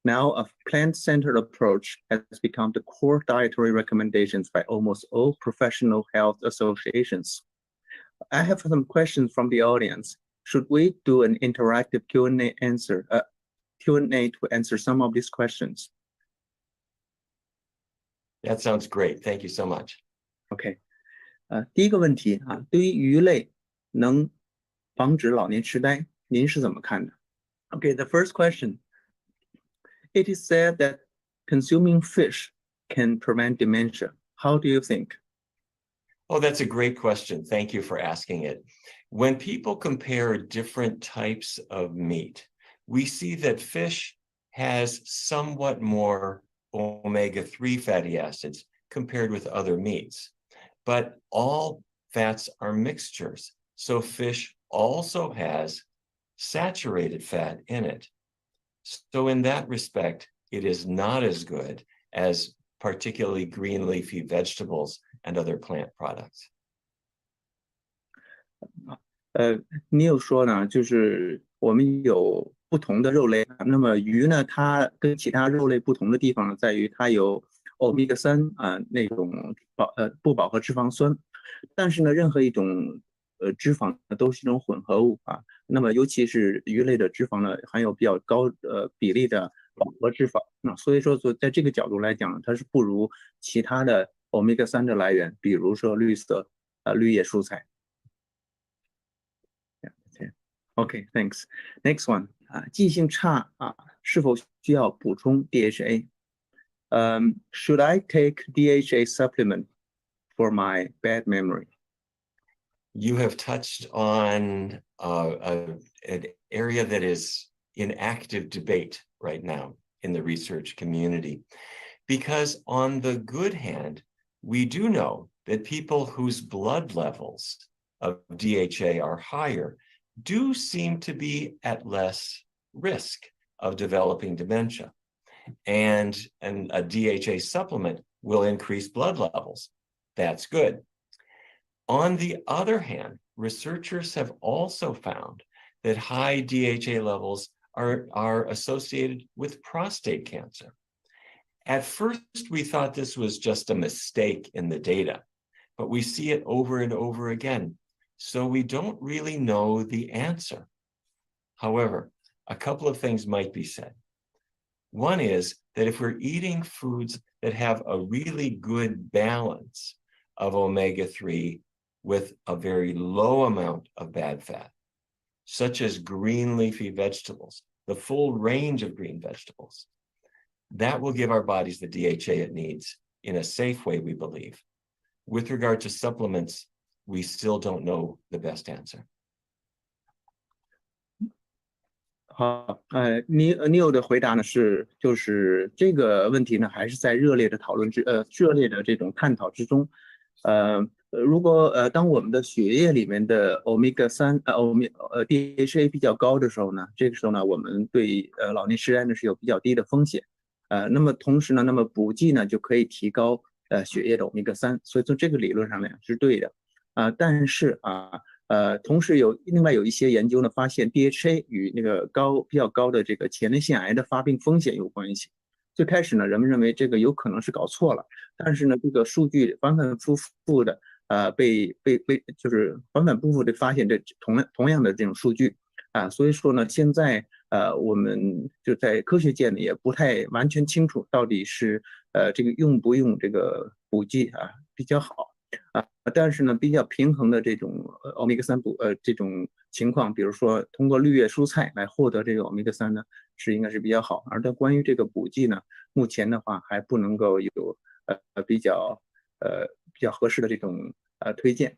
S9: Now, a plant-centered approach has become the core dietary recommendations by almost all professional health associations. I have some questions from the audience. Should we do an interactive Q&A to answer some of these questions?
S11: That sounds great. Thank you so much.
S9: Okay. 第一个问题对于鱼类能防止老年痴呆，您是怎么看的？ Okay, the first question. It is said that consuming fish can prevent dementia. How do you think?
S11: Oh, that's a great question. Thank you for asking it. When people compare different types of meat, we see that fish has somewhat more omega-3 fatty acids compared with other meats. But all fats are mixtures. So fish also has saturated fat in it. So in that respect, it is not as good as particularly green leafy vegetables and other plant products.
S9: Neal 说呢，就是我们有不同的肉类，那么鱼呢，它跟其他肉类不同的地方在于它有 omega-3那种不饱和脂肪酸，但是呢，任何一种脂肪都是一种混合物那么尤其是鱼类的脂肪呢，含有比较高比例的饱和脂肪，所以说在这个角度来讲，它是不如其他的 omega-3的来源，比如说绿叶蔬菜。Okay, thanks. Next one. 记性差是否需要补充 DHA? Should I take DHA supplement for my bad memory?
S11: You have touched on an area that is in active debate right now in the research community. Because on the good hand, we do know that people whose blood levels of DHA are higher do seem to be at less risk of developing dementia. And a DHA supplement will increase blood levels. That's good. On the other hand, researchers have also found that high DHA levels are associated with prostate cancer. At first, we thought this was just a mistake in the data, but we see it over and over again. So we don't really know the answer. However, a couple of things might be said. One is that if we're eating foods that have a really good balance of omega-3 with a very low amount of bad fat, such as green leafy vegetables, the full range of green vegetables, that will give our bodies the DHA it needs in a safe way, we believe. With regard to supplements, we still don't know the best answer.
S9: 好，Neal 的回答呢就是这个问题呢，还是在热烈的这种探讨之中。如果当我们的血液里面的 omega-3 DHA 比较高的时候呢，这个时候呢，我们对老年痴呆呢是有比较低的风险。那么同时呢，那么补剂呢就可以提高血液的 omega-3，所以从这个理论上来讲是对的。但是同时另外有一些研究呢，发现 DHA 与那个比较高的这个前列腺癌的发病风险有关系。最开始呢，人们认为这个有可能是搞错了，但是呢，这个数据反反复复的就是反反复复的发现这同样的这种数据所以说呢，现在我们就在科学界呢也不太完全清楚到底是这个用不用这个补剂比较好。但是呢，比较平衡的这种omega-3这种情况，比如说通过绿叶蔬菜来获得这个 omega-3呢，应该是比较好。而但关于这个补剂呢，目前的话还不能够有比较合适的这种推荐。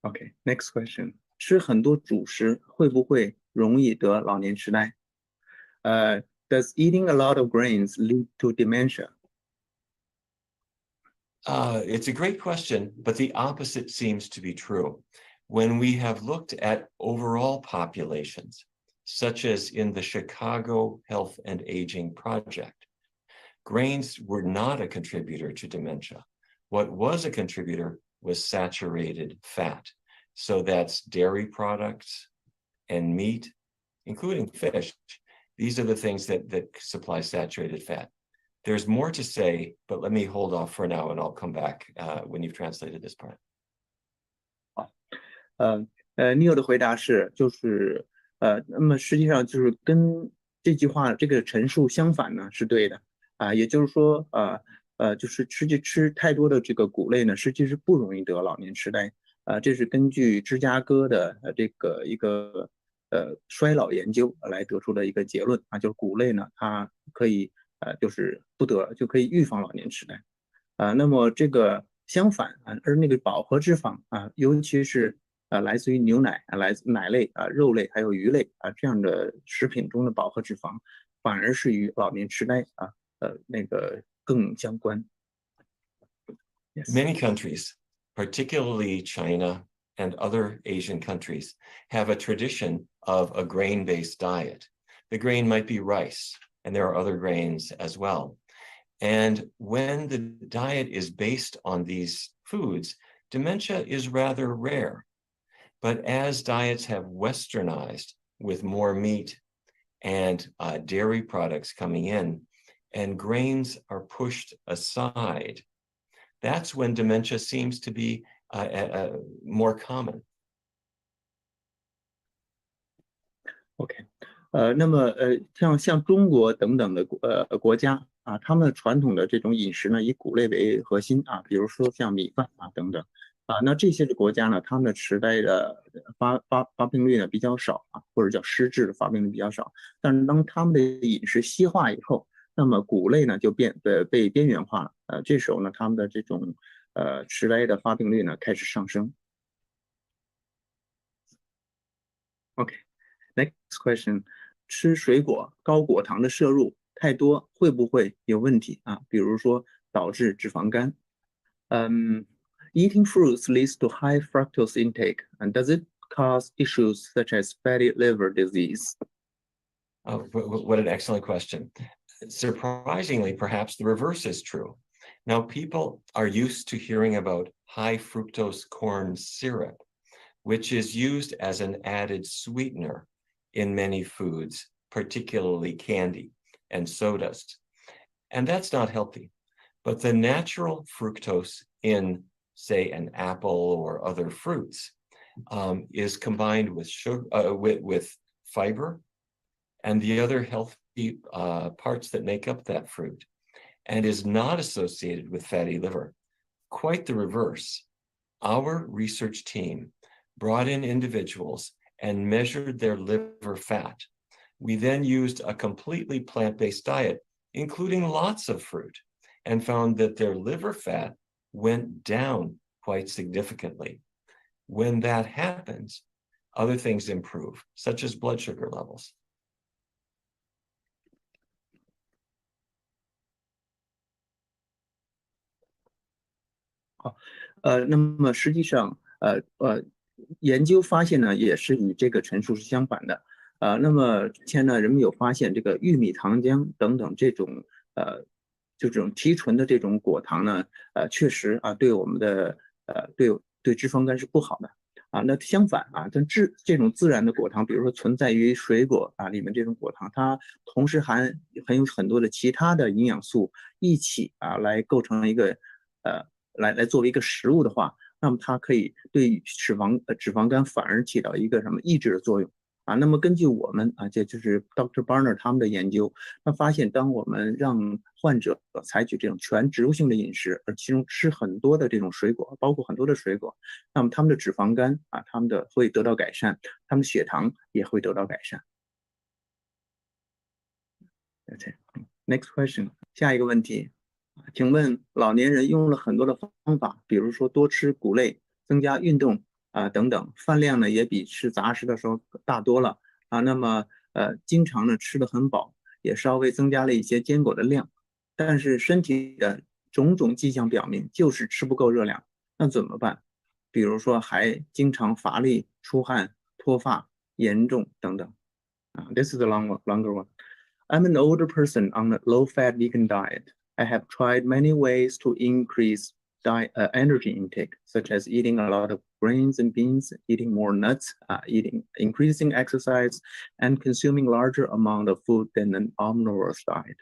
S9: Okay, next question. 吃很多主食会不会容易得老年痴呆？Does eating a lot of grains lead to dementia?
S11: It's a great question, but the opposite seems to be true. When we have looked at overall populations, such as in the Chicago Health and Aging Project, grains were not a contributor to dementia. What was a contributor was saturated fat. So that's dairy products and meat, including fish. These are the things that supply saturated fat. There's more to say, but let me hold off for now and I'll come back when you've translated this part.
S9: Neal 的回答就是那么实际上就是跟这句话这个陈述相反呢是对的也就是说就是吃太多的这个谷类呢，实际是不容易得老年痴呆这是根据芝加哥的这个一个衰老研究来得出的一个结论就是谷类呢它可以就是就可以预防老年痴呆那么这个相反而那个饱和脂肪尤其是来自于牛奶来自奶类肉类还有鱼类这样的食品中的饱和脂肪反而是与老年痴呆那个更相关。
S11: Many countries, particularly China and other Asian countries, have a tradition of a grain-based diet. The grain might be rice, and there are other grains as well. And when the diet is based on these foods, dementia is rather rare. But as diets have westernized with more meat and dairy products coming in, and grains are pushed aside, that's when dementia seems to be more common.
S9: Okay. 那么像中国等等的国家他们的传统的这种饮食呢以谷类为核心比如说像米饭等等那这些的国家呢他们的痴呆的发病率呢比较少或者叫失智的发病率比较少但是当他们的饮食西化以后那么谷类呢就被边缘化了这时候呢他们的这种痴呆的发病率呢开始上升。Okay, next question. 吃水果高果糖的摄入太多会不会有问题比如说导致脂肪肝Eating fruits leads to high fructose intake, and does it cause issues such as fatty liver disease?
S11: Oh, what an excellent question. Surprisingly, perhaps the reverse is true. Now, people are used to hearing about high fructose corn syrup, which is used as an added sweetener in many foods, particularly candy and sodas. And that's not healthy. But the natural fructose in, say, an apple or other fruits is combined with sugar, with fiber and the other healthy parts that make up that fruit, and is not associated with fatty liver. Quite the reverse. Our research team brought in individuals and measured their liver fat. We then used a completely plant-based diet, including lots of fruit, and found that their liver fat went down quite significantly. When that happens, other things improve, such as blood sugar levels.
S9: 那么实际上，研究发现呢，也是与这个陈述是相反的。那么之前呢，人们有发现这个玉米糖浆等等这种就这种提纯的这种果糖呢，确实啊，对我们的对脂肪肝是不好的啊。那相反啊，这种自然的果糖，比如说存在于水果啊里面这种果糖，它同时含有很多的其他的营养素一起啊来构成一个来作为一个食物的话，那么它可以对脂肪肝反而起到一个什么抑制的作用啊。那么根据我们啊，这就是 Dr. Barnard 他们的研究，他发现当我们让患者采取这种全植物性的饮食，而其中吃很多的这种水果，包括很多的水果，那么他们的脂肪肝啊，他们的会得到改善，他们的血糖也会得到改善。Next question， 下一个问题。请问老年人用了很多的方法，比如说多吃谷类、增加运动等等，饭量呢也比吃杂食的时候大多了啊。那么经常呢吃得很饱，也稍微增加了一些坚果的量，但是身体的种种迹象表明就是吃不够热量，那怎么办？比如说还经常乏力、出汗、脱发严重等等。This is a longer one. I'm an older person on a low-fat vegan diet.I have tried many ways to increase energy intake, such as eating a lot of grains and beans, eating more nuts, increasing exercise, and consuming larger amount of food than an omnivorous diet.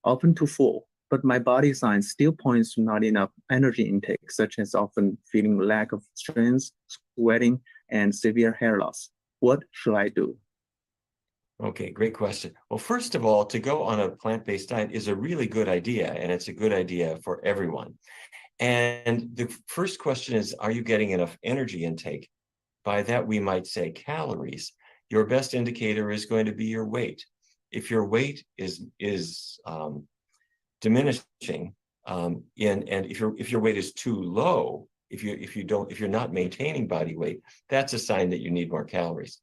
S9: Often too full, but my body signs still points to not enough energy intake, such as often feeling lack of strength, sweating, and severe hair loss. What should I do?
S11: Okay, great question. Well, first of all, to go on a plant-based diet is a really good idea, and it's a good idea for everyone. And the first question is, are you getting enough energy intake? By that, we might say calories. Your best indicator is going to be your weight. If your weight is diminishing, and if your weight is too low, if you're not maintaining body weight, that's a sign that you need more calories.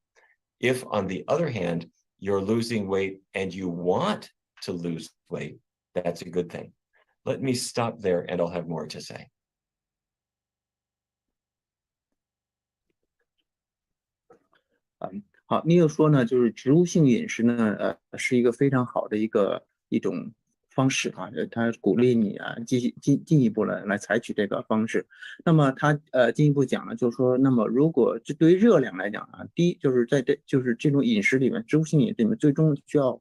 S11: If, on the other hand, you're losing weight and you want to lose weight, that's a good thing. Let me stop there and I'll have more to say.
S9: 好，Neal说呢，就是植物性饮食呢，是一个非常好的一种方式啊，他鼓励你啊，进一步来采取这个方式。那么他进一步讲了，就是说，那么如果这对于热量来讲啊，第一就是就是这种饮食里面，植物性饮食里面最终需要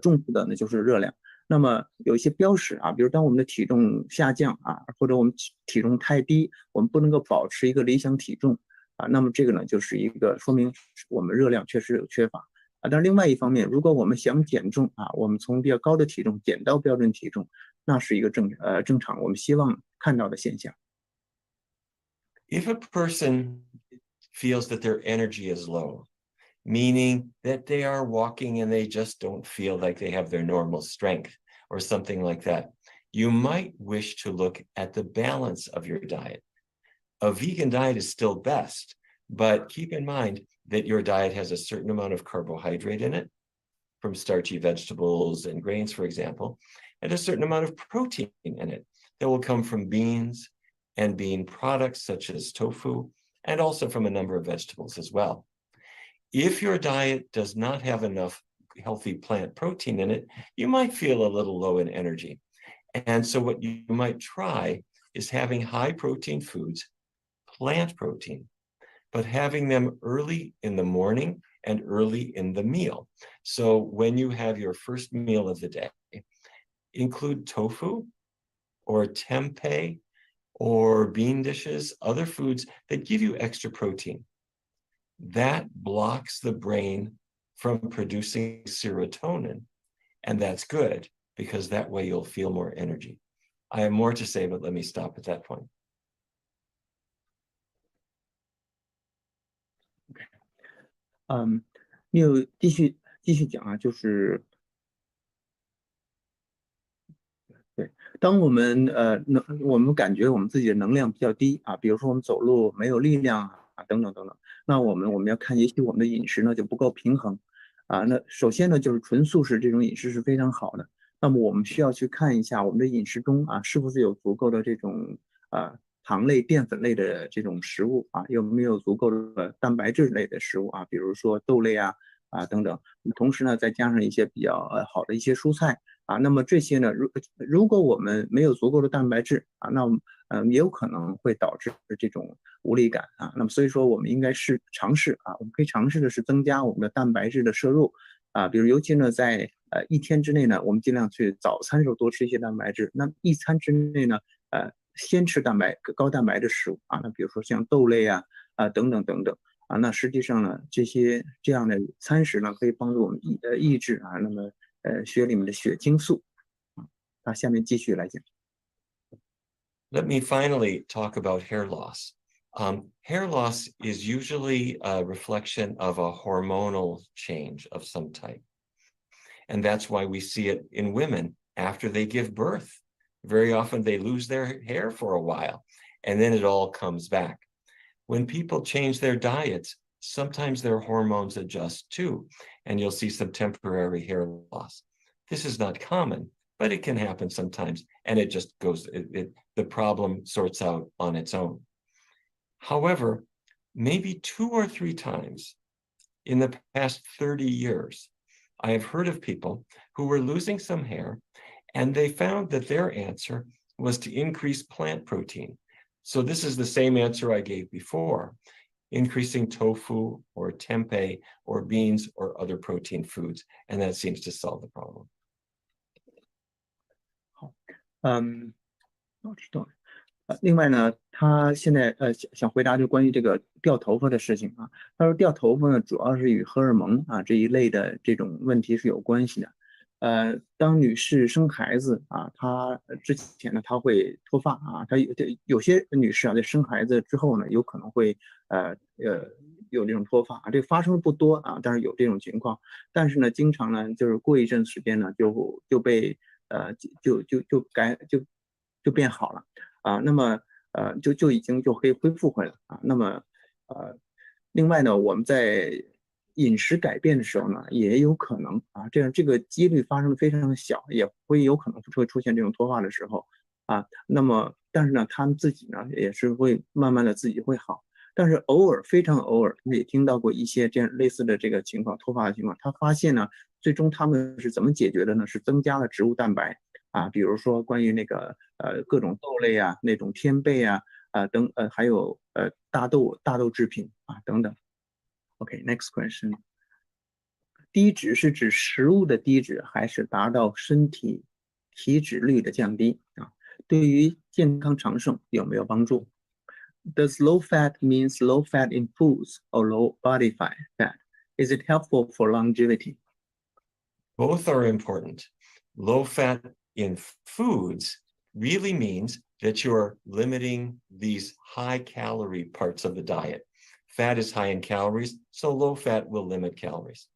S9: 重视的呢就是热量。那么有一些标识啊，比如当我们的体重下降啊，或者我们体重太低，我们不能够保持一个理想体重啊，那么这个呢就是一个说明我们热量确实有缺乏。但另外一方面，如果我们想减重啊，我们从比较高的体重减到标准体重，那是一个正常我们希望看到的现象。
S11: If a person feels that their energy is low, meaning that they are walking and they just don't feel like they have their normal strength or something like that, you might wish to look at the balance of your diet. A vegan diet is still best, but keep in mind that your diet has a certain amount of carbohydrate in it, from starchy vegetables and grains, for example, and a certain amount of protein in it that will come from beans and bean products such as tofu, and also from a number of vegetables as well. If your diet does not have enough healthy plant protein in it, you might feel a little low in energy. And so what you might try is having high protein foods, plant protein, but having them early in the morning and early in the meal. So when you have your first meal of the day, include tofu or tempeh or bean dishes, other foods that give you extra protein. That blocks the brain from producing serotonin, and that's good because that way you'll feel more energy. I have more to say, but let me stop at that point.
S9: Neal 继续讲啊，就是对，当我们我们感觉我们自己的能量比较低啊，比如说我们走路没有力量啊，等等等等，那我们要看，也许我们的饮食呢就不够平衡啊。那首先呢，就是纯素食这种饮食是非常好的。那么我们需要去看一下我们的饮食中啊，是不是有足够的这种糖类、淀粉类的这种食物啊，有没有足够的蛋白质类的食物啊，比如说豆类啊等等。同时呢，再加上一些比较好的一些蔬菜啊。那么这些呢，如果我们没有足够的蛋白质啊，那也有可能会导致这种无力感啊。那么所以说，我们应该尝试啊，我们可以尝试的是增加我们的蛋白质的摄入啊，比如尤其呢在一天之内呢，我们尽量去早餐时候多吃一些蛋白质。那一餐之内呢，先吃高蛋白的食物啊，那比如说像豆类啊等等等等啊。那实际上呢，这样的餐食呢，可以帮助我们抑制啊，那么血里面的血清素啊。那下面继续来讲。
S11: Let me finally talk about hair loss. Hair loss is usually a reflection of a hormonal change of some type. And that's why we see it in women after they give birth. Very often they lose their hair for a while, and then it all comes back. When people change their diets, sometimes their hormones adjust too, and you'll see some temporary hair loss. This is not common, but it can happen sometimes, and it just goes, the problem sorts out on its own. However, maybe 2 or 3 times in the past 30 years, I have heard of people who were losing some hair, and they found that their answer was to increase plant protein. So this is the same answer I gave before, increasing tofu or tempeh or beans or other protein foods, and that seems to solve the problem.
S9: 好，知道了。另外呢，他现在想回答就关于这个掉头发的事情啊。他说掉头发呢，主要是与荷尔蒙啊这一类的这种问题是有关系的。当女士生孩子啊，她之前呢，她会脱发啊。她有些女士啊，在生孩子之后呢，有可能会有这种脱发啊。这个发生不多啊，但是有这种情况。但是呢，经常呢，就是过一阵时间呢，就被就变好了啊。那么就已经就可以恢复回来啊。那么另外呢，我们在饮食改变的时候呢，也有可能啊，这个几率发生的非常的小，也会有可能会出现这种脱发的时候啊。那么但是呢，他们自己呢也是会慢慢的自己会好。但是非常偶尔也听到过一些这样类似的这个情况，脱发的情况。他发现呢，最终他们是怎么解决的呢？是增加了植物蛋白啊，比如说关于那个各种豆类啊，那种天贝啊还有大豆制品啊等等。Okay, next question. 低脂是指食物的低脂，还是达到身体体脂率的降低啊？对于健康长寿有没有帮助 ？Does low fat means low fat in foods or low body fat? Is it helpful for longevity?
S11: Both are important. Low fat in foods really means that you're limiting these high calorie parts of the diet. Fat is high in calories, so low fat will limit calories.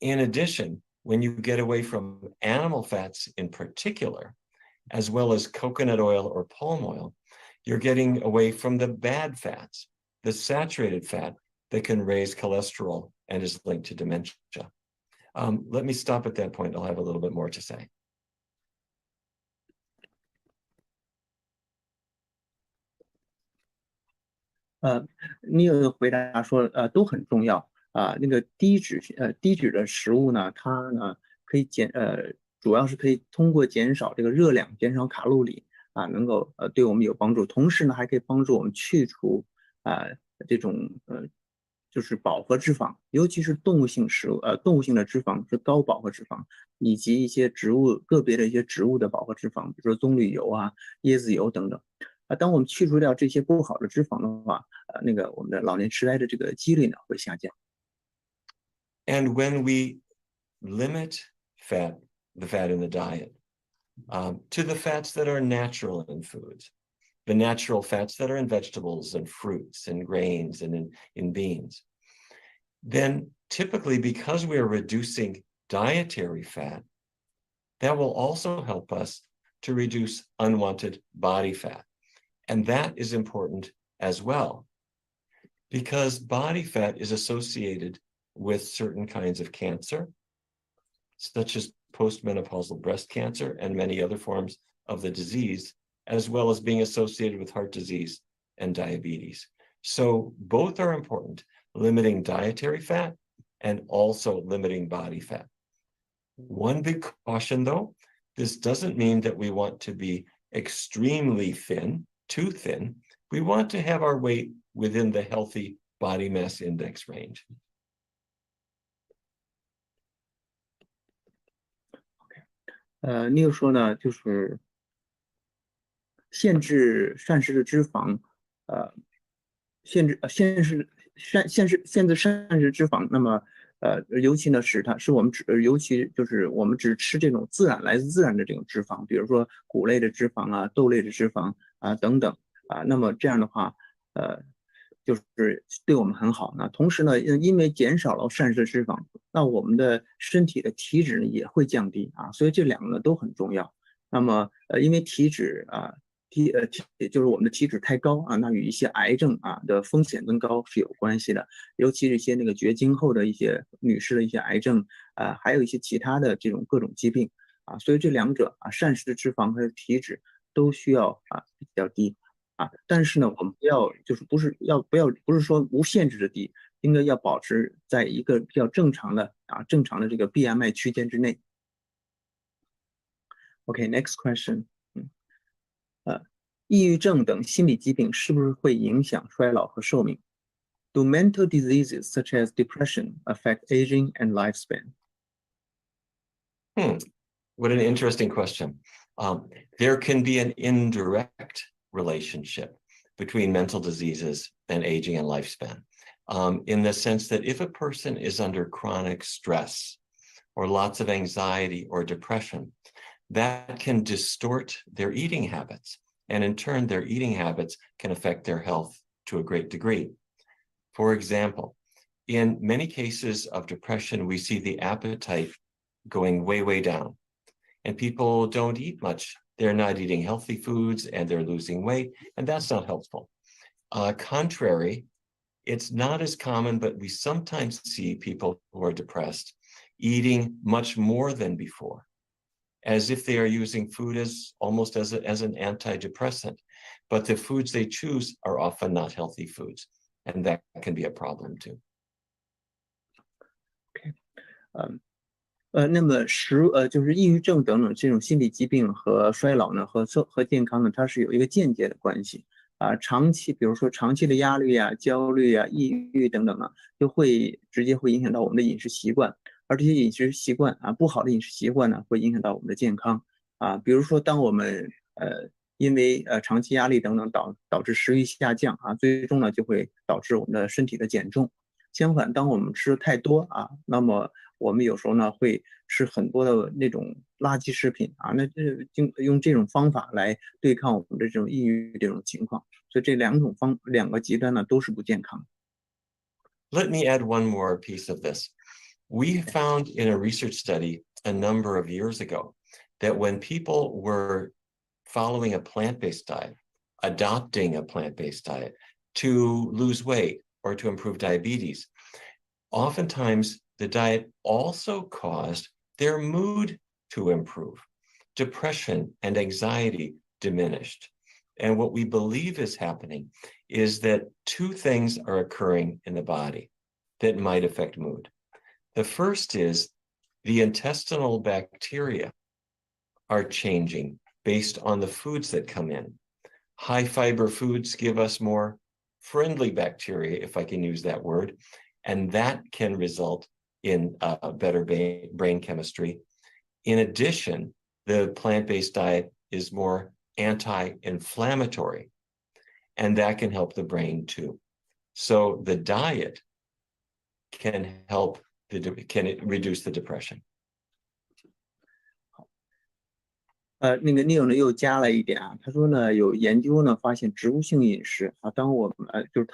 S11: In addition, when you get away from animal fats in particular, as well as coconut oil or palm oil, you're getting away from the bad fats, the saturated fat that can raise cholesterol and is linked to dementia. Let me stop at that point. I'll have a little bit more to say.
S9: 你有回答说都很重要啊。那个低脂的食物呢，它呢可以主要是可以通过减少这个热量、减少卡路里啊，能够对我们有帮助。同时呢，还可以帮助我们去除这种就是饱和脂肪，尤其是动物性的脂肪是高饱和脂肪，以及一些个别的一些植物的饱和脂肪，比如说棕榈油啊、椰子油等等。当我们去除掉这些不好的脂肪的话，我们的老年痴呆的这个几率呢会下降。
S11: And when we limit the fat in the diet, to the fats that are natural in foods, the natural fats that are in vegetables and fruits and grains and in beans, then typically because we are reducing dietary fat, that will also help us to reduce unwanted body fat. And that is important as well, because body fat is associated with certain kinds of cancer, such as postmenopausal breast cancer and many other forms of the disease, as well as being associated with heart disease and diabetes. So both are important, limiting dietary fat and also limiting body fat. One big caution though, this doesn't mean that we want to be extremely thin, too thin. We want to have our weight within the healthy body mass index range.
S9: Neal 说呢，就是限制膳食的脂肪，限制膳食脂肪。那么尤其呢是我们尤其就是我们只吃这种来自自然的这种脂肪，比如说谷类的脂肪啊、豆类的脂肪啊等等啊。那么这样的话，就是对我们很好。那同时呢，因为减少了膳食脂肪，那我们的身体的体脂呢也会降低啊。所以这两个呢都很重要。那么因为体脂就是我们的体脂太高啊，那与一些癌症的风险更高是有关系的，尤其是一些绝经后的一些女士的一些癌症还有一些其他的这种各种疾病啊。所以这两者膳食的脂肪和体脂都需要比较低但是呢，我们不是说无限制的低，应该要保持在一个比较正常的这个 BMI 区间之内。OK，next question。抑郁症等心理疾病是不是会影响衰老和寿命 ？Do mental diseases such as depression affect aging and lifespan?
S11: What an interesting question. There can be an indirect relationship between mental diseases and aging and lifespan, in the sense that if a person is under chronic stress or lots of anxiety or depression, that can distort their eating habits. And in turn, their eating habits can affect their health to a great degree. For example, in many cases of depression, we see the appetite going way, way down. And people don't eat much. They're not eating healthy foods and they're losing weight, and that's not helpful. Contrary, it's not as common, but we sometimes see people who are depressed eating much more than before, as if they are using food almost as an antidepressant, but the foods they choose are often not healthy foods, and that can be a problem too.
S9: Okay. 那么就是抑郁症等等这种心理疾病和衰老呢和健康呢，它是有一个间接的关系比如说长期的压力焦虑抑郁等等就会直接影响到我们的饮食习惯。而这些饮食习惯不好的饮食习惯呢，会影响到我们的健康比如说，当我们因为长期压力等等导致食欲下降最终呢就会导致我们的身体的减重。相反，当我们吃的太多那么我们有时候呢会吃很多的那种垃圾食品那用这种方法来对抗我们的这种抑郁这种情况。所以这两个极端呢都是不健康的。
S11: Let me add one more piece of this. We found in a research study a number of years ago that when people were following a plant-based diet, adopting a plant-based diet to lose weight or to improve diabetes, oftentimes the diet also caused their mood to improve. Depression and anxiety diminished. And what we believe is happening is that two things are occurring in the body that might affect mood. The first is the intestinal bacteria are changing based on the foods that come in. High fiber foods give us more friendly bacteria, if I can use that word, and that can result in better brain chemistry. In addition, the plant-based diet is more anti-inflammatory, and that can help the brain too. So the diet can help reduce the depression.
S9: 那个 Neal 呢又加了一点啊，他说呢有研究呢发现植物性饮食啊，当我们就是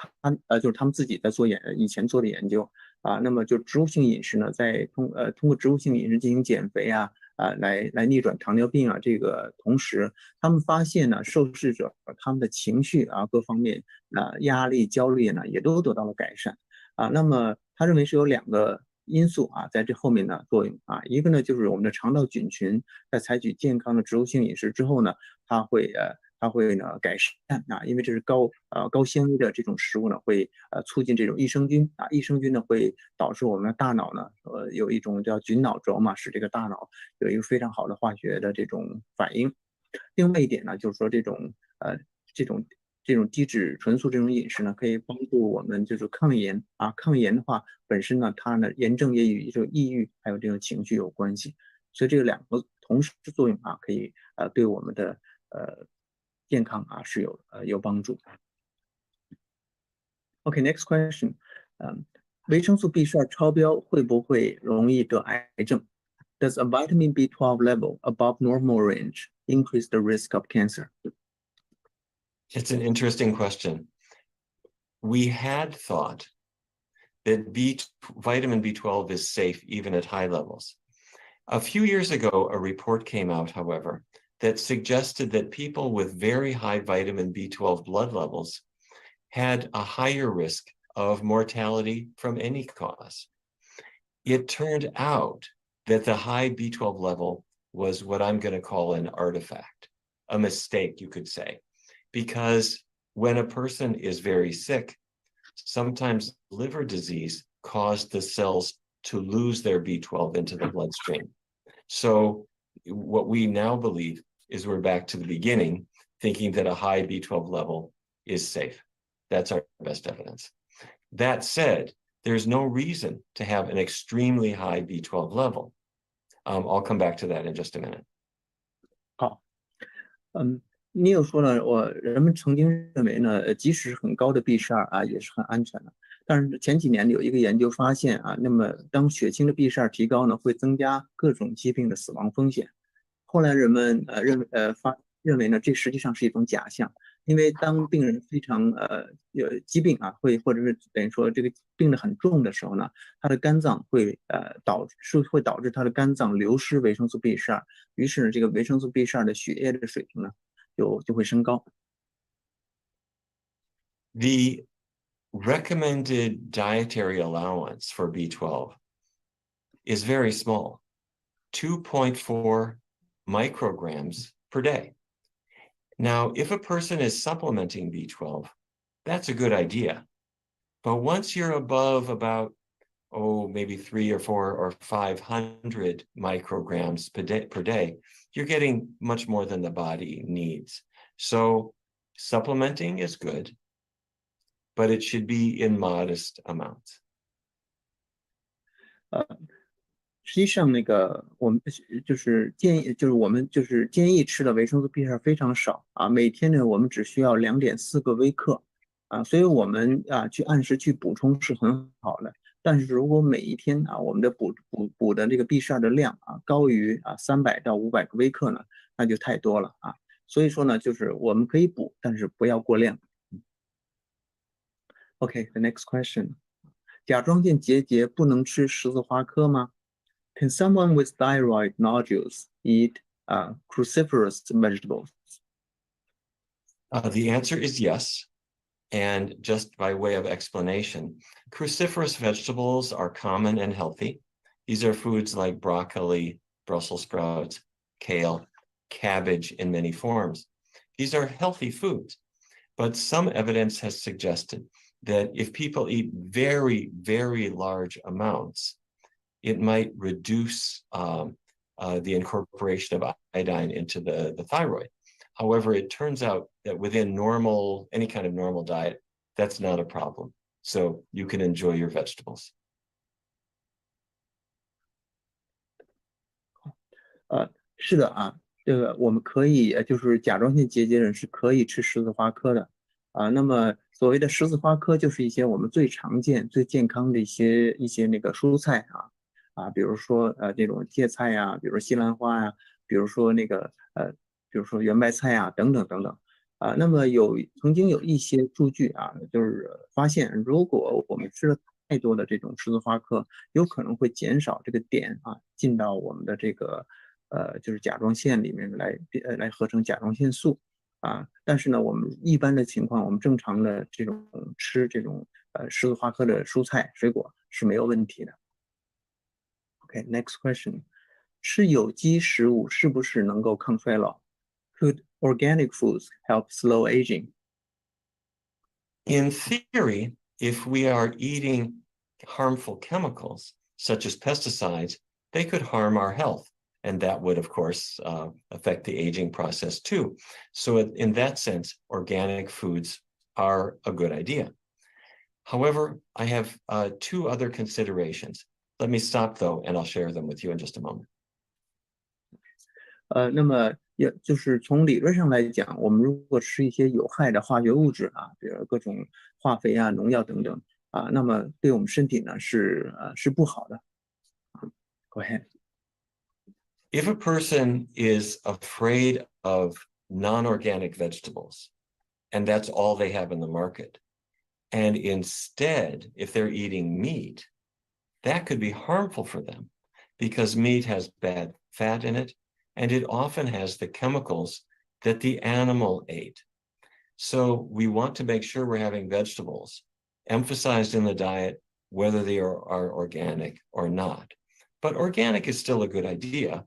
S9: 他们自己在做以前做的研究啊，那么就植物性饮食呢，在通过植物性饮食进行减肥啊来逆转糖尿病啊，这个同时他们发现呢受试者他们的情绪啊各方面压力焦虑呢也都得到了改善啊，那么他认为是有2个因素啊，在这后面的作用啊，一个呢就是我们的肠道菌群在采取健康的植物性饮食之后呢，它会呢改善啊，因为这是高纤维的这种食物呢，会促进这种益生菌啊，益生菌呢会导致我们的大脑呢有一种叫菌脑轴嘛，使这个大脑有一个非常好的化学的这种反应。另外一点呢，就是说这种低脂纯素这种饮食呢，可以帮助我们就是抗炎啊。抗炎的话，本身呢，它呢炎症也与这个抑郁还有这种情绪有关系，所以这个2个同时作用啊，可以对我们的健康啊是有帮助。Okay, next question. 维生素 B12 超标会不会容易得癌症 ？Does a vitamin B12 level above normal range increase the risk of cancer?
S11: It's an interesting question. We had thought that vitamin B12 is safe even at high levels. A few years ago, a report came out, however, that suggested that people with very high vitamin B12 blood levels had a higher risk of mortality from any cause. It turned out that the high B12 level was what I'm going to call an artifact, a mistake, you could say. Because when a person is very sick, sometimes liver disease caused the cells to lose their B12 into the bloodstream. So what we now believe is we're back to the beginning, thinking that a high B12 level is safe. That's our best evidence. That said, there's no reason to have an extremely high B12 level. I'll come back to that in just a minute.
S9: 好，Neal 说呢，人们曾经认为呢，即使很高的 B12啊，也是很安全的。但是前几年有一个研究发现啊，那么当血清的 B12提高呢，会增加各种疾病的死亡风险。后来人们认为呢，这实际上是一种假象，因为当病人非常有疾病啊，或者是等于说这个病得很重的时候呢，他的肝脏会导致他的肝脏流失维生素 B12，于是呢，这个维生素 B12的血液的水平呢就会升高。
S11: The recommended dietary allowance for B12 is very small, 2.4 micrograms per day. Now, if a person is supplementing B12, that's a good idea. But once you're above about, maybe 3 or 4 or 500 micrograms per day, you're getting much more than the body needs. So supplementing is good, but it should be in modest amounts.
S9: 实际上，那个我们建议吃的维生素 B12 非常少啊，每天呢我们只需要2.4个微克啊，所以我们去按时去补充是很好的。但是如果每一天啊我们的补的这个 B12 的量啊高于300到500个微克呢，那就太多了啊。所以说呢，就是我们可以补，但是不要过量。Okay, the next question. 甲状腺结节不能吃十字花科吗？ Can someone with thyroid nodules eat cruciferous vegetables?
S11: The answer is yes. And just by way of explanation, cruciferous vegetables are common and healthy. These are foods like broccoli, Brussels sprouts, kale, cabbage in many forms. These are healthy foods, but some evidence has suggested that if people eat very, very large amounts, it might reduce the incorporation of iodine into the thyroid. However, it turns out that within any kind of normal diet, that's not a problem. So you can enjoy your vegetables.
S9: 是的啊，这个我们可以，就是甲状腺结节人是可以吃十字花科的啊。那么所谓的十字花科，就是一些我们最常见、最健康的一些那个蔬菜比如说这种芥菜呀，比如说西兰花呀，比如说比如说圆白菜呀，等等等等那么曾经有一些数据就是发现，如果我们吃了太多的这种十字花科，有可能会减少这个碘进到我们的这个就是甲状腺里面来合成甲状腺素但是呢，我们一般的情况，我们正常的吃这种十字花科的蔬菜水果是没有问题的。Okay, next question. 吃有机食物是不是能够抗衰老？ Could organic foods help slow aging?
S11: In theory, if we are eating harmful chemicals, such as pesticides, they could harm our health. And that would, of course, affect the aging process too. So in that sense, organic foods are a good idea. However, I have two other considerations. Let me stop, though, and I'll share them with you in just a moment.
S9: 那么就是从理论上来讲，我们如果吃一些有害的化学物质比如各种化肥农药等等那么对我们身体呢是不好的。Go ahead.
S11: If a person is afraid of non-organic vegetables, and that's all they have in the market, and instead, if they're eating meat, that could be harmful for them because meat has bad fat in it, and it often has the chemicals that the animal ate. So we want to make sure we're having vegetables emphasized in the diet, whether they are organic or not. But organic is still a good idea.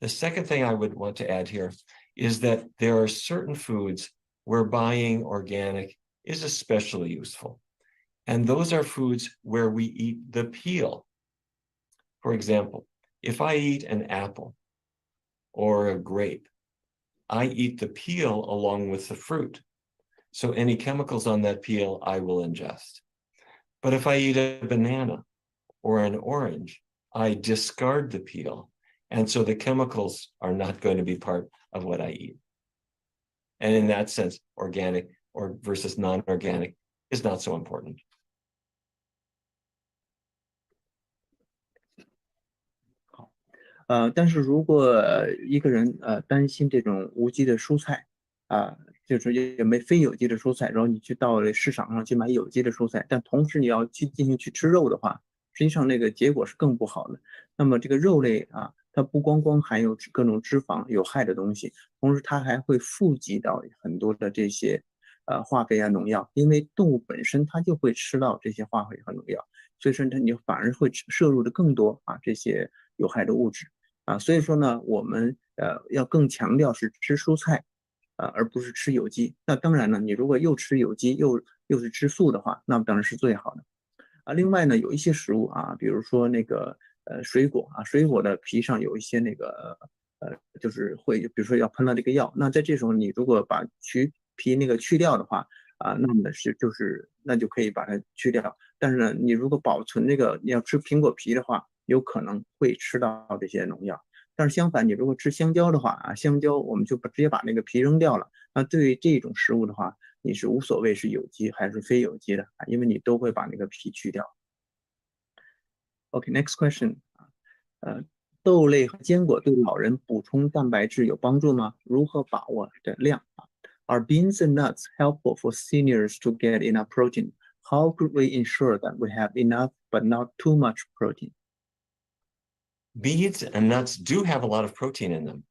S11: The second thing I would want to add here is that there are certain foods where buying organic is especially useful. And those are foods where we eat the peel. For example, if I eat an apple or a grape, I eat the peel along with the fruit. So any chemicals on that peel, I will ingest. But if I eat a banana or an orange, I discard the peel. And so the chemicals are not going to be part of what I eat. And in that sense, organic versus non-organic is not so important.
S9: 但是如果一个人担心这种无机的蔬菜就是也没非有机的蔬菜，然后你去到市场上去买有机的蔬菜，但同时你要进行吃肉的话，实际上那个结果是更不好的。那么这个肉类它不光含有各种脂肪有害的东西，同时它还会富集到很多的这些化肥农药，因为动物本身它就会吃到这些化肥和农药，所以说你反而会摄入的更多这些有害的物质所以说呢，我们要更强调是吃蔬菜而不是吃有机。那当然呢，你如果又吃有机又是吃素的话，那么当然是最好的另外呢，有一些食物比如说那个水果水果的皮上有一些那个就是会比如说要喷了这个药，那在这时候你如果把皮那个去掉的话那么那就可以把它去掉。但是呢，你如果保存这个你要吃苹果皮的话，有可能会吃到这些农药。但是相反，你如果吃香蕉的话香蕉我们就直接把那个皮扔掉了。那对于这种食物的话，你是无所谓是有机还是非有机的因为你都会把那个皮去掉。Okay, next question. 豆类和坚果对老人补充蛋白质有帮助吗？如何把握的量？Are beans and nuts helpful for seniors to get enough protein? How could we ensure that we have enough but not too much protein?
S11: Beans and nuts do have a lot of protein in them,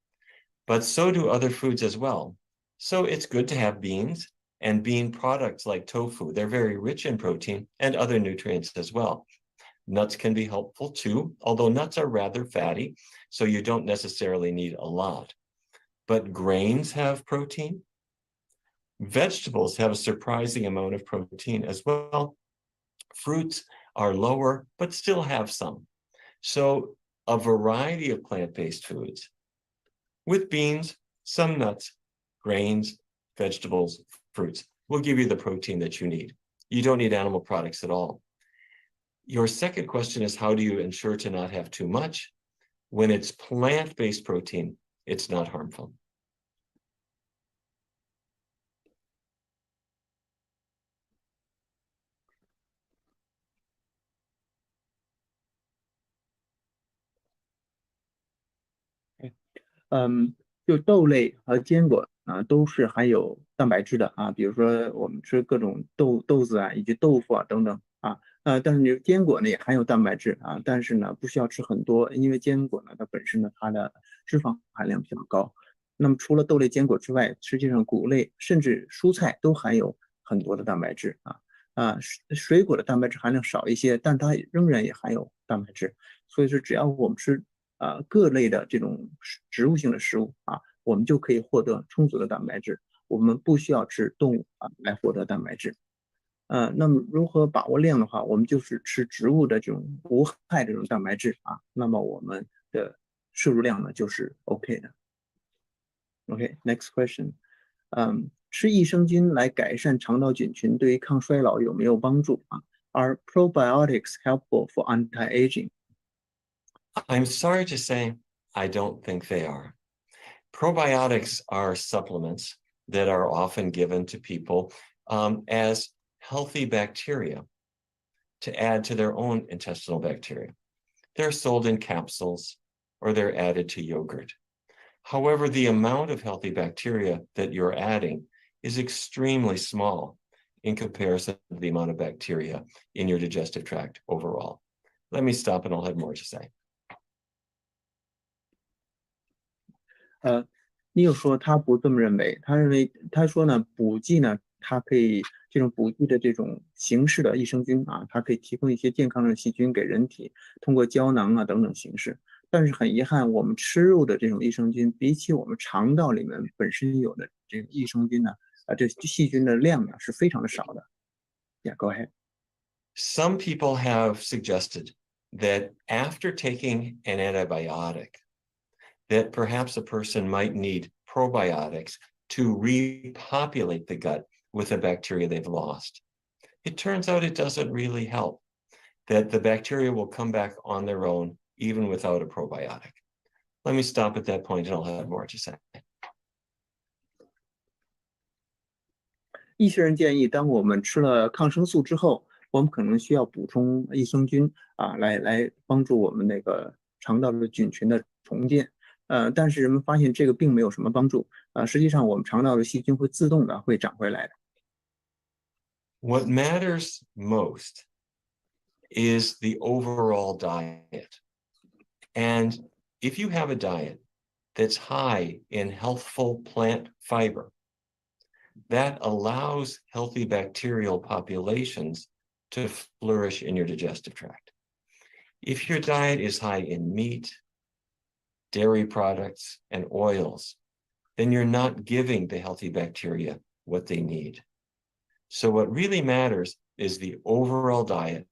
S11: but so do other foods as well. So it's good to have beans and bean products like tofu. They're very rich in protein and other nutrients as well. Nuts can be helpful too, although nuts are rather fatty, so you don't necessarily need a lot. But grains have protein. Vegetables have a surprising amount of protein as well. Fruits are lower, but still have some. So a variety of plant-based foods with beans, some nuts, grains, vegetables, fruits. will give you the protein that you need. You don't need animal products at all. Your second question is, how do you ensure to not have too much? When it's plant-based protein, it's not harmful.
S9: Okay. 就豆类和坚果啊，都是含有蛋白质的啊，比如说我们吃各种豆子啊，以及豆腐啊等等啊，但是你坚果呢也含有蛋白质啊，但是呢不需要吃很多，因为坚果呢它本身呢它的脂肪含量比较高。那么除了豆类、坚果之外，实际上谷类甚至蔬菜都含有很多的蛋白质水果的蛋白质含量少一些，但它仍然也含有蛋白质。所以说，只要我们吃各类的这种植物性的食物啊，我们就可以获得充足的蛋白质。我们不需要吃动物来获得蛋白质。那么如何把握量的话，我们就是吃植物的这种无害这种蛋白质啊，那么我们的摄入量呢就是 OK 的。OK, next question. 吃益生菌来改善肠道菌群对于抗衰老有没有帮助啊 ？Are probiotics helpful for anti-aging?
S11: I'm sorry to say, I don't think they are. Probiotics are supplements that are often given to people as healthy bacteria to add to their own intestinal bacteria. They're sold in capsules or they're added to yogurt. However, the amount of healthy bacteria that you're adding is extremely small in comparison to the amount of bacteria in your digestive tract overall. Let me stop and I'll have more to say.
S9: Neal 说他不这么认为，他说呢，补剂呢，它可以这种补剂的这种形式的益生菌啊，它可以提供一些健康的细菌给人体，通过胶囊啊等等形式。但是很遗憾，我们吃入的这种益生菌，比起我们肠道里面本身有的这个益生菌呢，这细菌的量呢是非常的少的。Yeah, go ahead.
S11: Some people have suggested that after taking an antibiotic, that perhaps a person might need probiotics to repopulate the gut with the bacteria they've lost. It turns out it doesn't really help, that the bacteria will come back on their own even without a probiotic. Let me stop at that point and I'll have more to say.
S9: 一些人建议，当我们吃了抗生素之后，我们可能需要补充益生菌啊，来帮助我们那个肠道的菌群的重建。但是人们发现这个并没有什么帮助。实际上我们肠道的细菌会自动的会长回来的。
S11: What matters most is the overall diet. And if you have a diet that's high in healthful plant fiber, that allows healthy bacterial populations to flourish in your digestive tract. If your diet is high in meat, dairy products, and oils, then you're not giving the healthy bacteria what they need. So what really matters is the overall diet,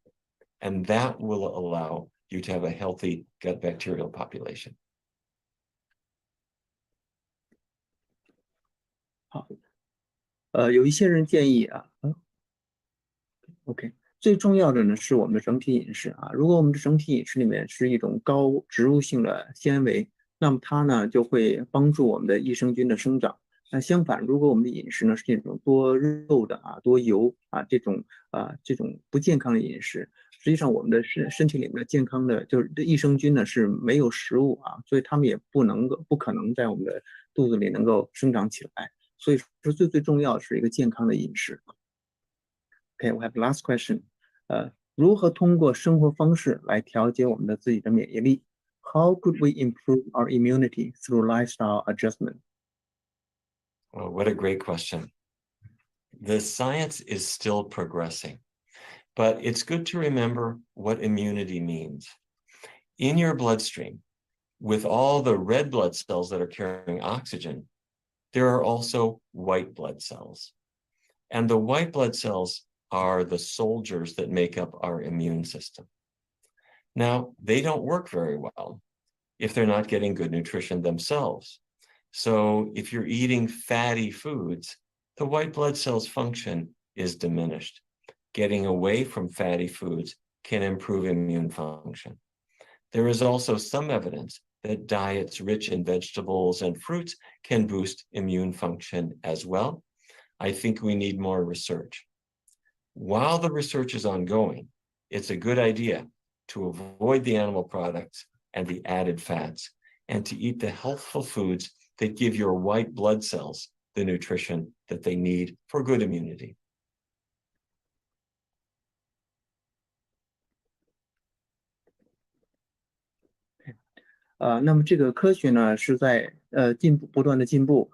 S11: and that will allow you to have a healthy gut bacterial population.
S9: 好，有一些人建议OK， 最重要的呢是我们的整体饮食啊。如果我们的整体饮食里面是一种高植物性的纤维，那么它呢就会帮助我们的益生菌的生长。那相反，如果我们的饮食呢是这种多肉的多油这种不健康的饮食，实际上我们的身体里面的健康的就是益生菌呢是没有食物所以它们也不可能在我们的肚子里能够生长起来。所以说最重要的是一个健康的饮食。Okay, we have the last question. 如何通过生活方式来调节我们的自己的免疫力 ？How could we improve our immunity through lifestyle adjustment?
S11: Oh, what a great question. The science is still progressing, but it's good to remember what immunity means. In your bloodstream, with all the red blood cells that are carrying oxygen, there are also white blood cells. And the white blood cells are the soldiers that make up our immune system. Now, they don't work very well if they're not getting good nutrition themselves. So if you're eating fatty foods, the white blood cells function is diminished. Getting away from fatty foods can improve immune function. There is also some evidence that diets rich in vegetables and fruits can boost immune function as well. I think we need more research. While the research is ongoing, it's a good idea to avoid the animal products and the added fats, and to eat the healthful foods that give your white blood cells the nutrition that they need for good immunity.
S9: 那么这个科学呢是在不断的进步。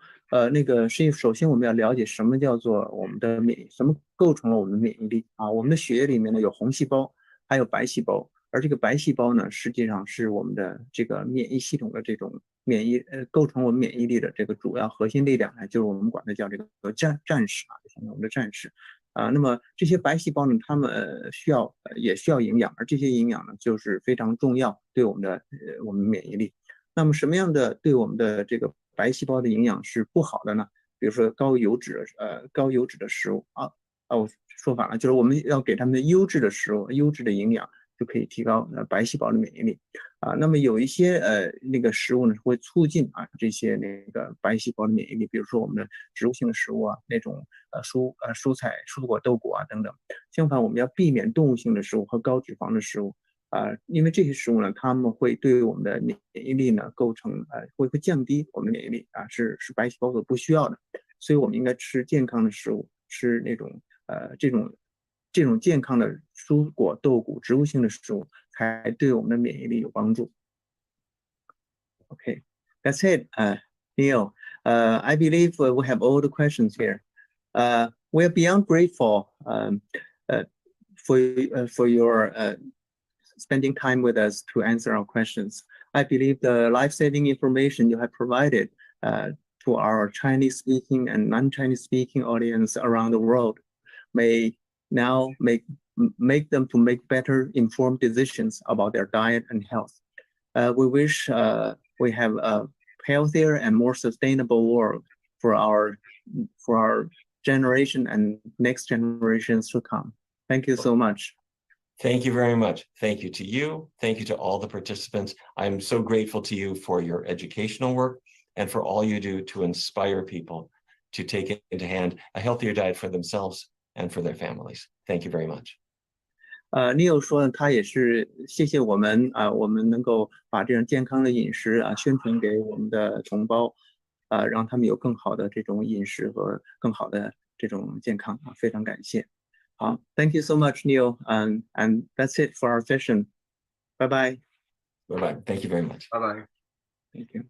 S9: 首先我们要了解什么叫做我们的什么构成了我们的免疫力啊？我们的血液里面呢有红细胞，还有白细胞，而这个白细胞呢实际上是我们的这个免疫系统的这种构成我们免疫力的这个主要核心力量，就是我们管它叫这个战士啊，就像我们的战士。那么这些白细胞呢，它们也需要营养，而这些营养呢，就是非常重要对我们免疫力。那么什么样的对我们的这个白细胞的营养是不好的呢？比如说高油脂的食物我说反了，就是我们要给他们优质的食物、优质的营养，就可以提高白细胞的免疫力那么有一些食物呢会促进这些白细胞的免疫力，比如说我们的植物性的食物那种蔬菜、蔬果、豆果等等。相反，我们要避免动物性的食物和高脂肪的食物因为这些食物呢，它们会对我们的免疫力呢构成会降低我们的免疫力是白细胞所不需要的。所以我们应该吃健康的食物，吃这种健康的蔬果、豆谷、植物性的食物，才对我们的免疫力有帮助。Okay, that's it, Neal. I believe we have all the questions here. We are beyond grateful for your spending time with us to answer our questions. I believe the life-saving information you have provided to our Chinese-speaking and non-Chinese speaking audience around the world may now make them to make better informed decisions about their diet and health. We wish we have a healthier and more sustainable world for our generation and next generations to come. Thank you so much.
S11: Thank you very much. Thank you to you. Thank you to all the participants. I'm so grateful to you for your educational work and for all you do to inspire people to take into hand a healthier diet for themselves and for their families. Thank you very much.
S9: Neal 说他也是谢谢我们我们能够把这样健康的饮食宣传给我们的同胞让他们有更好的这种饮食和更好的这种健康非常感谢。好 ，Thank you so much, Neal, and that's it for our session. Bye bye.
S11: Bye bye. Thank you very much.
S6: Bye bye.
S9: Thank you.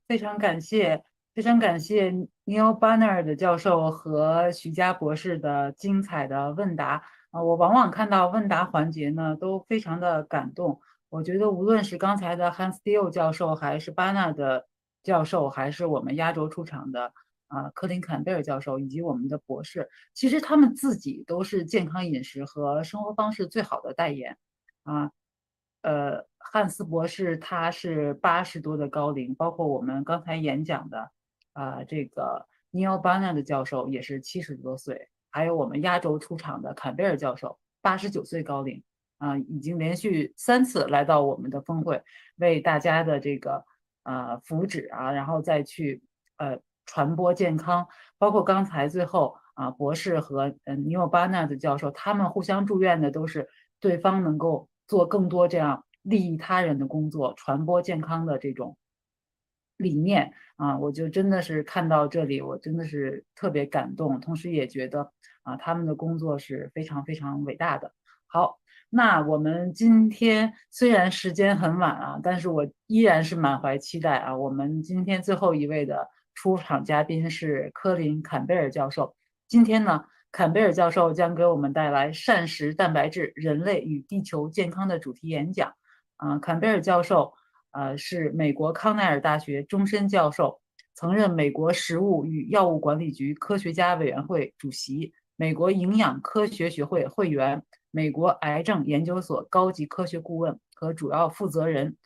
S1: 非常感谢 Neal Barnard 教授和徐佳博士的精彩的问答我往往看到问答环节呢都非常的感动。我觉得无论是刚才的 Hans Diehl 教授，还是 Barnard 教授，还是我们压轴出场的Colin Campbell 教授，以及我们的博士，其实他们自己都是健康饮食和生活方式最好的代言汉斯博士他是80多的高龄，包括我们刚才演讲的这个 Neal Barnard 教授也是70多岁，还有我们压轴出场的坎贝尔教授89岁高龄已经连续3次来到我们的峰会，为大家的这个福祉然后再去传播健康。包括刚才最后博士和Neal Barnard 教授他们互相祝愿的都是对方能够做更多这样利益他人的工作，传播健康的这种理念我就真的是看到这里，我真的是特别感动，同时也觉得他们的工作是非常非常伟大的。好，那我们今天虽然时间很晚但是我依然是满怀期待我们今天最后一位的出场嘉宾是科林·坎贝尔教授。今天呢，坎贝尔教授将给我们带来膳食蛋白质人类与地球健康的主题演讲坎贝尔教授是美国康奈尔大学终身教授，曾任美国食物与药物管理局科学家委员会主席，美国营养科学学会会员，美国癌症研究所高级科学顾问和主要负责人。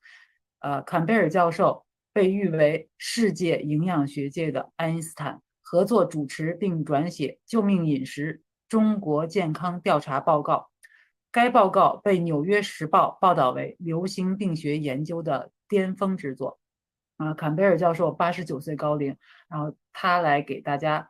S1: 坎贝尔教授被誉为世界营养学界的爱因斯坦，合作主持并转写《救命饮食：中国健康调查报告》。该报告被《纽约时报》报道为流行病学研究的巅峰之作。坎贝尔教授89岁高龄，然后他来给大家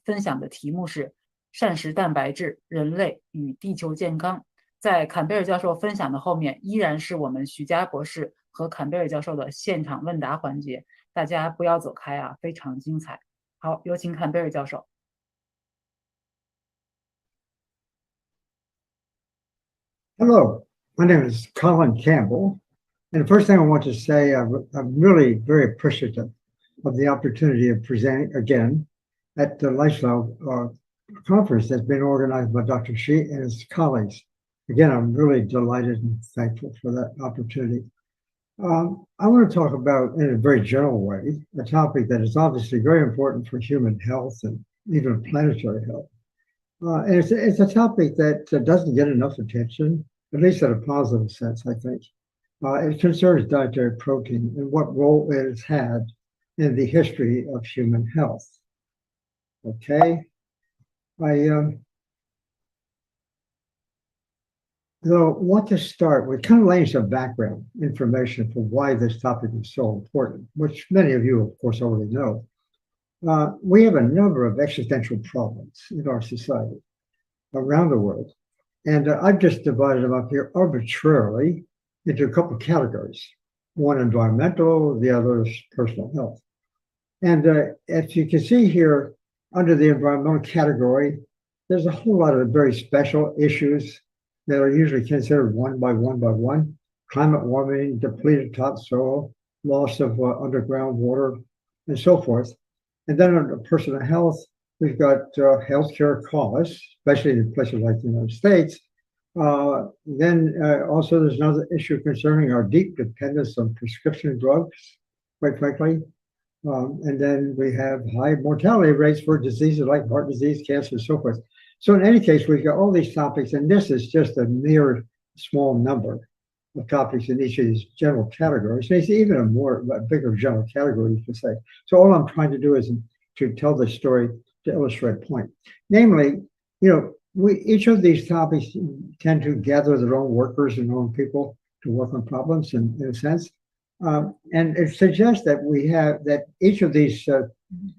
S1: 分享的题目是膳食蛋白质、人类与地球健康。在坎贝尔教授分享的后面，依然是我们徐佳博士和坎贝尔教授的现场问答环节，大家不要走开啊，非常精彩。好，有请坎贝尔教授。
S12: Hello, my name is Colin Campbell. And the first thing I want to say, I'm really very appreciative of the opportunity of presenting again at the Lifestyle conference that's been organized by Dr. Shi and his colleagues. Again, I'm really delighted and thankful for that opportunity. I want to talk about, in a very general way, a topic that is obviously very important for human health and even planetary health. And it's a topic that doesn't get enough attention, at least in a positive sense, I think. It concerns dietary protein and what role it has had in the history of human health. Okay, I want to start with kind of laying some background information for why this topic is so important, which many of you, of course, already know. We have a number of existential problems in our society around the world, and I've just divided them up here arbitrarily into a couple of categories. One environmental, the other is personal health. And as you can see here, under the environmental category, there's a whole lot of very special issues that are usually considered one by one. Climate warming, depleted topsoil, loss of underground water, and so forth. And then under personal health, we've got healthcare costs, especially in places like the United States. Then also there's another issue concerning our deep dependence on prescription drugs, quite frankly. And then we have high mortality rates for diseases like heart disease, cancer, and so forth. So in any case, we've got all these topics, and this is just a mere small number of topics in each of these general categories. So it's even a bigger general category, you could say. So all I'm trying to do is to tell this story to illustrate a point. Namely, each of these topics tend to gather their own workers and their own people to work on problems in a sense. And it suggests that each of these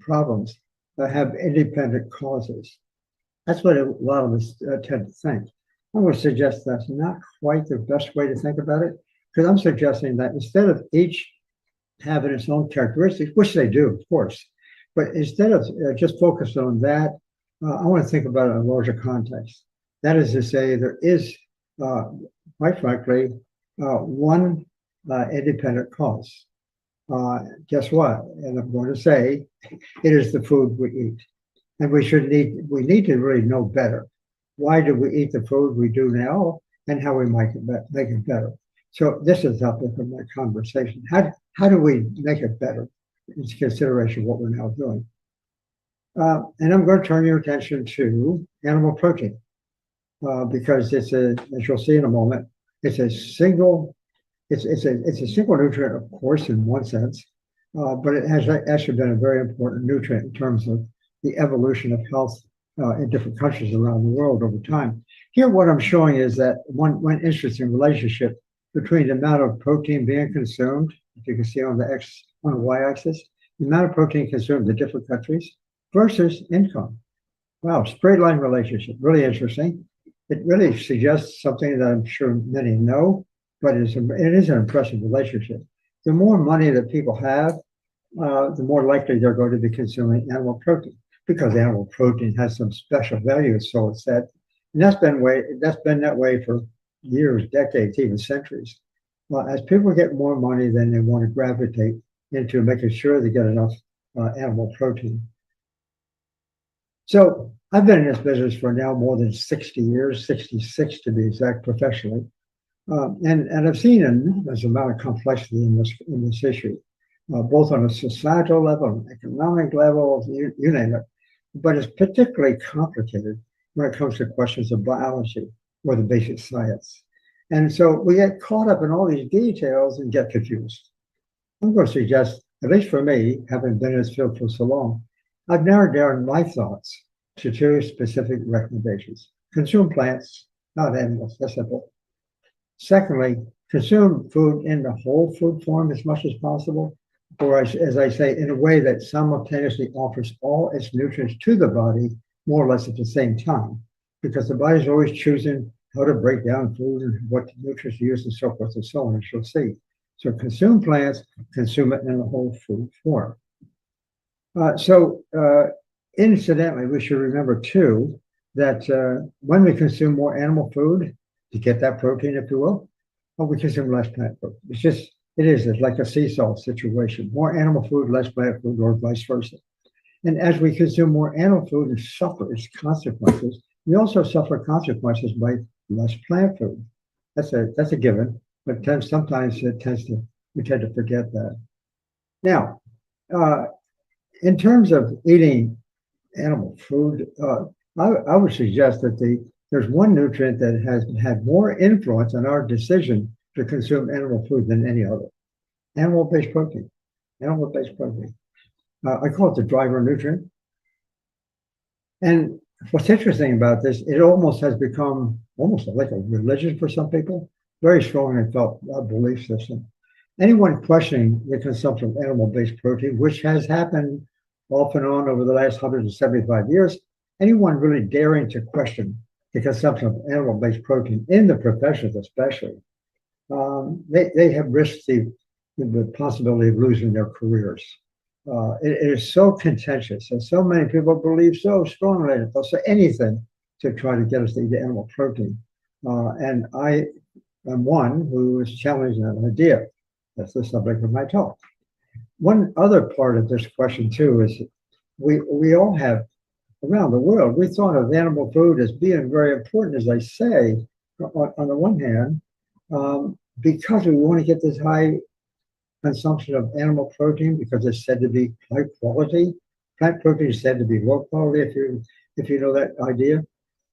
S12: problems have independent causes. That's what a lot of us tend to think. I'm going to suggest that's not quite the best way to think about it, because I'm suggesting that instead of each having its own characteristics, which they do, of course, but instead of just focusing on that, I want to think about it in a larger context. That is to say, there is, quite frankly, one independent cause. Guess what? And I'm going to say, it is the food we eat. And we need to really know better. Why do we eat the food we do now, and how we make it better? So this is the topic of my conversation. How do we make it better? It's consideration of what we're now doing. And I'm going to turn your attention to animal protein, because it's as you'll see in a moment, it's a single nutrient, of course, in one sense, but it has actually been a very important nutrient in terms of the evolution of health in different countries around the world over time. Here, what I'm showing is that one interesting relationship between the amount of protein being consumed, if you can see on the y-axis, the amount of protein consumed in different countries versus income. Wow, straight line relationship, really interesting. It really suggests something that I'm sure many know, but it is an impressive relationship. The more money that people have, the more likely they're going to be consuming animal protein, because animal protein has some special value, so it's said. And that's been that way for years, decades, even centuries. As people get more money, then they want to gravitate into making sure they get enough animal protein. So I've been in this business for now more than 60 years, 66 to be exact, professionally. And I've seen an enormous amount of complexity in this issue, both on a societal level, an economic level, you name it. but it's particularly complicated when it comes to questions of biology or the basic science. And so we get caught up in all these details and get confused. I'm going to suggest, at least for me, having been in this field for so long, I've narrowed down my thoughts to two specific recommendations. Consume plants, not animals, that's simple. Secondly, consume food in the whole food form as much as possible, or as I say, in a way that simultaneously offers all its nutrients to the body more or less at the same time, because the body is always choosing how to break down food and what nutrients to use and so forth and so on, as you'll see. So consume plants, consume it in the whole food form. Incidentally, we should remember too that when we consume more animal food to get that protein, if you will, we consume less plant food. It's like a seesaw situation. More animal food, less plant food, or vice versa. And as we consume more animal food and suffer its consequences, we also suffer consequences by less plant food. That's a given, but sometimes we tend to forget that. Now, in terms of eating animal food, I would suggest that there's one nutrient that has had more influence on our decision to consume animal food than any other. Animal-based protein. Animal-based protein. I call it the driver nutrient. And what's interesting about this, it almost has become almost like a religion for some people, very strongly felt belief system. Anyone questioning the consumption of animal-based protein, which has happened off and on over the last 175 years, anyone really daring to question the consumption of animal-based protein in the professions especially, they have risked the possibility of losing their careers. It is so contentious, and so many people believe so strongly in it. They'll say anything to try to get us to eat animal protein. And I am one who is challenging that idea. That's the subject of my talk. One other part of this question, too, is we all have, around the world, we thought of animal food as being very important, as I say, on the one hand, because we want to get this high consumption of animal protein because it's said to be high quality. Plant protein is said to be low quality, if you know that idea.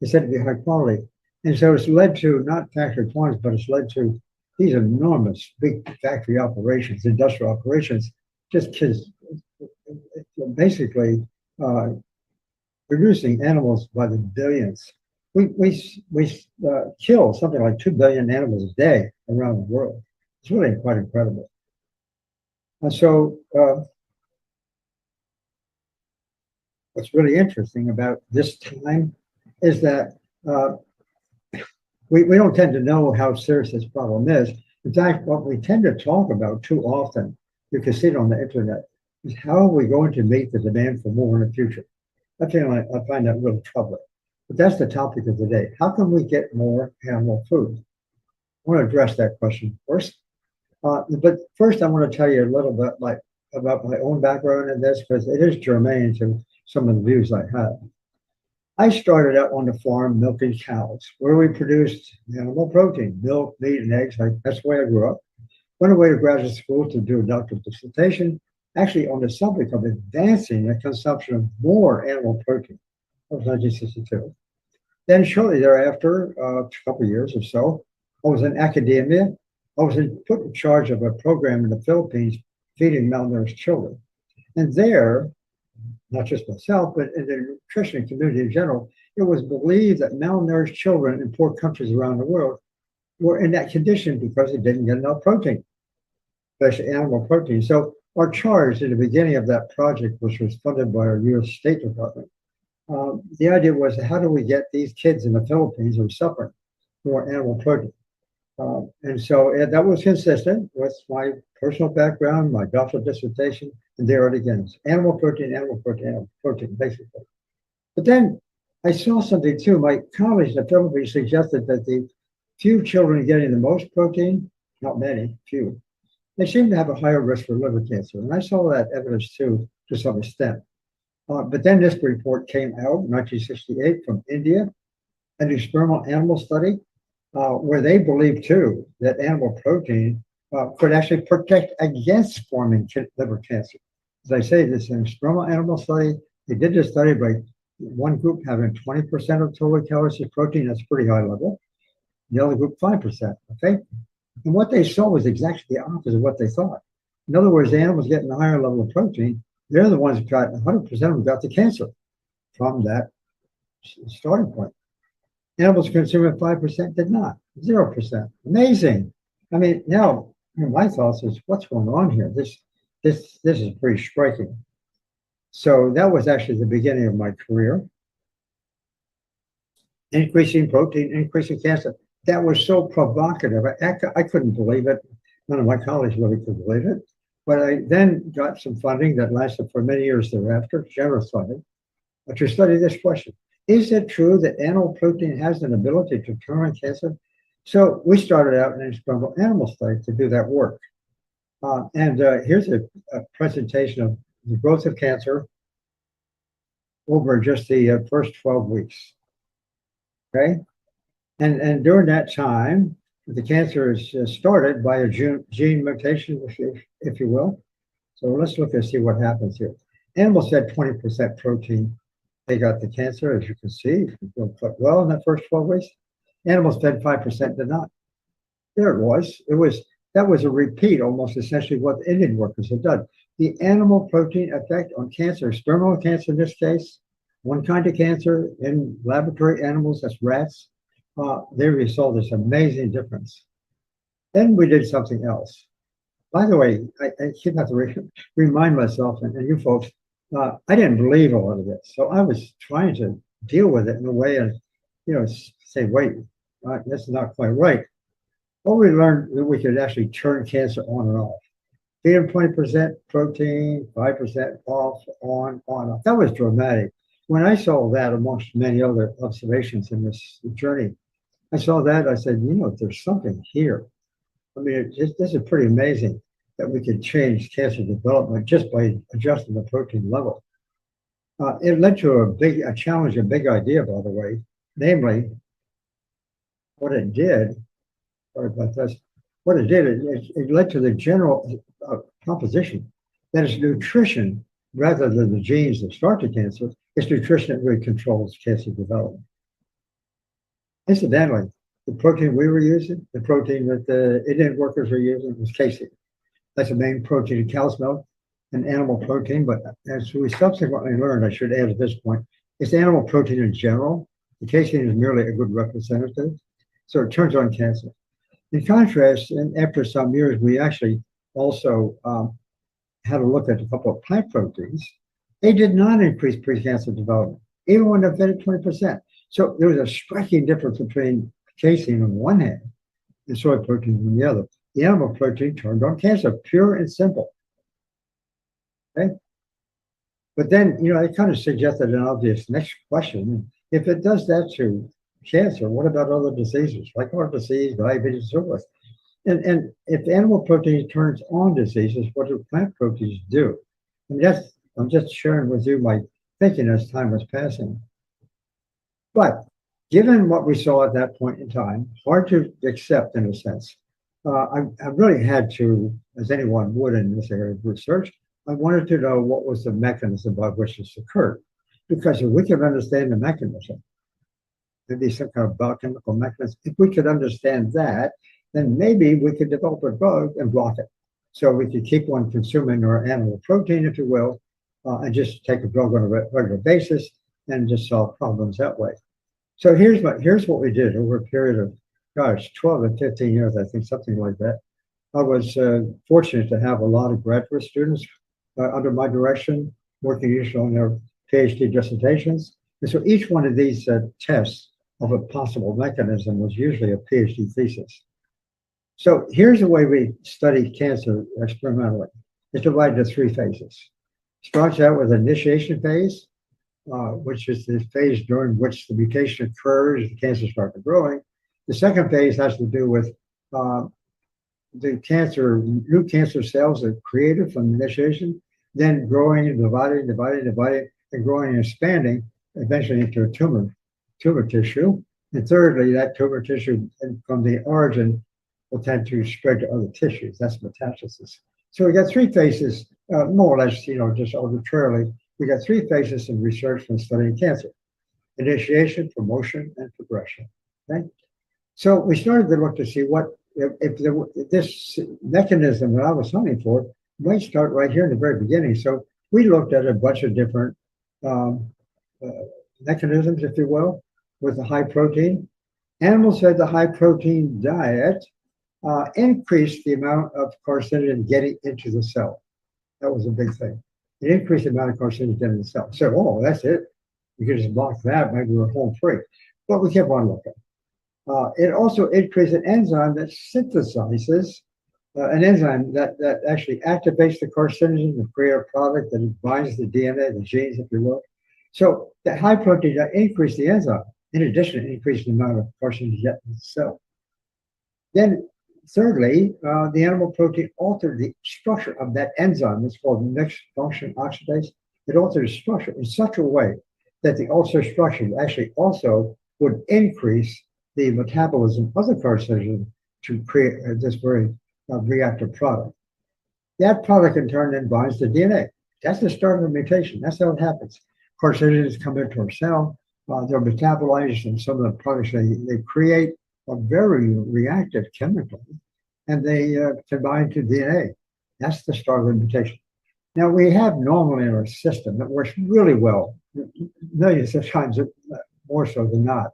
S12: It's said to be high quality. And so it's led to not factory farms, but it's led to these enormous big factory operations, industrial operations, just basically producing animals by the billions. We kill something like 2 billion animals a day around the world. It's really quite incredible. And so what's really interesting about this time is that we don't tend to know how serious this problem is. In fact, what we tend to talk about too often, you can see it on the internet, is how are we going to meet the demand for more in the future? I find that really troubling. But that's the topic of the day. How can we get more animal food? I want to address that question first. But first, I want to tell you a little bit about my own background in this, because it is germane to some of the views I have. I started out on the farm milking cows, where we produced animal protein, milk, meat, and eggs. That's the way I grew up. Went away to graduate school to do a doctoral dissertation, actually on the subject of advancing the consumption of more animal protein. That was 1962. Then shortly thereafter, a couple of years or so, I was in academia. I was put in charge of a program in the Philippines feeding malnourished children. And there, not just myself, but in the nutrition community in general, it was believed that malnourished children in poor countries around the world were in that condition because they didn't get enough protein, especially animal protein. So our charge in the beginning of that project, which was funded by our U.S. State Department, the idea was, how do we get these kids in the Philippines who are suffering more animal protein? And so that was consistent with my personal background, my doctoral dissertation, and there it again. Animal protein, animal protein, animal protein, basically. But then I saw something too. My colleagues in the Philippines suggested that the few children getting the most protein, not many, few, they seem to have a higher risk for liver cancer. And I saw that evidence too, to some extent. But then this report came out in 1968 from India, an experimental animal study, where they believed too that animal protein could actually protect against forming liver cancer. As I say, this is an experimental animal study. They did this study by one group having 20% of total calories as protein, that's pretty high level. The other group, 5%, okay? And what they saw was exactly the opposite of what they thought. In other words, the animals getting a higher level of protein, they're the ones who got 100% of them got the cancer from that starting point. Animals consuming 5% did not, 0%. Amazing. I mean, now my thoughts is what's going on here? This is pretty striking. So that was actually the beginning of my career. Increasing protein, increasing cancer. That was so provocative. I couldn't believe it. None of my colleagues really could believe it. But I then got some funding that lasted for many years thereafter, generous funding, to study this question. Is it true that animal protein has an ability to turn on cancer? So we started out in an experimental animal study to do that work. Here's a presentation of the growth of cancer over just the first 12 weeks. Okay? And during that time, the cancer is started by a gene mutation, if you will. So let's look and see what happens here. Animals had 20% protein. They got the cancer, as you can see, doing quite well in that first 12 weeks. Animals fed 5% did not. There it was. That was a repeat, almost essentially what the Indian workers had done. The animal protein effect on cancer, experimental cancer in this case, one kind of cancer in laboratory animals, that's rats, they saw this amazing difference. Then we did something else. By the way, I keep have to remind myself and you folks, I didn't believe a lot of this. So I was trying to deal with it in a way and, say, wait, that's not quite right. Well, we learned that we could actually turn cancer on and off. Feed them 20% protein, 5% off, on, off. That was dramatic. When I saw that amongst many other observations in this journey, I saw that, I said, there's something here. I mean, this is pretty amazing that we could change cancer development just by adjusting the protein level. It led to a challenge, a big idea, by the way, namely, what it did, it led to the general proposition that it's nutrition, rather than the genes that start the cancer, it's nutrition that really controls cancer development. Incidentally, the protein we were using, the protein that the Indian workers were using was casein. That's the main protein in cow's milk and animal protein. But as we subsequently learned, I should add at this point, it's animal protein in general. The casein is merely a good representative. So it turns on cancer. In contrast, and after some years, we actually also had a look at a couple of plant proteins. They did not increase precancer development, even when they fed at 20%. So there was a striking difference between casein on one hand and soy protein on the other. The animal protein turned on cancer, pure and simple. Okay? But then, it kind of suggested an obvious next question. If it does that to cancer, what about other diseases like heart disease, diabetes, and so forth? And if animal protein turns on diseases, what do plant proteins do? And I'm just sharing with you my thinking as time was passing. But given what we saw at that point in time, hard to accept in a sense, I really had to, as anyone would in this area of research, I wanted to know what was the mechanism by which this occurred. Because if we could understand the mechanism, maybe some kind of biochemical mechanism, if we could understand that, then maybe we could develop a drug and block it. So we could keep on consuming our animal protein, if you will, and just take a drug on a regular basis and just solve problems that way. So here's what we did over a period of, 12 and 15 years, I think, something like that. I was fortunate to have a lot of graduate students under my direction, working usually on their PhD dissertations. And so each one of these tests of a possible mechanism was usually a PhD thesis. So here's the way we study cancer experimentally. It's divided into 3 phases. Starts out with an initiation phase, which is the phase during which the mutation occurs, the cancer starts growing. The second phase has to do with the new cancer cells that are created from initiation, then growing and dividing, and growing and expanding, eventually into a tumor tissue. And thirdly, that tumor tissue from the origin will tend to spread to other tissues. That's metastasis. So we got 3 phases, more or less, just arbitrarily we got three phases in research when studying cancer: initiation, promotion, and progression. Okay, so we started to look to see what if this mechanism that I was hunting for might start right here in the very beginning. So we looked at a bunch of different mechanisms, if you will, with the high protein. Animals had the high protein diet increased the amount of carcinogen getting into the cell. That was a big thing. It increased the amount of carcinogen getting in the cell. So, oh, that's it. You could just block that, maybe we're home free. But we kept on looking. It also increased an enzyme that synthesizes, an enzyme that actually activates the carcinogen to create a product that binds the DNA, the genes, if you will. So the high protein diet increased the enzyme. In addition, it increased the amount of carcinogen get in the cell. Then thirdly, the animal protein altered the structure of that enzyme. It's called mixed function oxidase. It altered the structure in such a way that the ulcer structure actually also would increase the metabolism of the carcinogen to create this very reactive product. That product in turn then binds the DNA. That's the start of the mutation. That's how it happens. Carcinogens come into our cell, they're metabolized, and some of the products they create are very reactive chemically, and they combine to DNA. That's the start of the mutation. Now, we have normally in our system that works really well, millions of times more so than not.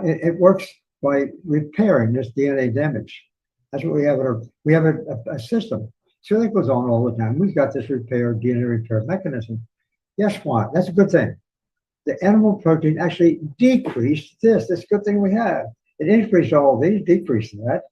S12: It works by repairing this DNA damage. That's what we have in our, we have a system. So that goes on all the time. We've got this DNA repair mechanism. Guess what? That's a good thing. The animal protein actually decreased this. That's a good thing we have. It increased all these, decreased that.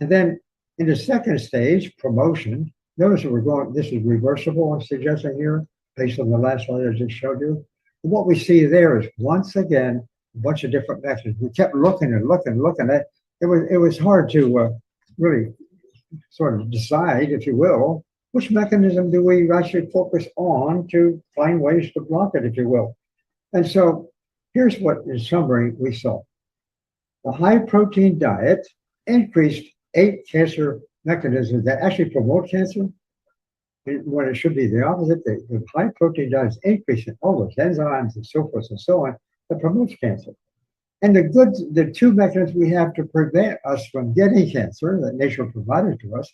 S12: And then in the second stage, promotion, notice that we're going, this is reversible, I'm suggesting here, based on the last slide I just showed you. And what we see there is, once again, a bunch of different methods. We kept looking and looking at it. It was hard to really sort of decide, if you will, which mechanism do we actually focus on to find ways to block it, if you will. And so here's what, in summary, we saw. The high protein diet increased 8 cancer mechanisms that actually promote cancer, when it should be the opposite. The high protein diet is increasing all those enzymes and so forth and so on that promotes cancer. And the two mechanisms we have to prevent us from getting cancer that nature provided to us,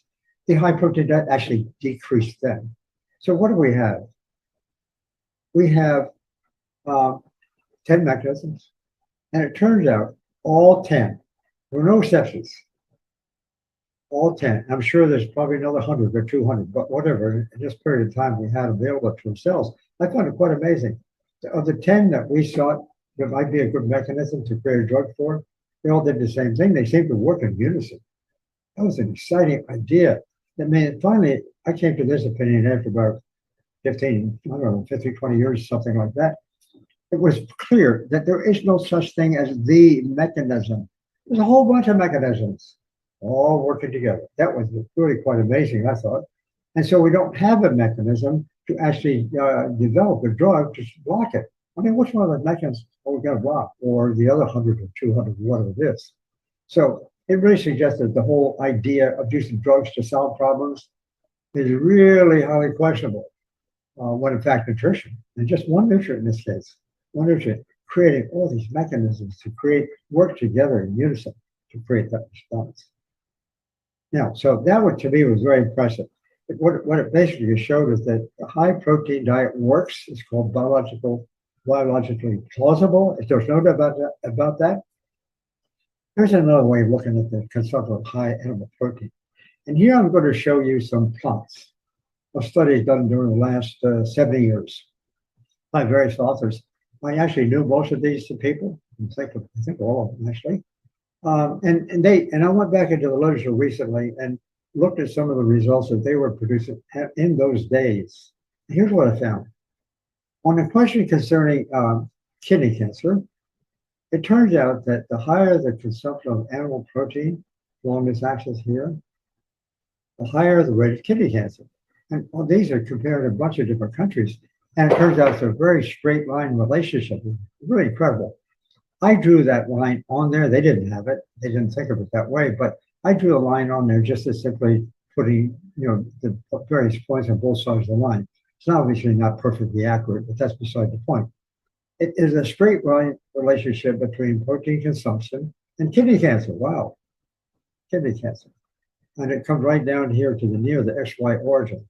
S12: the high protein diet actually decreased them. So what do we have? We have 10 mechanisms, and it turns out all 10, there were no exceptions, all 10. I'm sure there's probably another 100 or 200, but whatever, in this period of time we had available to ourselves, I found it quite amazing. Of the 10 that we thought there might be a good mechanism to create a drug for, they all did the same thing. They seemed to work in unison. That was an exciting idea. I mean, finally, I came to this opinion after about 15, 20 years, something like that. It was clear that there is no such thing as the mechanism. There's a whole bunch of mechanisms all working together. That was really quite amazing, I thought. And so we don't have a mechanism to actually develop a drug to block it. I mean, which one of the mechanisms are we going to block? Or the other 100 or 200, whatever it is. So it really suggests that the whole idea of using drugs to solve problems is really highly questionable. When in fact nutrition, and just one nutrient in this case, one nutrient, creating all these mechanisms to work together in unison to create that response. Now, so that one to me was very impressive. What it basically showed is that the high protein diet works. It's called biologically plausible. If there's no doubt about that. Here's another way of looking at the consumption of high animal protein. And here I'm going to show you some plots of studies done during the last 70 years by various authors. I actually knew most of these people. I think all of them actually. And I went back into the literature recently and looked at some of the results that they were producing in those days. Here's what I found. On the question concerning kidney cancer, it turns out that the higher the consumption of animal protein along this axis here, the higher the rate of kidney cancer. And these are compared to a bunch of different countries. And it turns out it's a very straight line relationship. It's really incredible. I drew that line on there. They didn't have it. They didn't think of it that way. But I drew a line on there just as simply putting, the various points on both sides of the line. It's obviously not perfectly accurate, but that's beside the point. It is a straight line relationship between protein consumption and kidney cancer. Wow, kidney cancer. And it comes right down here to the near the XY origin.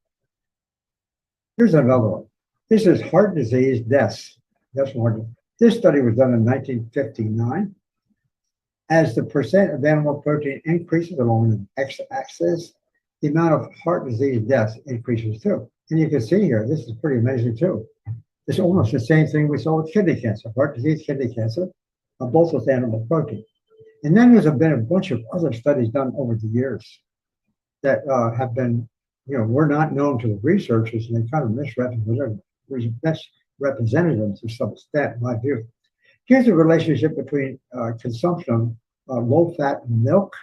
S12: Here's another one. This is heart disease deaths. That's one. This study was done in 1959. As the percent of animal protein increases along the x-axis, the amount of heart disease deaths increases too. And you can see here, this is pretty amazing too. It's almost the same thing we saw with kidney cancer, heart disease, kidney cancer, both with animal protein. And then there's been a bunch of other studies done over the years that have been, were not known to the researchers, and they kind of misrepresented them to some extent, in my view. Here's a relationship between consumption of low-fat milk,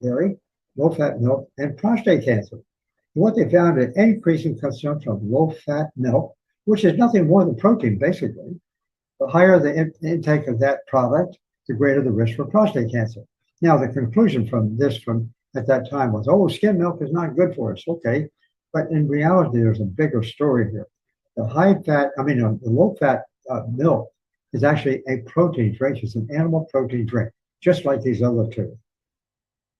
S12: dairy, low-fat milk, and prostate cancer. And what they found is an increase in consumption of low-fat milk, which is nothing more than protein, basically. The higher the intake of that product, the greater the risk for prostate cancer. Now, the conclusion from at that time was, skim milk is not good for us. Okay, but in reality, there's a bigger story here. The low-fat milk is actually a protein drink. It's an animal protein drink, just like these other two.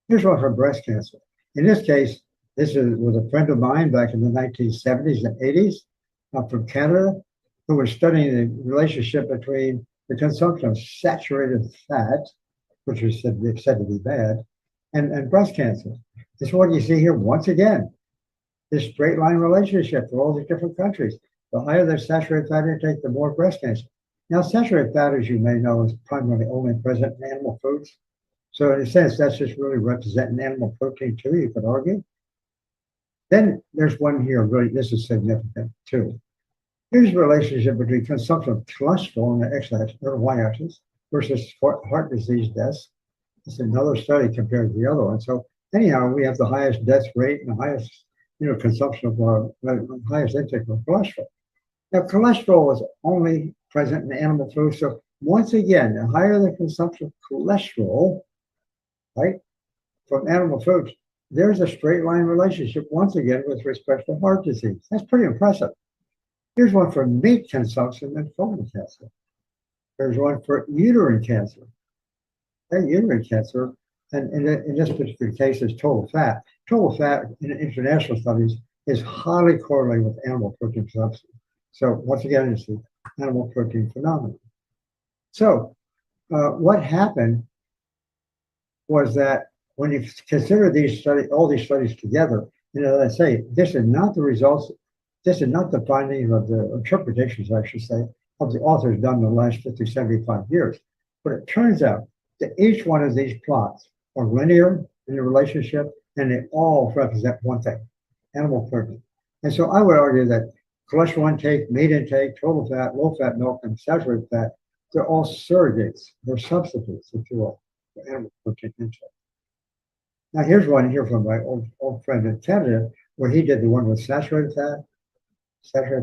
S12: Here's one for breast cancer. In this case, this was a friend of mine back in the 1970s and 80s from Canada, who was studying the relationship between the consumption of saturated fat, which was said to be bad, and breast cancer. This is what you see here once again, this straight line relationship for all these different countries. The higher their saturated fat intake, the more breast cancer. Now, saturated fat, as you may know, is primarily only present in animal foods. So in a sense, that's just really representing animal protein too, you could argue. Then there's one here, really, this is significant too. Here's the relationship between consumption of cholesterol on the x-axis or y-axis versus heart disease deaths. It's another study compared to the other one. So anyhow, we have the highest death rate and the highest, consumption of highest intake of cholesterol. Now, cholesterol is only present in animal foods. So once again, the higher the consumption of cholesterol, right, from animal foods, there's a straight line relationship once again with respect to heart disease. That's pretty impressive. Here's one for meat consumption and colon cancer. There's one for uterine cancer. That uterine cancer, and in this particular case, is total fat. Total fat in international studies is highly correlated with animal protein consumption. So once again, it's the animal protein phenomenon. So what happened was that when you consider all these studies together, let's say this is not the results, this is not the findings of the interpretations, I should say, of the authors done in the last 50, 75 years. But it turns out that each one of these plots are linear in the relationship, and they all represent one thing, animal protein. And so I would argue that cholesterol intake, meat intake, total fat, low-fat milk, and saturated fat, they're all surrogates. They're substitutes, if you will, for animal protein intake. Now, here's one here from my old friend in Canada, where he did the one with saturated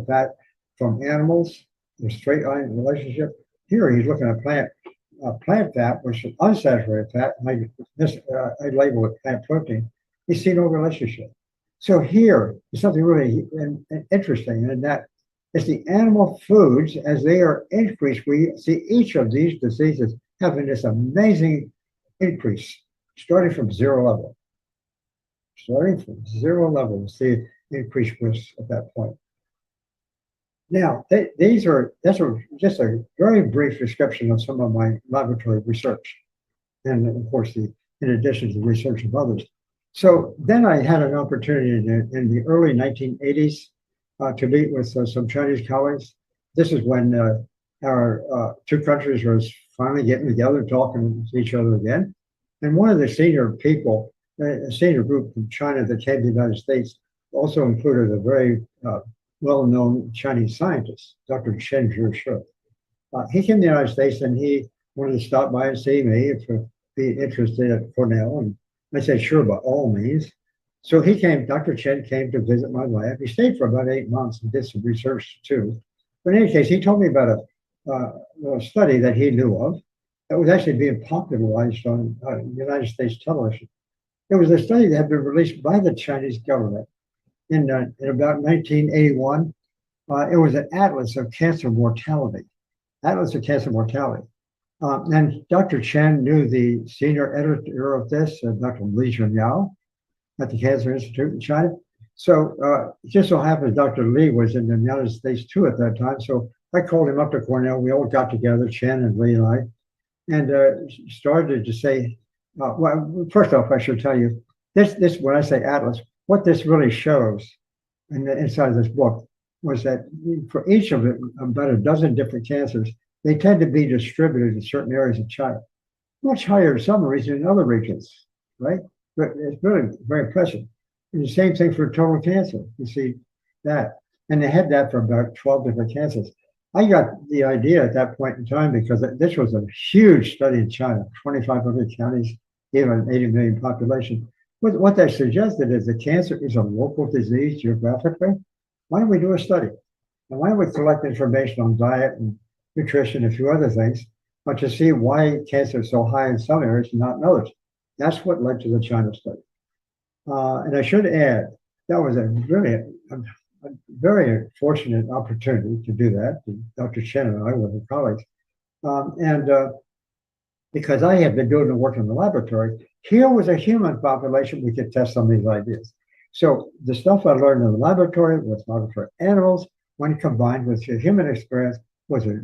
S12: fat from animals, the straight line relationship. Here, he's looking at plant fat, which is unsaturated fat. I label it plant protein. You see no relationship. So here is something really interesting, and that is the animal foods, as they are increased, we see each of these diseases having this amazing increase, starting from zero level. Starting from zero level, we see increased risk at that point. Now, that's just a very brief description of some of my laboratory research, and of course, in addition to the research of others. So then I had an opportunity in the early 1980s to meet with some Chinese colleagues. This is when our two countries were finally getting together, talking to each other again. And one of the senior people, a senior group from China that came to the United States, also included a very well-known Chinese scientist, Dr. Chen Zhishi. He came to the United States and he wanted to stop by and see me if be interested at Cornell. And I said, sure, by all means. So Dr. Chen came to visit my lab. He stayed for about 8 months and did some research too. But in any case, he told me about a study that he knew of that was actually being popularized on United States television. It was a study that had been released by the Chinese government in about 1981 It was an atlas of cancer mortality. Atlas of cancer mortality. And Dr. Chen knew the senior editor of this, Dr. Li Zhenyao, at the Cancer Institute in China. So it just so happens Dr. Li was in the United States too at that time. So I called him up to Cornell. We all got together, Chen and Li and I, and started to say, well, first off, I should tell you, this when I say atlas, what this really shows in the inside of this book was that for each of it, about a dozen different cancers, they tend to be distributed in certain areas of China, much higher in some regions than other regions, right? But it's really very impressive. And the same thing for total cancer. You see that. And they had that for about 12 different cancers. I got the idea at that point in time because this was a huge study in China, 2,500 counties, even an 80 million population. What they suggested is that cancer is a local disease geographically. Why don't we do a study? And why don't we collect information on diet and nutrition and a few other things, but to see why cancer is so high in some areas and not in others? That's what led to the China study. And I should add, that was a very fortunate opportunity to do that. Dr. Chen and I were the colleagues. Because I had been doing the work in the laboratory, here was a human population we could test some of these ideas. So the stuff I learned in the laboratory with laboratory animals, when combined with the human experience, was a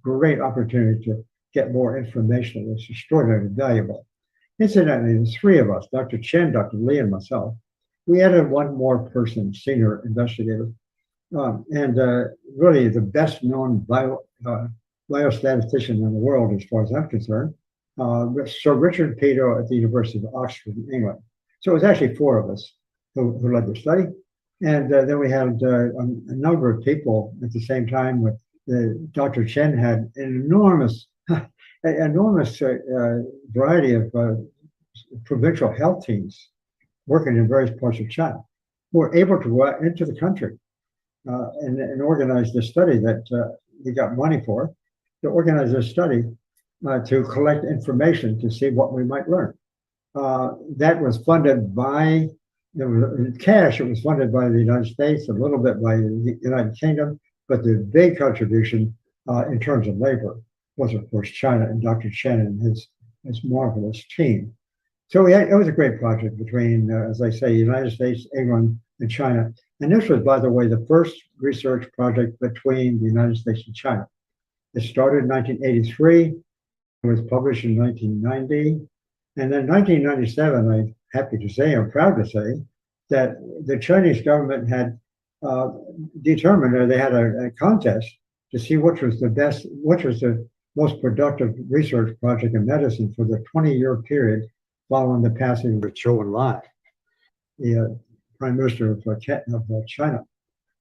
S12: great opportunity to get more information that was extraordinarily valuable. Incidentally, the three of us, Dr. Chen, Dr. Li, and myself, we added one more person, senior investigator, and really the best known biostatistician in the world, as far as I'm concerned, Sir Richard Peto at the University of Oxford in England. So it was actually four of us who led the study. And then we had a number of people at the same time. With Dr. Chen had an enormous variety of provincial health teams working in various parts of China who were able to go out into the country and organize this study that we got money for, to organize this study to collect information to see what we might learn. That was funded by, in cash, it was funded by the United States, a little bit by the United Kingdom, but the big contribution in terms of labor was, of course, China and Dr. Chen and his marvelous team. So it was a great project between, as I say, United States, England, and China. And this was, by the way, the first research project between the United States and China. It started in 1983. It was published in 1990. And then 1997, I'm happy to say, I'm proud to say, that the Chinese government had determined, or they had a contest to see which was the most productive research project in medicine for the 20-year period following the passing of Zhou Enlai, the Prime Minister of China.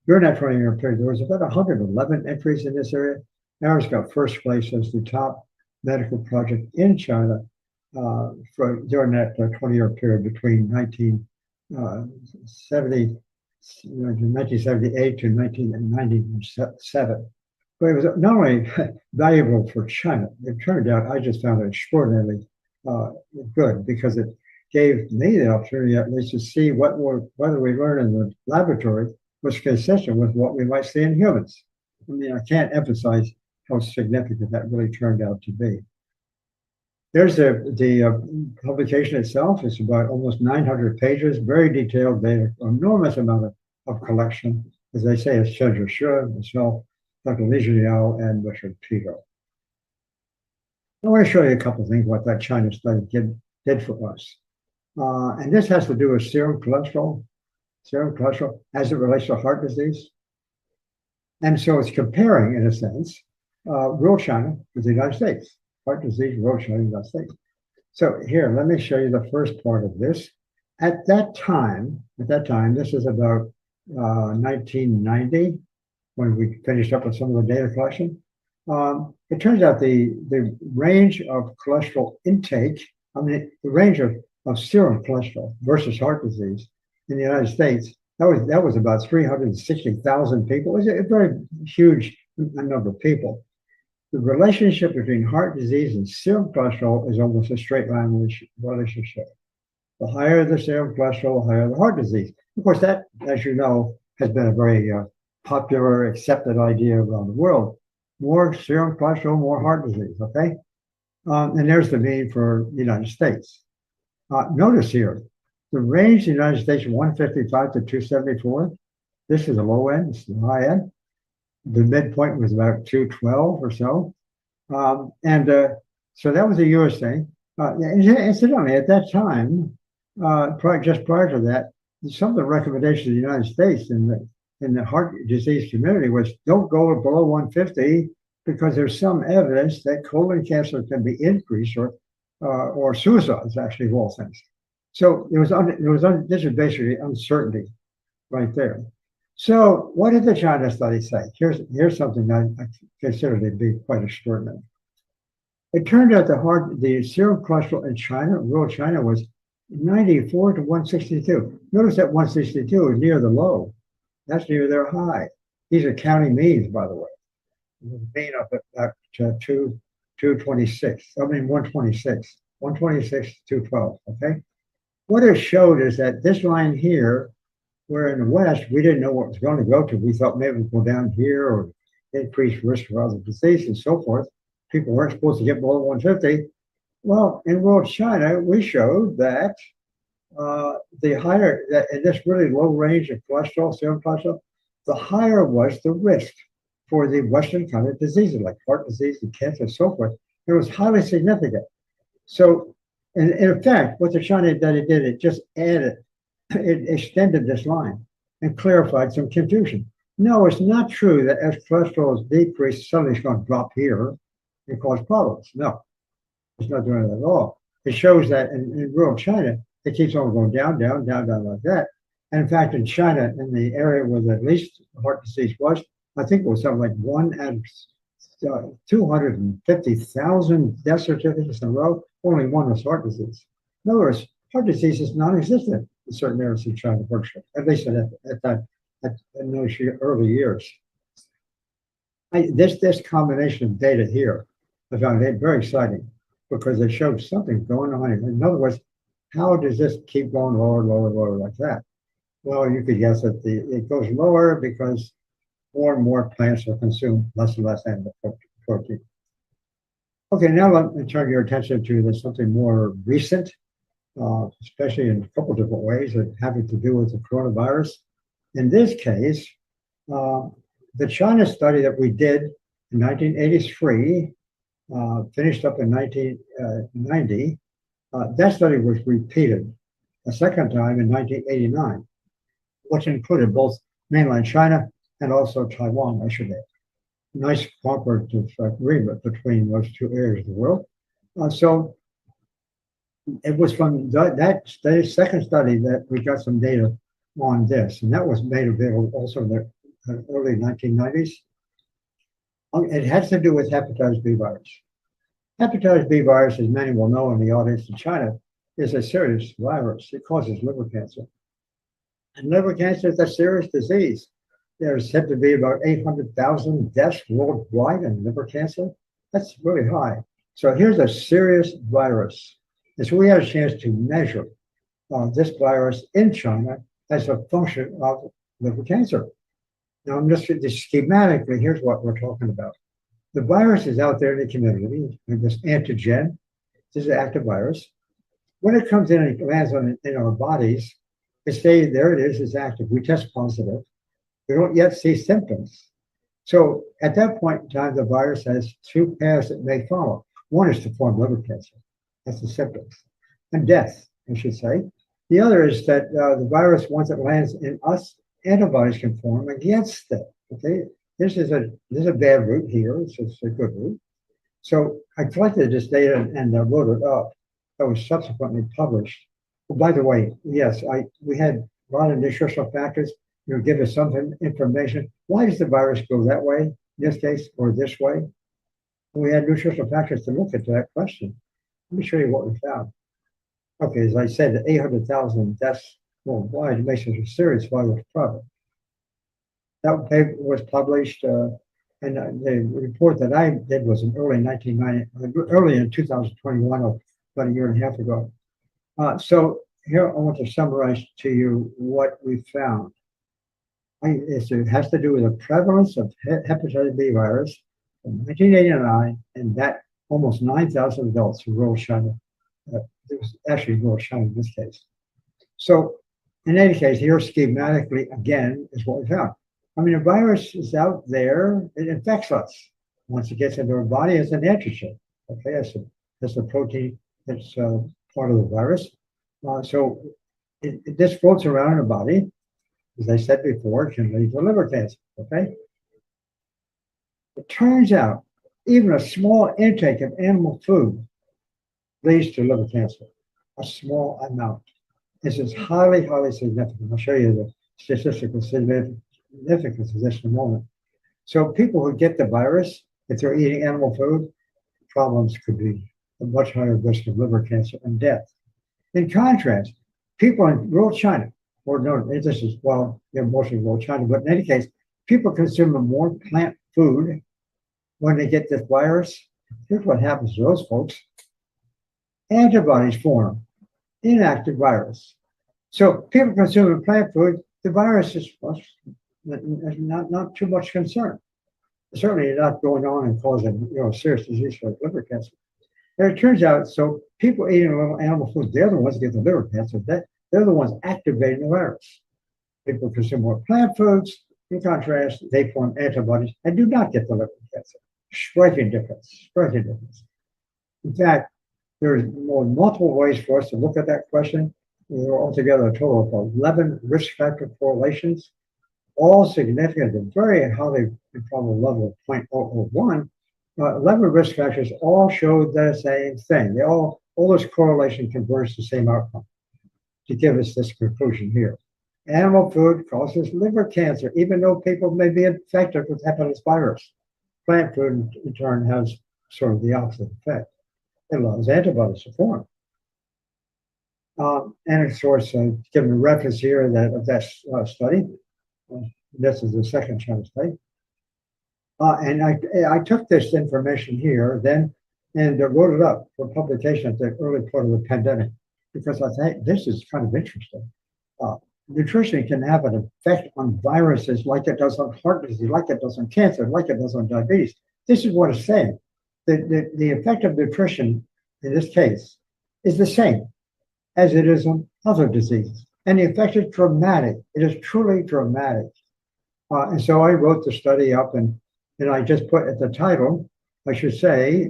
S12: During that 20-year period, there was about 111 entries in this area. Ours got first place as the top medical project in China during that 20-year period between 1978 to 1997. But it was not only valuable for China, it turned out, I just found it extraordinarily good, because it gave me the opportunity at least to see whether we learned in the laboratory was consistent with what we might see in humans. I mean, I can't emphasize how significant that really turned out to be. There's the publication itself. It's about almost 900 pages, very detailed data, enormous amount of collection. As I say, it's Chen Zhishu, myself, Dr. Li Zhenyao, and Richard Peto. I want to show you a couple of things what that China study did for us. And this has to do with serum cholesterol as it relates to heart disease. And so it's comparing, in a sense, real China with the United States. Heart disease, real China, United States. So here, let me show you the first part of this. At that time, this is about 1990, when we finished up with some of the data collection. It turns out the range of cholesterol intake, the range of serum cholesterol versus heart disease in the United States, that was about 360,000 people. It was a very huge number of people. The relationship between heart disease and serum cholesterol is almost a straight line relationship. The higher the serum cholesterol, the higher the heart disease. Of course, that, as you know, has been a very popular accepted idea around the world. More serum cholesterol, more heart disease, okay? And there's the mean for the United States. Notice here, the range in the United States, 155 to 274. This is the low end, this is the high end. The midpoint was about 212 or so. So that was a US thing. Incidentally, at that time, just prior to that, some of the recommendations of the United States in the heart disease community was don't go below 150 because there's some evidence that colon cancer can be increased or suicides, actually, of all things. So this is basically uncertainty right there. So what did the China study say? Here's something I consider to be quite extraordinary. It turned out the serum cholesterol in China, rural China, was 94 to 162. Notice that 162 is near the low. That's near their high. These are county means, by the way. Mean up at 226. I mean 126. 126, 212. Okay. What it showed is that this line here, where in the West we didn't know what it was going to go to. We thought maybe it would go down here or increase risk for other diseases and so forth. People weren't supposed to get below 150. Well, in rural China, we showed that the higher, in this really low range of cholesterol, serum cholesterol, the higher was the risk for the Western kind of diseases like heart disease and cancer and so forth. It was highly significant. So, in fact, what the China study did, it just added, it extended this line and clarified some confusion. No, it's not true that as cholesterol is decreased, suddenly it's going to drop here and cause problems. No, it's not doing it at all. It shows that in rural China, it keeps on going down, down, down, down like that. And in fact, in China, in the area where the least heart disease was, I think it was something like 1 out of 250,000 death certificates in a row, only one was heart disease. In other words, heart disease is non-existent in certain areas of China, virtually, at least in those early years. This combination of data here, I found it very exciting because it showed something going on. In other words, how does this keep going lower, lower, lower like that? Well, you could guess that it goes lower because more and more plants are consumed, less and less animal protein. Okay, now let me turn your attention to something more recent, especially in a couple different ways that having to do with the coronavirus. In this case, the China study that we did in 1983, finished up in 1990, that study was repeated a second time in 1989, which included both mainland China and also Taiwan, I should add. Nice cooperative agreement between those two areas of the world. So it was from that second study that we got some data on this, and that was made available also in the early 1990s. It has to do with hepatitis B virus. Hepatitis B virus, as many will know in the audience in China, is a serious virus. It causes liver cancer. And liver cancer is a serious disease. There's said to be about 800,000 deaths worldwide in liver cancer. That's really high. So here's a serious virus. And so we had a chance to measure this virus in China as a function of liver cancer. Now, I'm just schematically, here's what we're talking about. The virus is out there in the community, and this antigen, this is an active virus. When it comes in and it lands in our bodies, it stays there, it is, it's active. We test positive. We don't yet see symptoms. So at that point in time, the virus has two paths it may follow. One is to form liver cancer. That's the symptoms. And death, I should say. The other is that the virus, once it lands in us, antibodies can form against it. Okay, this is a bad route here. It's a good route. So I collected this data and wrote it up. That was subsequently published. Oh, by the way, yes, we had a lot of nutritional factors. Give us some information. Why does the virus go that way in this case or this way? We had nutritional factors to look at that question. Let me show you what we found. Okay, as I said, 800,000 deaths worldwide makes it a serious virus problem. That paper was published, and the report that I did was in early in 2021, or about a year and a half ago. So here I want to summarize to you what we found. It has to do with the prevalence of hepatitis B virus in 1989, and that almost 9,000 adults in rural China. It was actually rural China in this case. So in any case, here schematically, again, is what we found. I mean, the virus is out there. It infects us. Once it gets into our body, it's an antigen. Okay, that's the protein that's part of the virus. So this floats around in the body. As I said before, it can lead to liver cancer. Okay. It turns out even a small intake of animal food leads to liver cancer. A small amount. This is highly, highly significant. I'll show you the statistical significance of this in a moment. So people who get the virus, if they're eating animal food, problems could be a much higher risk of liver cancer and death. In contrast, people in rural China, or no, this is, well, they're mostly rural China, but in any case, people consume more plant food when they get this virus. Here's what happens to those folks. Antibodies form, inactive virus. So people consuming plant food, the virus is not too much concern. Certainly not going on and causing serious disease like liver cancer. And it turns out, so people eating a little animal food, they're the ones that get the liver cancer. They're the ones activating the virus. People consume more plant foods. In contrast, they form antibodies and do not get the liver cancer. Striking difference. Striking difference. In fact, there's multiple ways for us to look at that question. There are altogether a total of 11 risk factor correlations, all significant at a very highly improbable level of 0.001. 11 risk factors all show the same thing. All those correlations converge to the same outcome to give us this conclusion here. Animal food causes liver cancer, even though people may be infected with hepatitis virus. Plant food, in turn, has sort of the opposite effect. It allows antibodies to form. And of course, given a reference here of that study, this is the second China study. And I took this information here then and wrote it up for publication at the early part of the pandemic because I think this is kind of interesting. Nutrition can have an effect on viruses like it does on heart disease, like it does on cancer, like it does on diabetes. This is what it's saying. The effect of nutrition in this case is the same as it is on other diseases. And the effect is dramatic. It is truly dramatic. And so I wrote the study up and I just put at the title, I should say,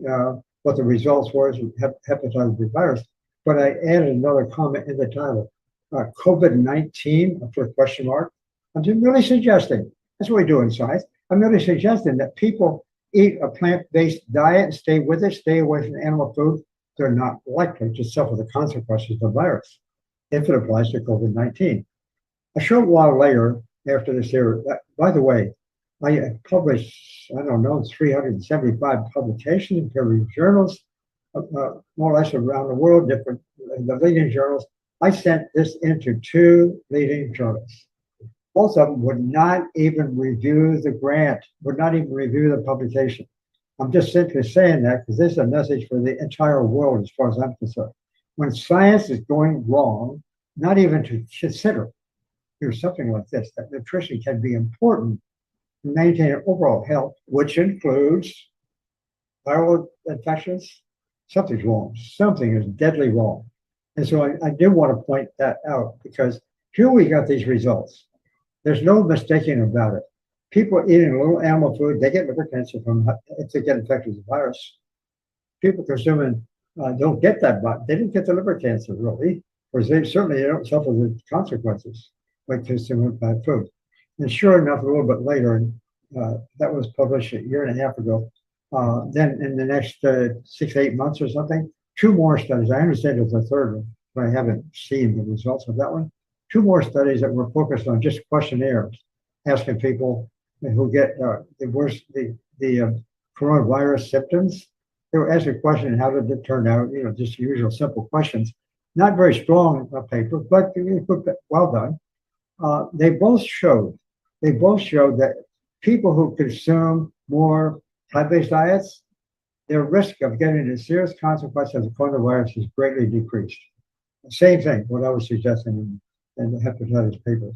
S12: what the results were with hepatitis B virus, but I added another comment in the title, COVID-19, for a question mark. I'm just really suggesting, that's what we do in science, I'm really suggesting that people eat a plant-based diet and stay with it, stay away from animal food, they're not likely to suffer the consequences of the virus if it applies to COVID-19. A short while later, after this year, by the way, I published, 375 publications in peer-reviewed journals, more or less around the world, the leading journals. I sent this into 2 leading journals. Both of them would not even review the grant, would not even review the publication. I'm just simply saying that because this is a message for the entire world as far as I'm concerned. When science is going wrong, not even to consider, here's something like this, that nutrition can be important to maintain overall health, which includes viral infections. Something's wrong. Something is deadly wrong. And so I do want to point that out because here we got these results. There's no mistaking about it. People eating a little animal food, they get liver cancer if they get infected with the virus. People consuming don't get that, but they didn't get the liver cancer really, because they certainly don't suffer the consequences like consuming bad food. And sure enough, a little bit later, that was published a year and a half ago. Then in the next 6 to 8 months or something, 2 more studies. I understand there's a third one, but I haven't seen the results of that one. 2 more studies that were focused on just questionnaires, asking people who get the coronavirus symptoms. They were asking questions, how did it turn out? Just usual simple questions. Not very strong paper, but well done. They both showed that people who consume more plant-based diets, their risk of getting a serious consequence of the coronavirus is greatly decreased. Same thing, what I was suggesting in the hepatitis paper.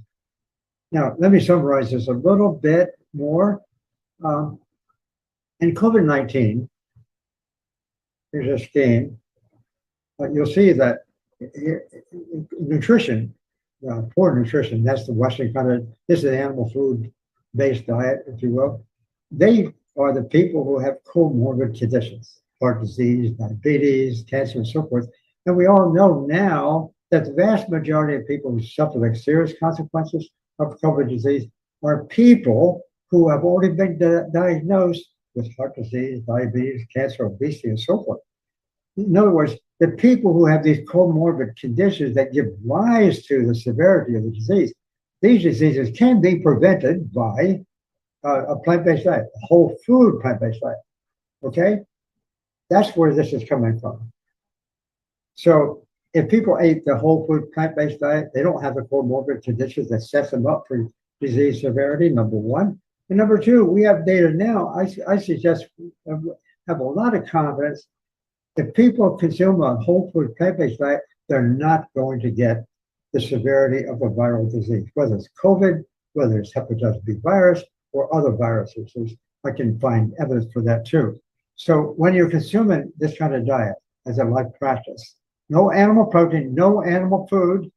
S12: Now, let me summarize this a little bit more. In COVID-19, here's a scheme. You'll see that nutrition, poor nutrition, that's the Western kind of, this is an animal food-based diet, if you will. They are the people who have comorbid conditions, heart disease, diabetes, cancer, and so forth. And we all know now that the vast majority of people who suffer like serious consequences of COVID disease are people who have already been diagnosed with heart disease, diabetes, cancer, obesity, and so forth. In other words, the people who have these comorbid conditions that give rise to the severity of the disease, these diseases can be prevented by a plant-based diet, a whole food plant-based diet. Okay? That's where this is coming from. So if people ate the whole food plant-based diet, they don't have the comorbid conditions that sets them up for disease severity, number one. And number two, we have data now. I suggest have a lot of confidence. If people consume a whole food plant-based diet, they're not going to get the severity of a viral disease, whether it's COVID, whether it's hepatitis B virus, or other viruses. I can find evidence for that too. So when you're consuming this kind of diet as a life practice, no animal protein, no animal food,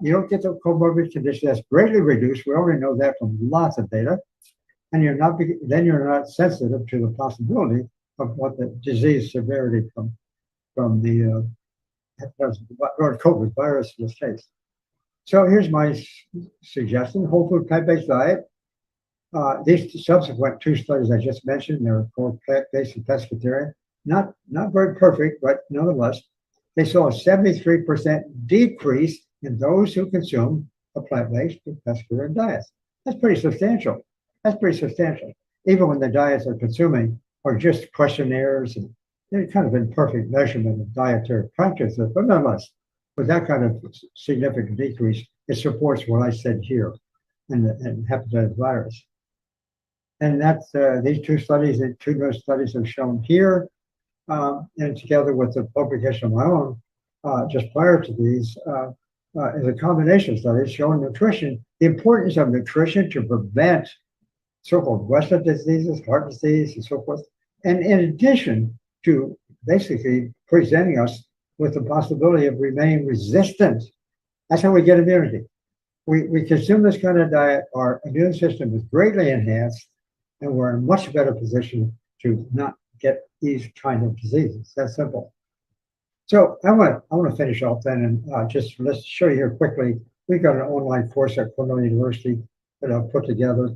S12: you don't get the comorbid condition. That's greatly reduced. We already know that from lots of data. And then you're not sensitive to the possibility of what the disease severity from the COVID virus in this case. So here's my suggestion: whole food plant-based diet. These subsequent two studies I just mentioned, they're called plant-based and pescatarian. Not very perfect, but nonetheless, they saw a 73% decrease in those who consume a plant-based and pescatarian diet. That's pretty substantial. That's pretty substantial. Even when the diets they're consuming are just questionnaires and they're kind of imperfect measurement of dietary practices, but nonetheless, with that kind of significant decrease, it supports what I said here in hepatitis virus. And that's these two studies, the two of those studies are shown here, and together with the publication of my own just prior to these, is a combination of studies showing nutrition, the importance of nutrition to prevent so-called Western diseases, heart disease, and so forth. And in addition to basically presenting us with the possibility of remaining resistant. That's how we get immunity. We consume this kind of diet, our immune system is greatly enhanced, and we're in a much better position to not get these kind of diseases. That's simple. So I want to finish off then and let's show you here quickly. We've got an online course at Cornell University that I've put together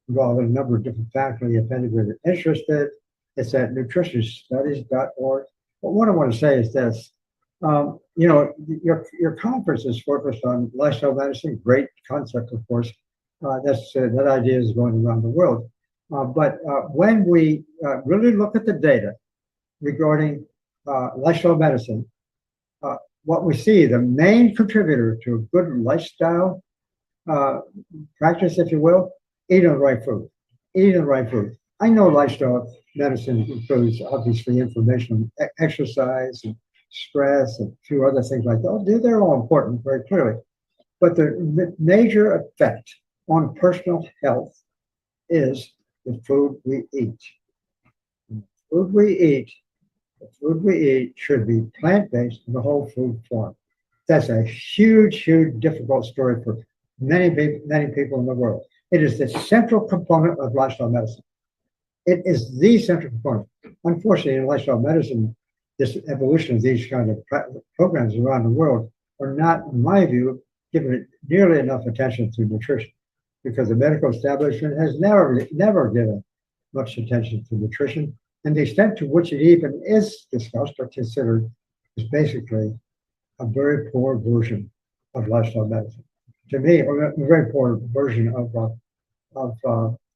S12: involving a number of different faculty. If anybody is interested, it's at nutritionstudies.org. But what I want to say is this. Your conference is focused on lifestyle medicine. Great concept, of course. That idea is going around the world. But when we really look at the data regarding lifestyle medicine, what we see, the main contributor to a good lifestyle practice, if you will, eating the right food. Eating the right food. I know lifestyle medicine includes obviously information on exercise and stress and a few other things like that. They're all important very clearly. But the major effect on personal health is the food we eat. The food we eat should be plant-based in the whole food form. That's a huge, huge, difficult story for many people in the world. It is the central component of lifestyle medicine. It is the central component. Unfortunately, in lifestyle medicine, this evolution of these kind of programs around the world are not, in my view, given nearly enough attention to nutrition, because the medical establishment has never given much attention to nutrition, and the extent to which it even is discussed or considered is basically a very poor version of lifestyle medicine. To me, a very poor version of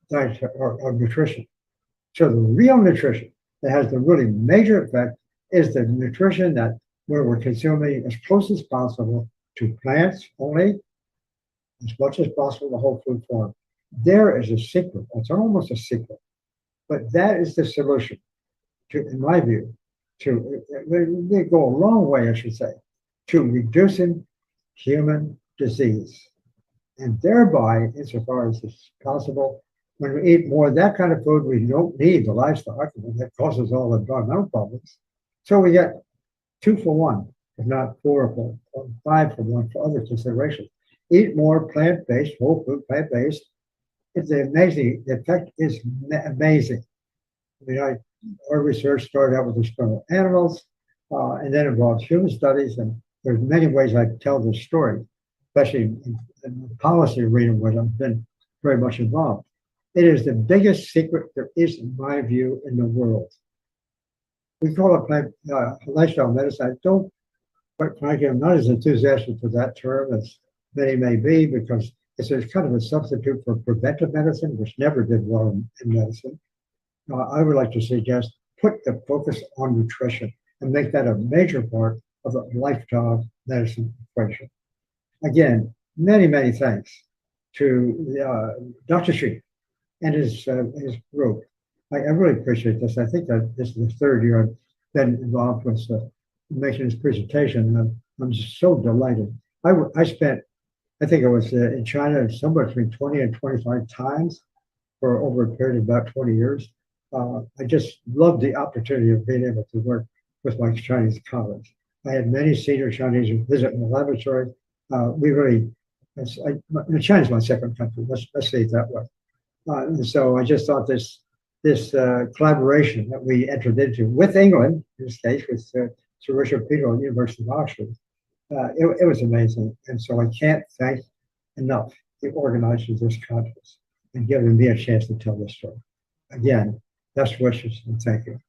S12: diet or nutrition. So the real nutrition that has the really major effect is the nutrition that where we're consuming as close as possible to plants only, as much as possible the whole food form. There is a secret. It's almost a secret, but that is the solution to, in my view, they go a long way, I should say, to reducing human disease. And thereby, insofar as it's possible, when we eat more of that kind of food, we don't need the livestock, and that causes all the environmental problems. So we get 2 for 1, if not 4 for 5 for 1 for other considerations. Eat more plant-based, whole food, plant-based. It's amazing. The effect is amazing. I mean, our research started out with experimental animals, and then involved human studies, and there's many ways I tell this story, especially in the policy arena where I've been very much involved. It is the biggest secret there is, in my view, in the world. We call it lifestyle medicine. I don't, quite frankly, I'm not as enthusiastic for that term as many may be, because it's a kind of a substitute for preventive medicine, which never did well in medicine. I would like to suggest put the focus on nutrition and make that a major part of the lifestyle medicine equation. Again, many, many thanks to Dr. Shi and his group. I really appreciate this. I think that this is the 3rd year I've been involved with making this presentation, and I'm just so delighted. I spent, I think I was in China somewhere between 20 and 25 times for over a period of about 20 years. I just loved the opportunity of being able to work with my Chinese colleagues. I had many senior Chinese who visit my laboratory. We really, China's my second country, let's say it that way. And so I just thought this collaboration that we entered into with England, in this case, with Sir Richard Peter at the University of Oxford, it was amazing. And so I can't thank enough the organizers of this conference and giving me a chance to tell this story. Again, best wishes and thank you.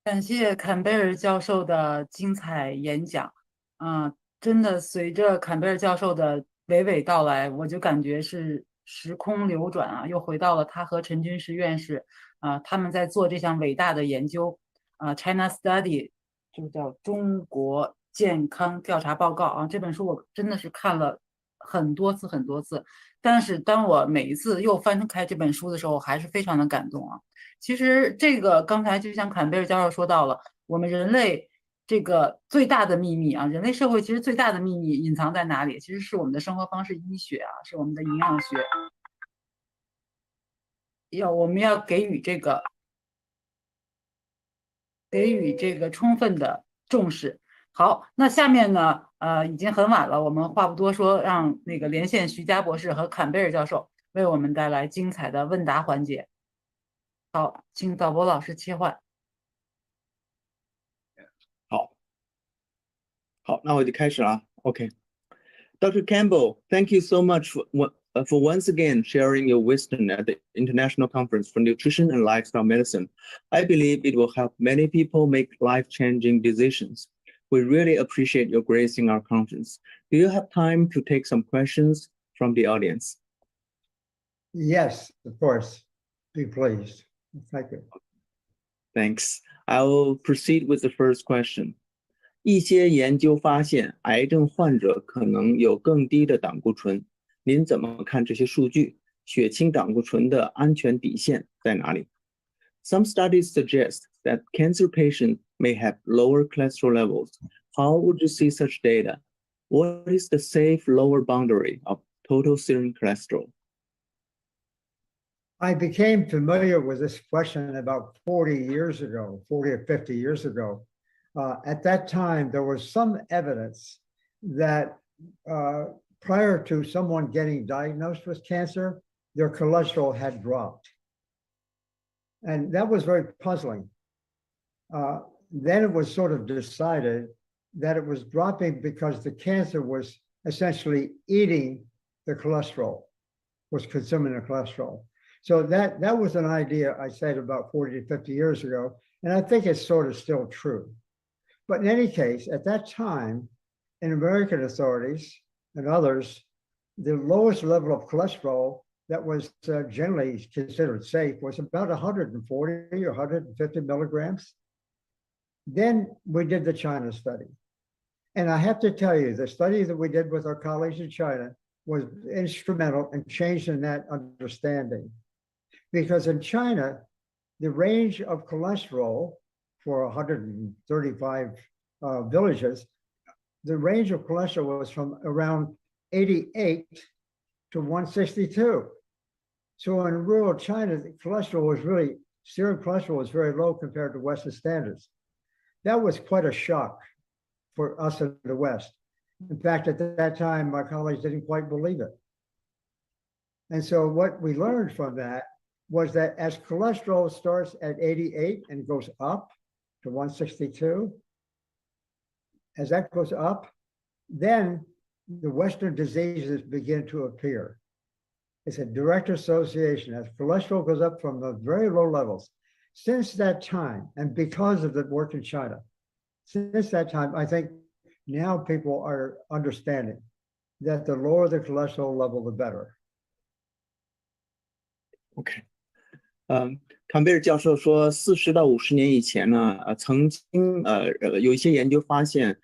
S1: 感谢坎贝尔教授的精彩演讲。真的随着坎贝尔教授的娓娓道来，我就感觉是时空流转啊，又回到了他和陈军实院士他们在做这项伟大的研究China Study， 就叫中国健康调查报告啊。这本书我真的是看了很多次，但是当我每一次又翻开这本书的时候，还是非常的感动啊。其实这个刚才就像坎贝尔教授说到了，我们人类这个最大的秘密啊，人类社会其实最大的秘密隐藏在哪里？其实是我们的生活方式医学啊，是我们的营养学，我们要给予这个充分的重视。好，那下面呢，已经很晚了，我们话不多说，让那个连线徐佳博士和坎贝尔教授为我们带来精彩的问答环节。好，请导播老师切换。
S9: 好，那我就开始了。Okay. Dr. Campbell, thank you so much for once again sharing your wisdom at the International Conference for Nutrition and Lifestyle Medicine. I believe it will help many people make life-changing decisions. We really appreciate your gracing our conference. Do you have time to take some questions from the audience?
S12: Yes, of course. Be pleased. Thank you.
S9: Thanks. I will proceed with the first question. 一些研究发现，癌症患者可能有更低的胆固醇。您怎么看这些数据？血清胆固醇的安全底线在哪里？ Some studies suggest that cancer patients may have lower cholesterol levels. How would you see such data? What is the safe lower boundary of total serum cholesterol?
S12: I became familiar with this question about 40 years ago, 40 or 50 years ago. At that time, there was some evidence that prior to someone getting diagnosed with cancer, their cholesterol had dropped. And that was very puzzling. Then it was sort of decided that it was dropping because the cancer was essentially eating the cholesterol, was consuming the cholesterol. So that was an idea I said about 40 to 50 years ago, and I think it's sort of still true. But in any case, at that time, in American authorities and others, the lowest level of cholesterol that was generally considered safe was about 140 or 150 milligrams. Then we did the China study. And I have to tell you, the study that we did with our colleagues in China was instrumental in changing that understanding. because in China, the range of cholesterol for 135 villages, the range of cholesterol was from around 88 to 162. So in rural China, the cholesterol was really, serum cholesterol was very low compared to Western standards. That was quite a shock for us in the West. In fact, at that time, my colleagues didn't quite believe it. And so what we learned from that was that as cholesterol starts at 88 and goes up to 162, as that goes up, then the Western diseases begin to appear. It's a direct association. As cholesterol goes up from the very low levels, since that time, and because of the work in China, since that time, I think now people are understanding that the lower the cholesterol level, the better.
S9: OK， 坎贝尔教授说，40到50年以前呢，曾经有一些研究发现，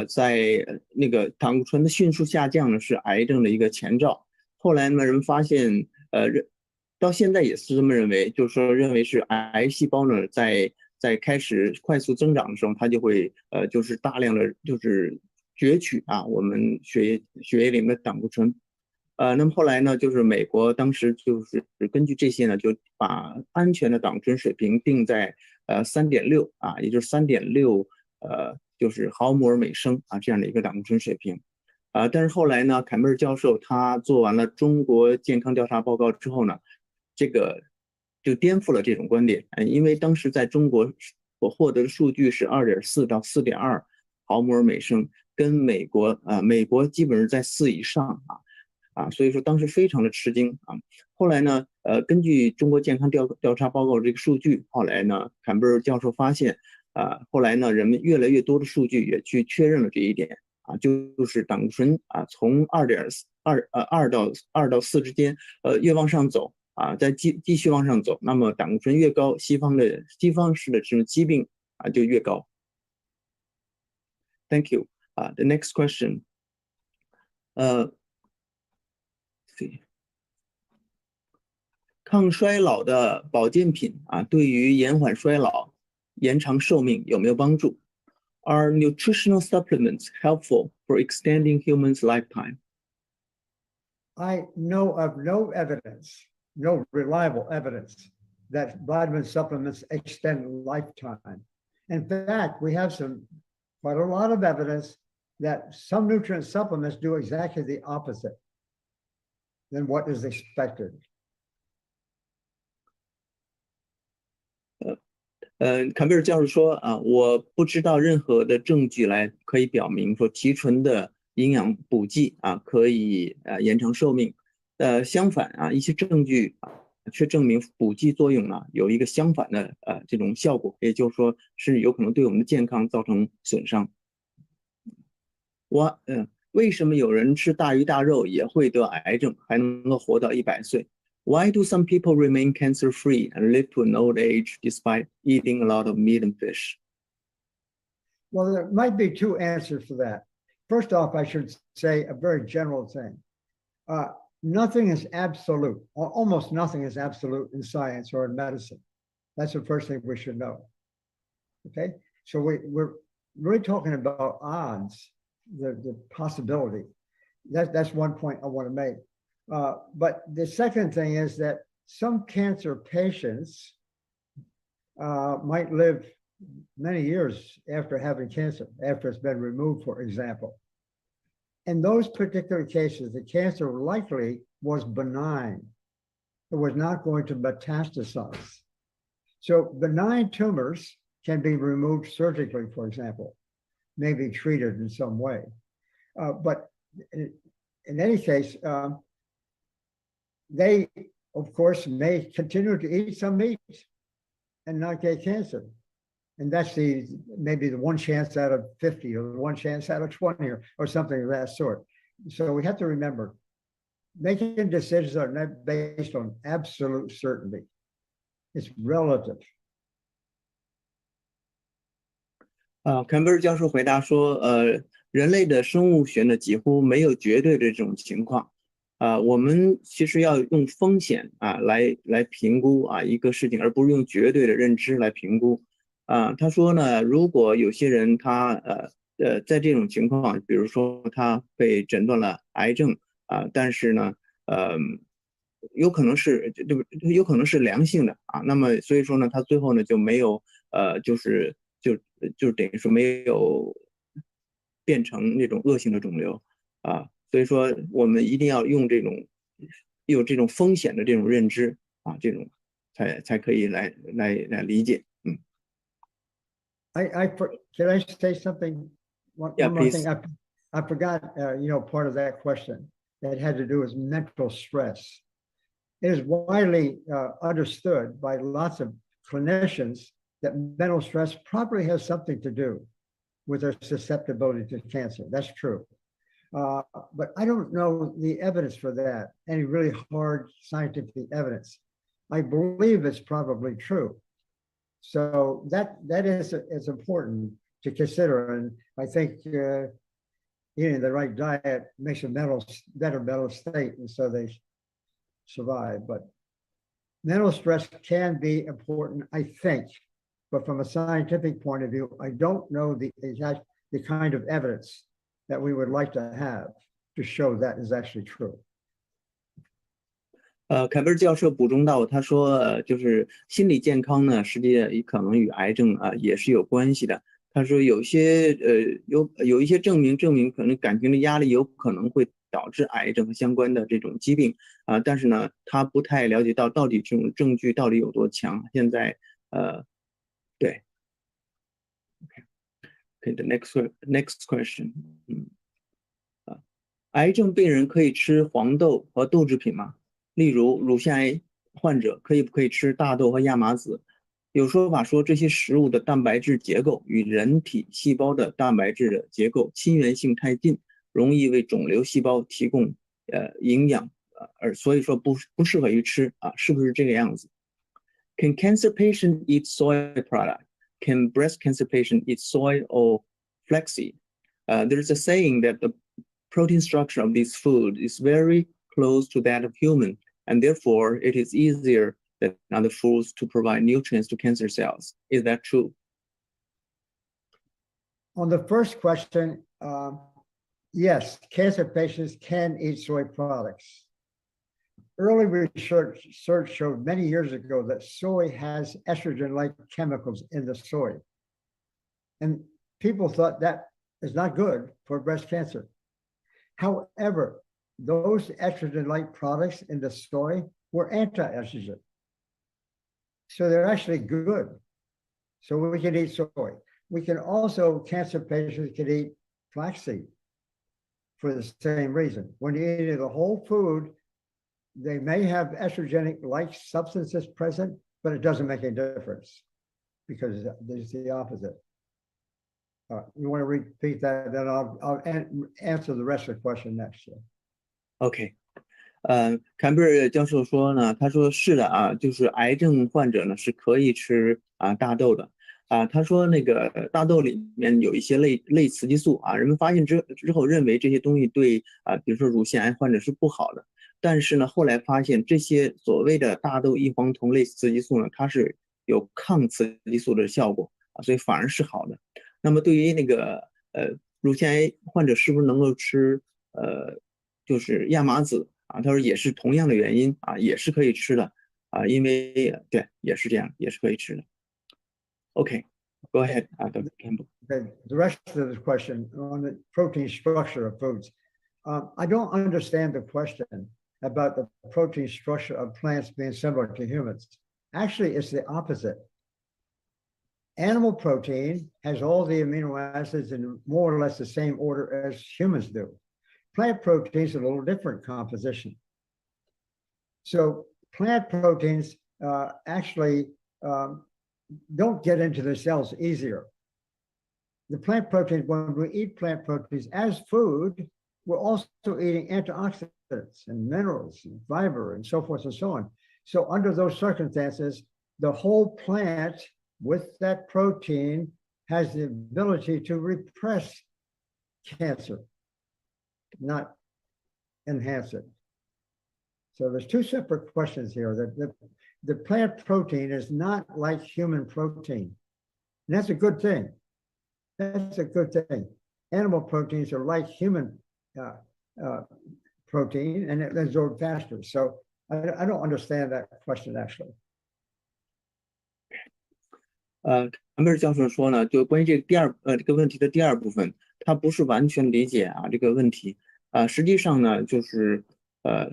S9: 在那个胆固醇的迅速下降呢是癌症的一个前兆。后来呢，人们发现，到现在也是这么认为，就是说认为是癌细胞呢在开始快速增长的时候，它就会就是大量的就是攫取啊我们血液里面的胆固醇。那么后来呢，就是美国当时就是根据这些呢，就把安全的胆固醇水平定在3.6啊，也就是3.6就是毫摩尔每升啊这样的一个胆固醇水平。但是后来呢，坎贝尔教授他做完了中国健康调查报告之后呢，这个就颠覆了这种观点。因为当时在中国我获得的数据是2.4到4.2毫摩尔每升，跟美国基本是在4以上所以说当时非常的吃惊啊。后来呢，根据中国健康调查报告这个数据，后来呢，坎贝尔教授发现后来呢，人们越来越多的数据也去确认了这一点就是胆固醇从2到4之间越往上走再继续往上走，那么胆固醇越高，西方式的这种疾病就越高。Thank you. The next question. 抗衰老的保健品对于延缓衰老、延长寿命有没有帮助？ Are nutritional supplements helpful for extending humans' lifetime?
S12: I know of no evidence, no reliable evidence that vitamin supplements extend lifetime. In fact, we have quite a lot of evidence that some nutrient supplements do exactly the opposite than what is expected.
S9: 坎贝尔教授说我不知道任何的证据可以表明说提纯的营养补剂可以延长寿命。相反一些证据却证明补剂作用有一个相反的这种效果，也就是说是有可能对我们的健康造成损伤。为什么有人吃大鱼大肉也会得癌症，还能够活到100岁？Why do some people remain cancer-free and live to an old age despite eating a lot of meat and fish?
S12: Well, there might be two answers for that. First off, I should say a very general thing. Nothing is absolute, or almost nothing is absolute in science or in medicine. That's the first thing we should know. Okay? So we're really talking about odds, the possibility. That's one point I want to make. But the second thing is that some cancer patients might live many years after having cancer, after it's been removed, for example. In those particular cases, the cancer likely was benign. It was not going to metastasize. So benign tumors can be removed surgically, for example, maybe treated in some way. But in any case, they, of course, may continue to eat some meat and not get cancer. And that's maybe the one chance out of 50 or the one chance out of 20 or something of that sort. So we have to remember, making decisions are not based on absolute certainty. It's relative.
S9: 坎贝尔教授回答说，人类的生物学呢几乎没有绝对的这种情况。我们其实要用风险来评估一个事情，而不是用绝对的认知来评估。他说呢，如果有些人他在这种情况，比如说他被诊断了癌症但是呢有可能是良性的那么所以说呢，他最后呢就没有就是等于说没有变成那种恶性的肿瘤所以说我们一定要用有这种风险的这种认知这种才可以来理解。
S12: Can I say something? One more thing. I forgot, part of that question that had to do with mental stress. It is widely understood by lots of clinicians that mental stress probably has something to do with their susceptibility to cancer. That's true. But I don't know the evidence for that, any really hard scientific evidence. I believe it's probably true. So that is important to consider. And I think eating the right diet makes a better mental state, and so they survive. But mental stress can be important, I think. But from a scientific point of view, I don't know the kind of evidence that we would like to have to show that is actually true.
S9: 凯贝尔教授补充到，他说，就是心理健康呢，实际也可能与癌症也是有关系的。他说有一些证明可能感情的压力有可能会导致癌症和相关的这种疾病但是呢，他不太了解到底这种证据到底有多强。现在对 ，OK， the next question， 癌症病人可以吃黄豆和豆制品吗？例如乳腺癌患者不可以吃大豆和亚麻籽？有说法说这些食物的蛋白质结构与人体细胞的蛋白质的结构亲缘性太近，容易为肿瘤细胞提供营养所以说不适合于吃是不是这个样子？ Can cancer patient eat soy product? Can breast cancer patient eat soy or flaxseed? There's a saying that the protein structure of this food is very close to that of human, and therefore it is easier than other foods to provide nutrients to cancer cells. Is that true?
S12: On the first question, yes, cancer patients can eat soy products. Early research showed many years ago that soy has estrogen-like chemicals in the soy. And people thought that is not good for breast cancer. However, those estrogen-like products in the soy were anti-estrogen. So they're actually good. So we can eat soy. We can also, cancer patients can eat flaxseed for the same reason. When you eat the whole food, they may have estrogenic-like substances present, but it doesn't make any difference because there's the opposite. You want to repeat that, then I'll answer the rest of the question next year.
S9: OK， 坎贝尔教授说呢，他说是的就是癌症患者呢是可以吃大豆的他说那个大豆里面有一些类雌激素人们发现之后认为这些东西对比如说乳腺癌患者是不好的，但是呢后来发现这些所谓的大豆异黄酮类雌激素呢，它是有抗雌激素的效果所以反而是好的。那么对于那个乳腺癌患者是不是能够吃就是亚麻籽他说也是同样的原因也是可以吃的因为对也是这样，也是可以吃的。Okay, go ahead, Dr. Campbell.
S12: Okay, the rest of the question on the protein structure of foods. I don't understand the question about the protein structure of plants being similar to humans. Actually, it's the opposite. Animal protein has all the amino acids in more or less the same order as humans do. Plant proteins are a little different composition. So plant proteins actually don't get into the cells easier. The plant proteins, when we eat plant proteins as food, we're also eating antioxidants and minerals and fiber and so forth and so on. So under those circumstances, the whole plant with that protein has the ability to repress cancer, not enhance it. So there's two separate questions here. The plant protein is not like human protein. And that's a good thing. That's a good thing. Animal proteins are like human protein and it absorbs faster. So I don't understand that question actually.
S9: 坎贝尔教授说呢，就关于这个这个问题的第二部分，他不是完全理解这个问题实际上呢，就是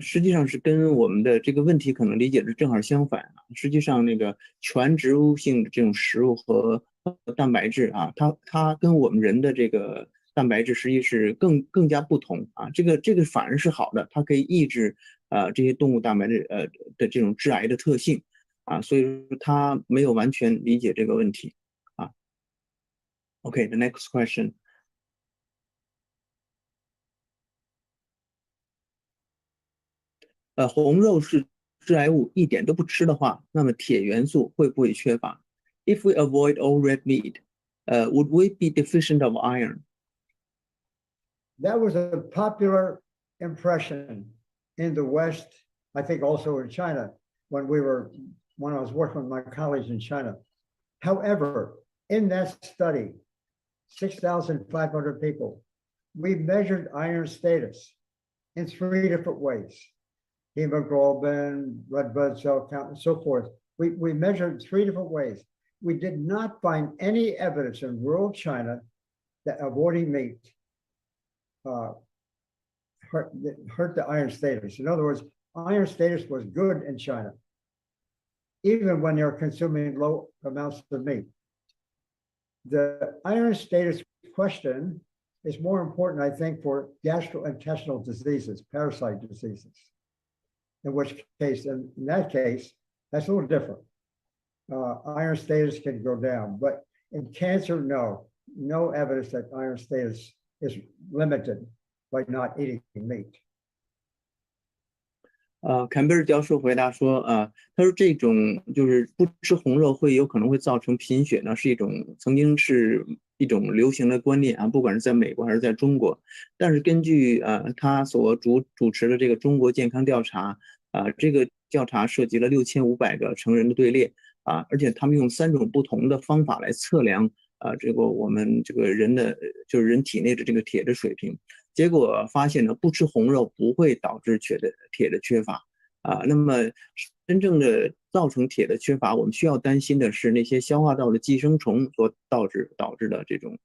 S9: 实际上是跟我们的这个问题可能理解的正好相反实际上那个全植物性的这种食物和蛋白质它跟我们人的这个蛋白质实际是更加不同这个反而是好的，它可以抑制这些动物蛋白质的这种致癌的特性所以说他没有完全理解这个问题Okay, the next question. 红肉是致癌物，一点都不吃的话，那么铁元素会不会缺乏 ？If we avoid all red meat, would we be deficient of iron?
S12: That was a popular impression in the West, I think also in China, when I was working with my colleagues in China. However, in that study, 6,500 people, we measured iron status in 3 different ways. Hemoglobin, red blood cell count, and so forth. We measured 3 different ways. We did not find any evidence in rural China that avoiding meat hurt the iron status. In other words, iron status was good in China, even when they're consuming low amounts of meat. The iron status question is more important, I think, for gastrointestinal diseases, parasite diseases. In that case, that's a little different. Iron status can go down, but in cancer, no evidence that iron status is limited by not eating meat.
S9: 坎贝尔教授回答说他说这种就是不吃红肉会有可能会造成贫血呢，曾经是一种流行的观念不管是在美国还是在中国。但是根据他所主持的这个中国健康调查这个调查涉及了6500个成人的队列而且他们用3种不同的方法来测量这个我们这个人的就是人体内的这个铁的水平。结果发现呢，不吃红肉不会导致铁的缺乏那么真正的造成铁的缺乏，我们需要担心的是那些消化道的寄生虫所导致的这种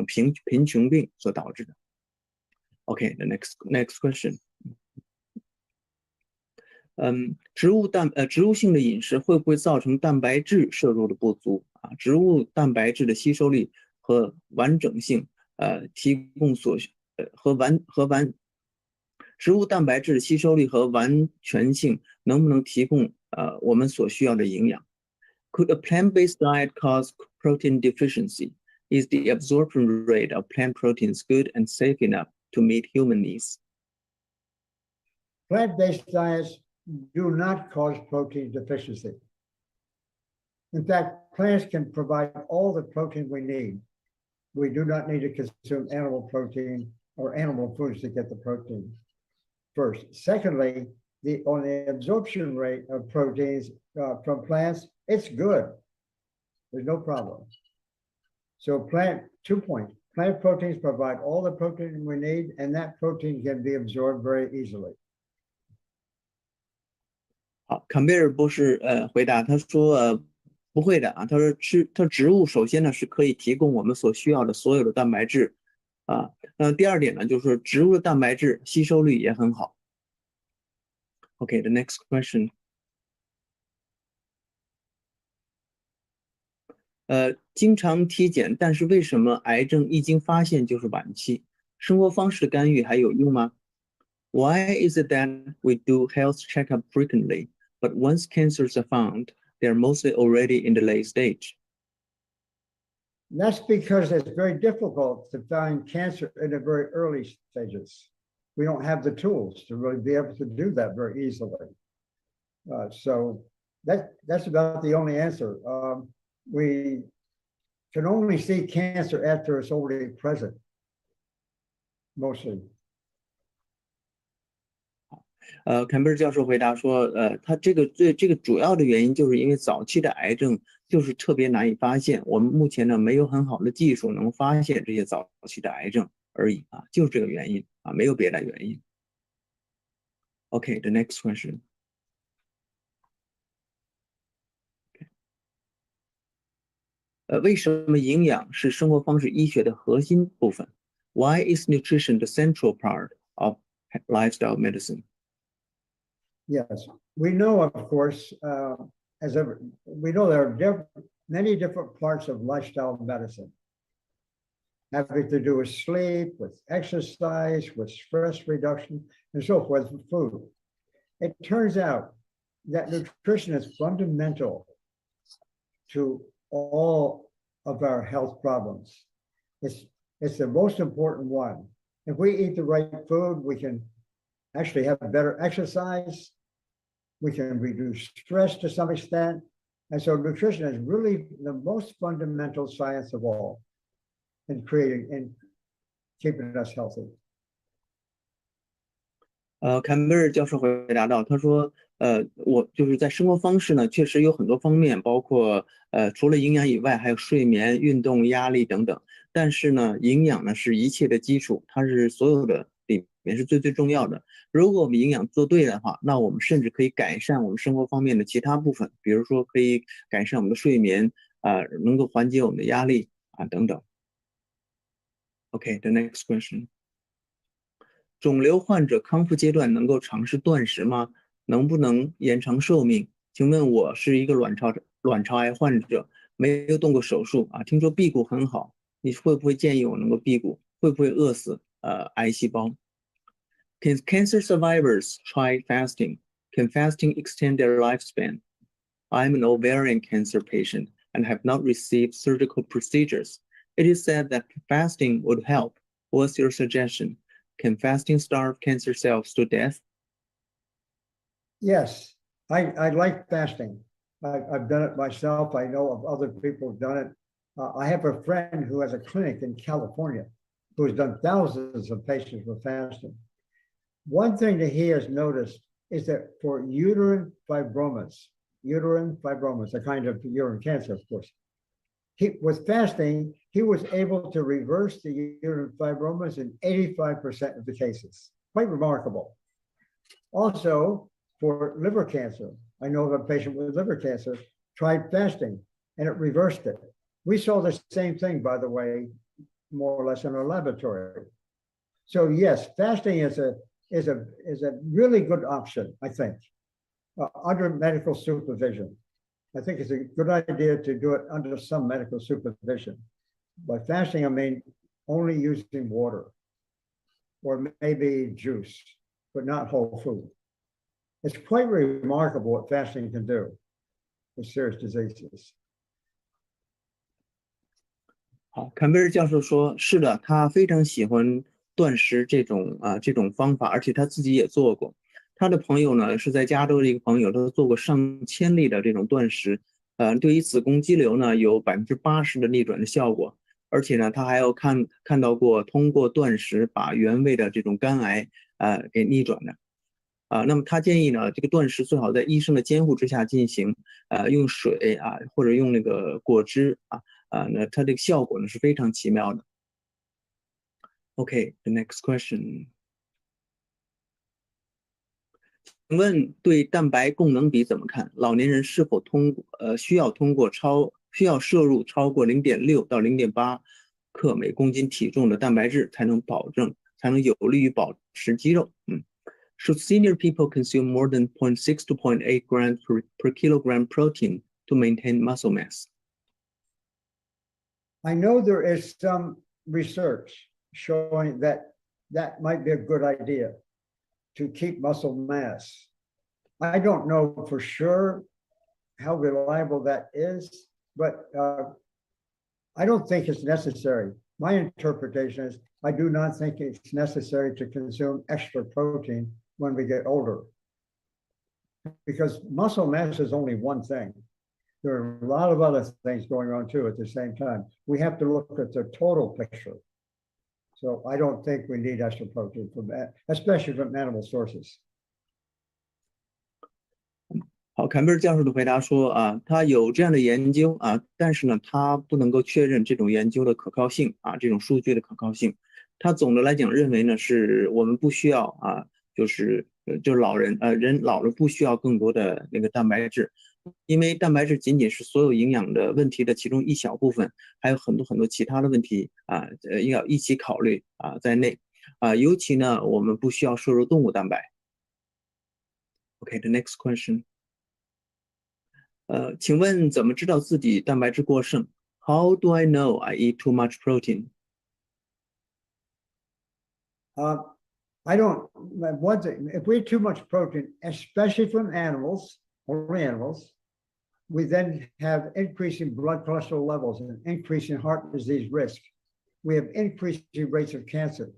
S9: 贫穷病所导致的。Okay, the next question. 植物性的饮食会不会造成蛋白质摄入的不足植物蛋白质的吸收力和完整性提供植物蛋白质吸收力和完全性能不能提供我们所需要的营养 Could a plant-based diet cause protein deficiency? Is the absorption rate of plant proteins good and safe enough to meet human needs?
S12: Plant-based diets do not cause protein deficiency. In fact, plants can provide all the protein we need. We do not need to consume animal protein or animal foods to get the protein. First. Secondly, on the absorption rate of proteins from plants, it's good. There's no problem. So 2 points. Plant proteins provide all the protein we need, and that protein can be absorbed very easily.
S9: 好，坎贝尔博士回答他说不会的他说植物首先呢是可以提供我们所需要的所有的蛋白质第二点呢就是说植物的蛋白质吸收率也很好。Okay, the next question. 经常体检，但是为什么癌症一经发现就是晚期？生活方式的干预还有用吗？ Why is it that we do health checkup frequently, but once cancers are found, they are mostly already in the late stage?
S12: That's because it's very difficult to find cancer in the very early stages. We don't have the tools to really be able to do that very easily. So that's about the only answer. We can only see cancer after it's already present, mostly.
S9: 坎贝尔教授回答说，他这个主要的原因就是因为早期的癌症就是特别难以发现，我们目前呢没有很好的技术能发现这些早期的癌症而已啊，就是这个原因啊，没有别的原因。Okay, the next question. Okay. 为什么营养是生活方式医学的核心部分 ？Why is nutrition the central part of lifestyle medicine?
S12: Yes, we know, of course, we know there are many different parts of lifestyle medicine, having to do with sleep, with exercise, with stress reduction, and so forth, with food. It turns out that nutrition is fundamental to all of our health problems. It's the most important one. If we eat the right food, we can actually have better exercise. We can reduce stress to some extent. And so nutrition is really the most fundamental science of all in creating and keeping us healthy.
S9: 坎贝尔教授回答到，他说，我就是在生活方式呢，确实有很多方面，包括除了营养以外，还有睡眠、运动、压力等等。但是呢，营养呢是一切的基础，它是所有的里面是最重要的。如果我们营养做对的话，那我们甚至可以改善我们生活方面的其他部分，比如说可以改善我们的睡眠能够缓解我们的压力等等。Okay, the next question. 肿瘤患者康复阶段能够尝试断食吗？能不能延长寿命？请问我是一个卵巢癌患者，没有动过手术听说辟谷很好，你会不会建议我能够辟谷？会不会饿死癌细胞？ Can cancer survivors try fasting? Can fasting extend their lifespan? I'm an ovarian cancer patient and have not received surgical procedures. It is said that fasting would help. What's your suggestion? Can fasting starve cancer cells to death?
S12: Yes, I like fasting. I've done it myself. I know of other people who've done it. I have a friend who has a clinic in California who has done thousands of patients with fasting. One thing that he has noticed is that for uterine fibromas, a kind of uterine cancer, of course, with fasting, he was able to reverse the uterine fibromas in 85% of the cases. Quite remarkable. Also, for liver cancer, I know of a patient with liver cancer tried fasting and it reversed it. We saw the same thing, by the way, more or less in our laboratory. So yes, fasting is a really good option, I think, under medical supervision. I think it's a good idea to do it under some medical supervision. By fasting, I mean only using water or maybe juice, but not whole food. It's quite remarkable what fasting can do with serious diseases.
S9: 好，坎贝尔教授说，是的，他非常喜欢断食这种方法，而且他自己也做过。他的朋友呢是在加州的一个朋友，他做过上千例的这种断食，对于子宫肌瘤呢有80%的逆转的效果，而且呢他还有看到过通过断食把原位的这种肝癌给逆转的。那么他建议呢，这个断食最好在医生的监护之下进行，用水或者用那个果汁那它这个效果呢是非常奇妙的。Okay, the next question. 请问对蛋白供能比怎么看？老年人是否需要摄入超过0.6到0.8克每公斤体重的蛋白质才能有利于保持肌肉？Should senior people consume more than 0.6 to 0.8 grams per kilogram protein to maintain muscle mass?
S12: I know there is some research showing that might be a good idea to keep muscle mass. I don't know for sure how reliable that is, but I don't think it's necessary. My interpretation is I do not think it's necessary to consume extra protein when we get older, because muscle mass is only one thing. There are a lot of other things going on too at the same time. We have to look at the total picture. So I don't think we need extra protein from that, especially from animal sources.
S9: 好，坎贝尔教授的回答说啊，他有这样的研究啊，但是呢，他不能够确认这种研究的可靠性啊，这种数据的可靠性。他总的来讲认为呢，是我们不需要啊，就是人老了不需要更多的那个蛋白质，因为蛋白质仅仅是所有营养的问题的其中一小部分，还有很多其他的问题啊，要一起考虑啊在内啊，尤其呢，我们不需要摄入动物蛋白。Okay, the next question. 请问怎么知道自己蛋白质过剩 ？How do I know I eat too much protein?
S12: I don't. One thing, if we eat too much protein, especially from animals, only animals, we then have increasing blood cholesterol levels and increasing heart disease risk. We have increasing rates of cancer.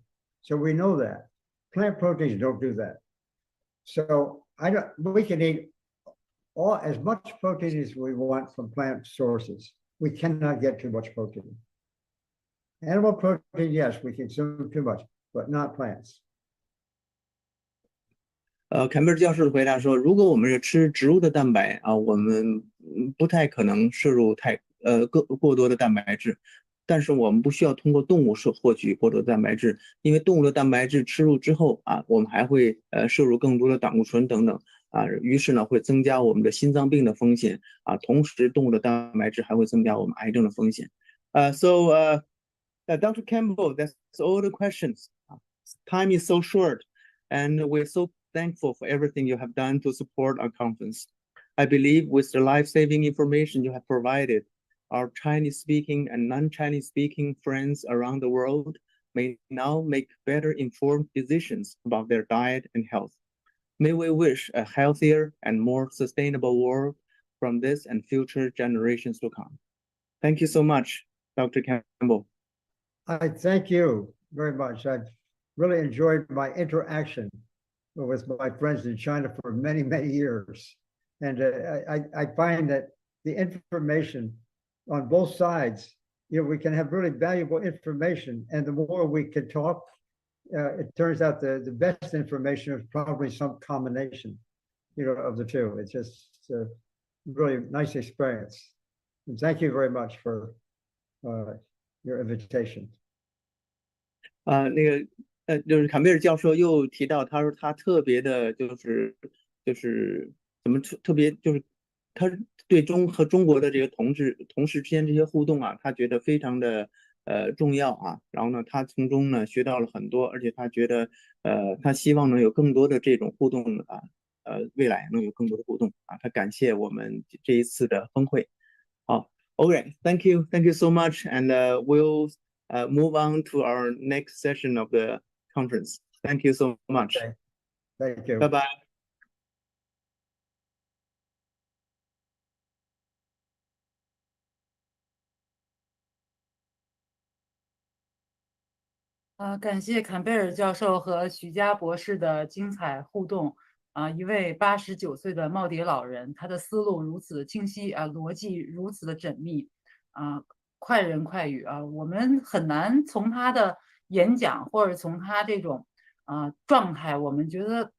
S12: So we know that. Plant proteins don't do that. So we can eat as much protein as we want from plant sources. We cannot get too much protein. Animal protein, yes, we consume too much, but not plants.
S9: 坎贝尔教授的回答说，如果我们是吃植物的蛋白啊，我们不太可能摄入过多的蛋白质，但是我们不需要通过动物获取过多的蛋白质，因为动物的蛋白质吃入之后啊，我们还会摄入更多的胆固醇等等啊，于是呢会增加我们的心脏病的风险啊，同时动物的蛋白质还会增加我们癌症的风险。So Dr. Campbell, that's all the questions. Time is so short, and we're so thankful for everything you have done to support our conference. I believe with the life-saving information you have provided, our Chinese-speaking and non-Chinese-speaking friends around the world may now make better informed decisions about their diet and health. May we wish a healthier and more sustainable world from this and future generations to come. Thank you so much, Dr. Campbell.
S12: I thank you very much. I've really enjoyed my interaction with my friends in China for many, many years. And I find that the information on both sides, we can have really valuable information. And the more we can talk, it turns out the best information is probably some combination, of the two. It's just a really nice experience. And thank you very much for your invitation.
S9: 就是坎贝尔教授又提到，他说他特别的就是怎么特别就是他对中国的这个同事之间这些互动啊，他觉得非常的重要啊。然后呢，他从中呢学到了很多，而且他觉得他希望能有更多的这种互动啊，未来能有更多的互动啊。他感谢我们这一次的峰会。好 ，OK, thank you so much, and we'll move on to our next session of the conference. Thank you so much.
S12: Okay. Thank you.
S9: Bye bye.
S1: 感谢坎贝尔教授和徐佳博士的精彩互动。一位89岁的耄耋老人，他的思路如此清晰逻辑如此的缜密快人快语我们很难从他的演讲或者从他这种状态，我们觉得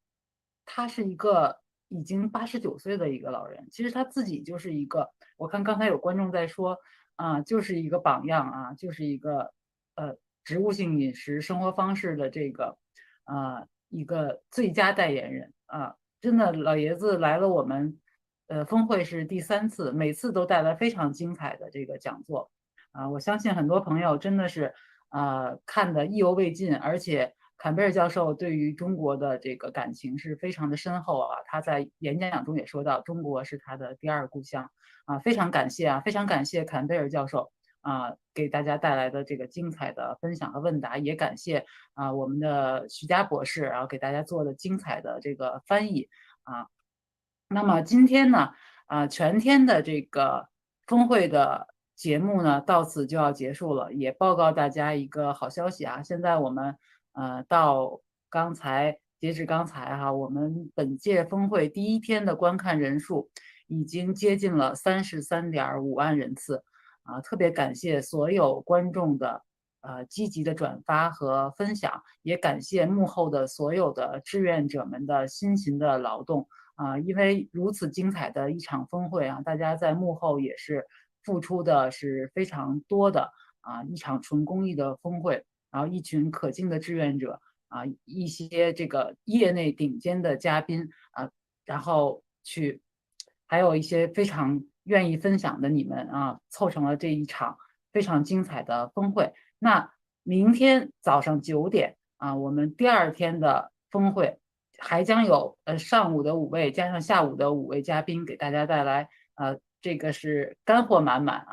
S1: 他是一个已经89岁的一个老人。其实他自己就是一个，我看刚才有观众在说就是一个榜样就是一个植物性饮食生活方式的这个一个最佳代言人真的，老爷子来了我们峰会是第3次，每次都带来非常精彩的这个讲座我相信很多朋友真的是看得意犹未尽，而且坎贝尔教授对于中国的这个感情是非常的深厚他在演讲中也说到，中国是他的第2故乡非常感谢非常感谢坎贝尔教授给大家带来的这个精彩的分享和问答，也感谢我们的徐佳博士给大家做的精彩的这个翻译那么今天呢全天的这个峰会的节目呢到此就要结束了，也报告大家一个好消息现在我们到截止刚才我们本届峰会第1天的观看人数已经接近了33.5万人次特别感谢所有观众的积极的转发和分享，也感谢幕后的所有的志愿者们的辛勤的劳动因为如此精彩的一场峰会啊，大家在幕后也是付出的是非常多的一场纯公益的峰会，然后一群可敬的志愿者一些这个业内顶尖的嘉宾然后还有一些非常愿意分享的你们凑成了这一场非常精彩的峰会。那明天早上9点我们第2天的峰会还将有上午的5位加上下午的5位嘉宾给大家带来这个是干货满满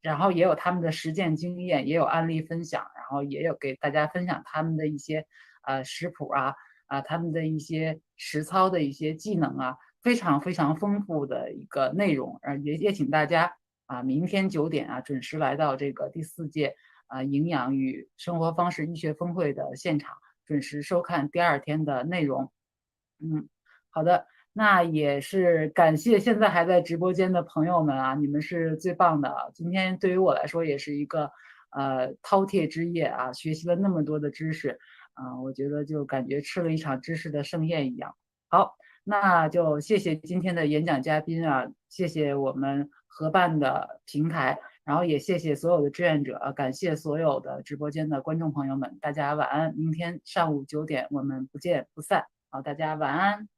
S1: 然后也有他们的实践经验，也有案例分享，然后也有给大家分享他们的一些食谱他们的一些实操的一些技能非常非常丰富的一个内容也请大家明天9点准时来到这个第4届营养与生活方式医学峰会的现场，准时收看第2天的内容。好的，那也是感谢现在还在直播间的朋友们你们是最棒的今天对于我来说也是一个饕餮之夜学习了那么多的知识我觉得就感觉吃了一场知识的盛宴一样。好，那就谢谢今天的演讲嘉宾谢谢我们合办的平台，然后也谢谢所有的志愿者感谢所有的直播间的观众朋友们，大家晚安，明天上午9点我们不见不散。好，大家晚安。